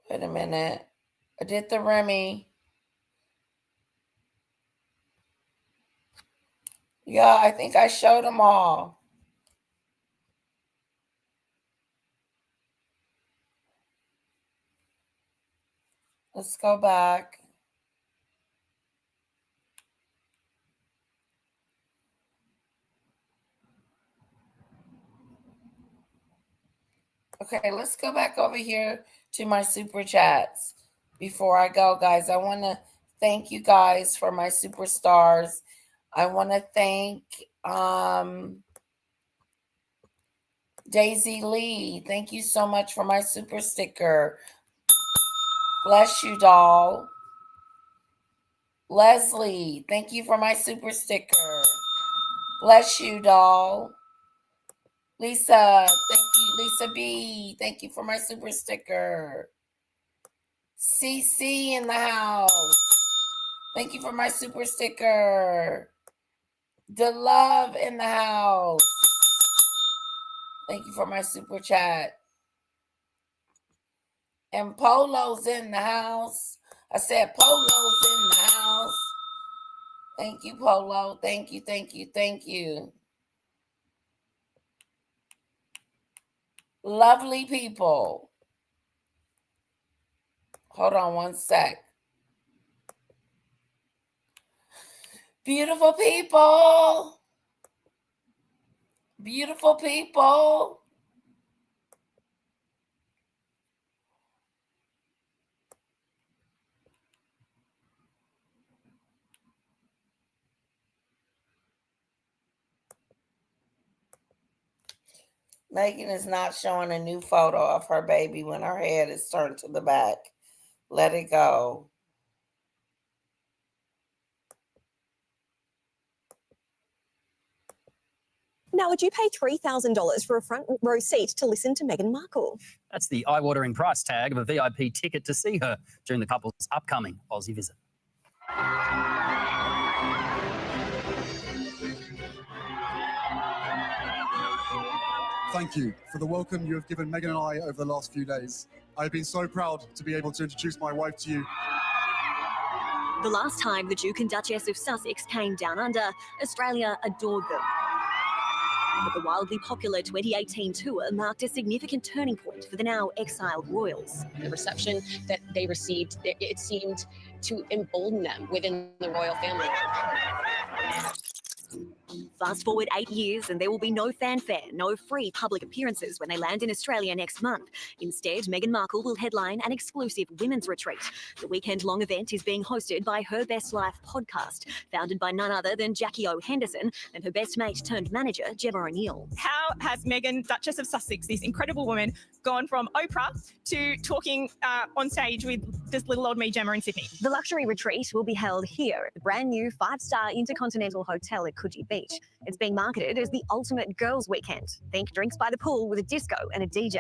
Wait a minute. I did the Remy. Yeah, I think I showed them all. Let's go back. Okay, let's go back over here to my super chats. Before I go, guys, I want to thank you guys for my superstars. I want to thank Daisy Lee. Thank you so much for my super sticker. Bless you, doll. Leslie, thank you for my super sticker. Bless you, doll. Lisa, thank you. Lisa B, thank you for my super sticker. CC in the house. Thank you for my super sticker. The love in the house. Thank you for my super chat. And Polo's in the house. I said Polo's in the house. Thank you, Polo. Thank you, thank you, thank you. Lovely people. Hold on one sec. Beautiful people. Beautiful people. Meghan is not showing a new photo of her baby when her head is turned to the back. Let it go. Now, would you pay $3,000 for a front row seat to listen to Meghan Markle? That's the eye-watering price tag of a VIP ticket to see her during the couple's upcoming Aussie visit. Thank you for the welcome you have given Meghan and I over the last few days. I've been so proud to be able to introduce my wife to you. The last time the Duke and Duchess of Sussex came down under, Australia adored them. But the wildly popular 2018 tour marked a significant turning point for the now exiled royals. The reception that they received, it seemed to embolden them within the royal family. Fast forward 8 years and there will be no fanfare, no free public appearances when they land in Australia next month. Instead, Meghan Markle will headline an exclusive women's retreat. The weekend-long event is being hosted by Her Best Life podcast, founded by none other than Jackie O. Henderson and her best mate turned manager, Gemma O'Neill. How has Meghan, Duchess of Sussex, this incredible woman, gone from Oprah to talking on stage with this little old me, Gemma, in Sydney? The luxury retreat will be held here at the brand new 5-star Intercontinental Hotel at Coogee Beach. It's being marketed as the ultimate girls' weekend. Think drinks by the pool with a disco and a DJ.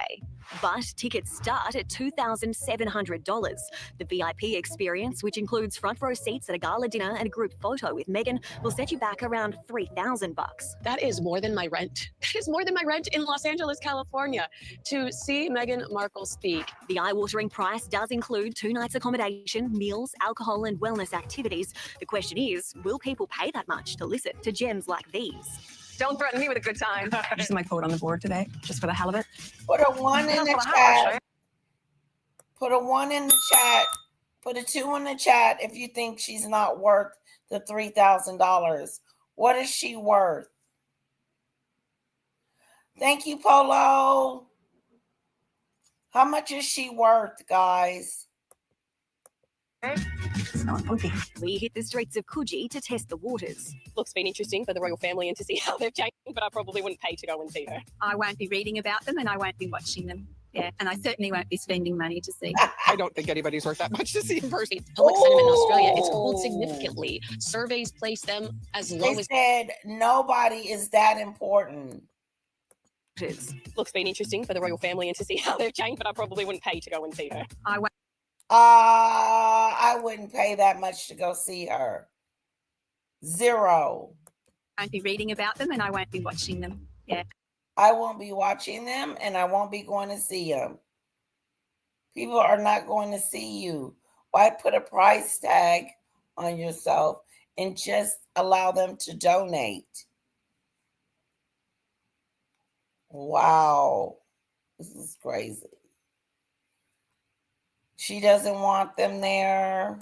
But tickets start at $2,700. The VIP experience, which includes front row seats at a gala dinner and a group photo with Meghan, will set you back around $3,000. That is more than my rent. That is more than my rent in Los Angeles, California, to see Meghan Markle speak. The eye-watering price does include 2 nights accommodation, meals, alcohol and wellness activities. The question is, will people pay that much to listen to gems like these? Don't threaten me with a good time. This is my quote on the board today, just for the hell of it. Put a 1 in the chat. Put a 1 in the chat. Put a 2 in the chat if you think she's not worth the $3,000. What is she worth? Thank you, Polo. How much is she worth, guys? We hit the streets of Coogee to test the waters. Looks been interesting for the royal family and to see how they've changed, but I probably wouldn't pay to go and see her. I won't be reading about them and I won't be watching them. Yeah, and I certainly won't be spending money to see. I don't think anybody's worth that much to see in person. Public sentiment in Australia, it's cooled significantly. Surveys place them as low as... They said nobody is that important. Looks been interesting for the royal family and to see how they've changed, but I probably wouldn't pay to go and see her. I wouldn't pay that much to go see her. 0. I won't be reading about them and I won't be watching them. Yeah. I won't be watching them and I won't be going to see them. People are not going to see you. Why put a price tag on yourself and just allow them to donate. Wow. This is crazy. She doesn't want them there.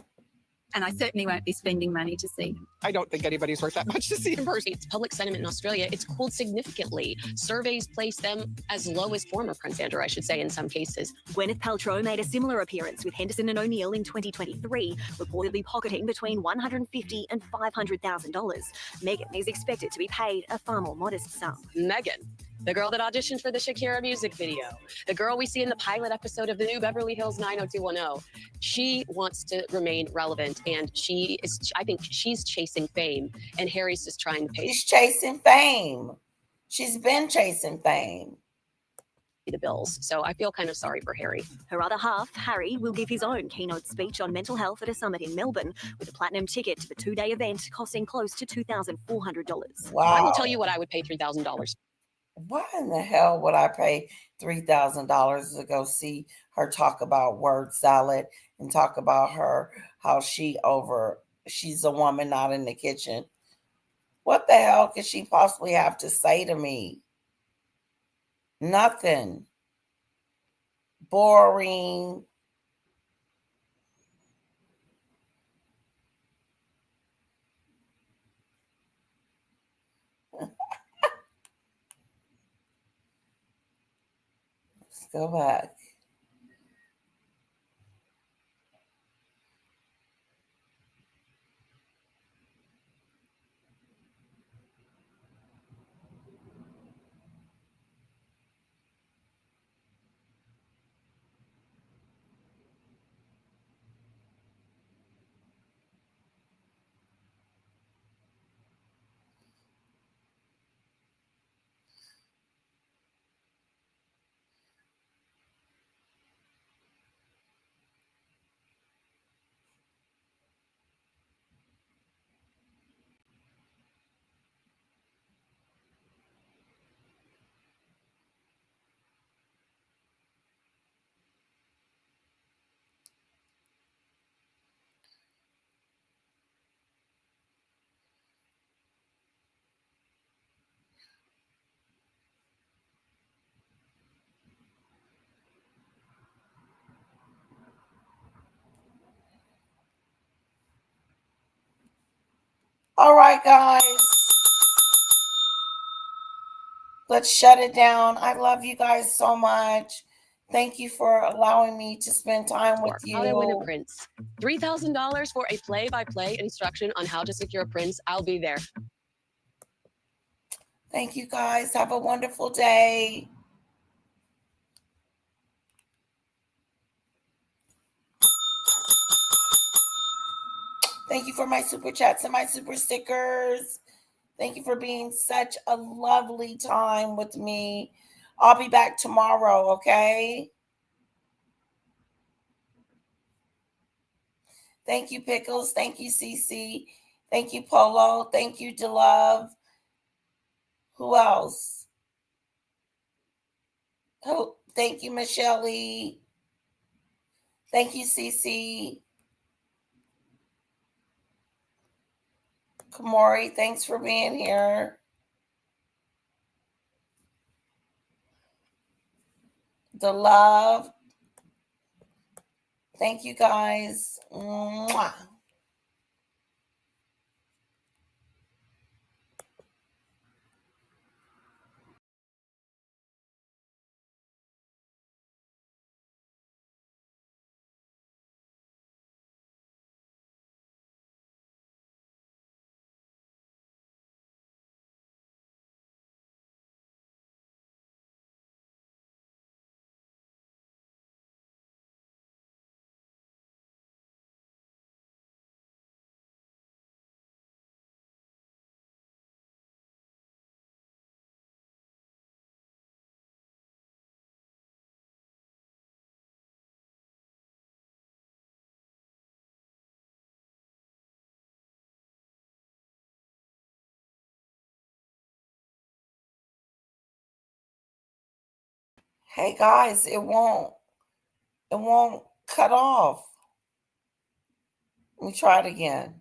And I certainly won't be spending money to see him. I don't think anybody's worth that much to see in person. It's public sentiment in Australia. It's cooled significantly. Surveys place them as low as former Prince Andrew, I should say, in some cases. Gwyneth Paltrow made a similar appearance with Henderson and O'Neill in 2023, reportedly pocketing between $150,000 and $500,000. Meghan is expected to be paid a far more modest sum. Meghan, the girl that auditioned for the Shakira music video, the girl we see in the pilot episode of the new Beverly Hills 90210, she wants to remain relevant, and I think she's chasing fame, and Harry's just trying to pay. She's chasing fame. She's been chasing fame. The bills. So I feel kind of sorry for Harry. Her other half, Harry, will give his own keynote speech on mental health at a summit in Melbourne, with a platinum ticket to the 2-day event costing close to $2,400. Wow. I will tell you what I would pay $3,000. Why in the hell would I pay $3,000 to go see her talk about word salad and talk about how she's a woman not in the kitchen? What the hell could she possibly have to say to me? Nothing. Boring. Let's go back. All right, guys. Let's shut it down. I love you guys so much. Thank you for allowing me to spend time with you. How to win a prince. $3,000 for a play-by-play instruction on how to secure a prince. I'll be there. Thank you, guys. Have a wonderful day. Thank you for my super chats and my super stickers. Thank you for being such a lovely time with me. I'll be back tomorrow, okay? Thank you, Pickles. Thank you, Cece. Thank you, Polo. Thank you, DeLove. Who else? Oh, thank you, Michelle Lee. Thank you, Cece. Kamori, thanks for being here. DeLove. Thank you, guys. Mwah. Hey guys, it won't cut off. Let me try it again.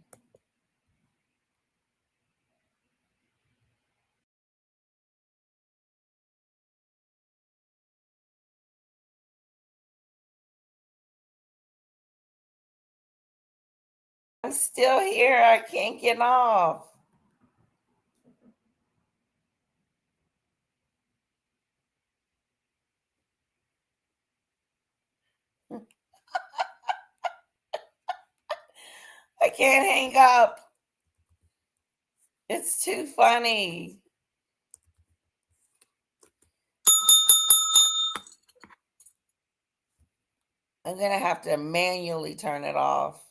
I'm still here. I can't get off. I can't hang up. It's too funny. I'm going to have to manually turn it off.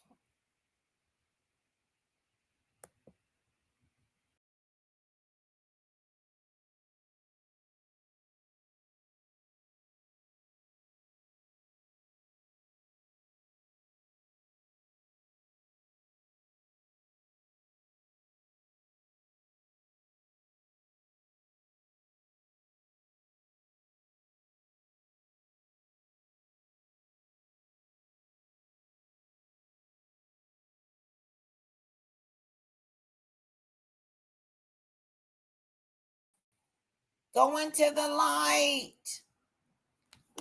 Go into the light.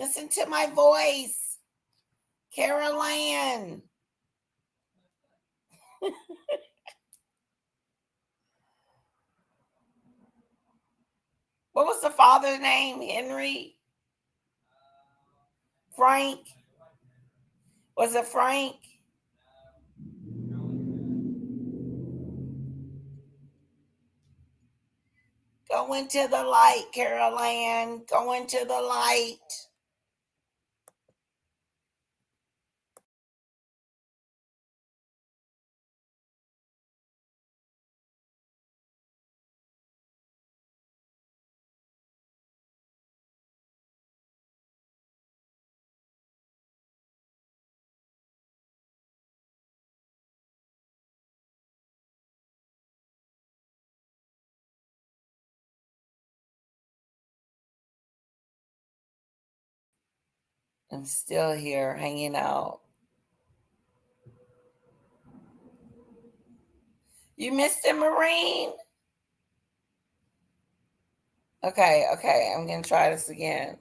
Listen to my voice. Caroline. What was the father's name? Henry? Frank? Was it Frank? Go into the light, Caroline. Go into the light. I'm still here hanging out. You missed it, Marine? Okay. I'm going to try this again.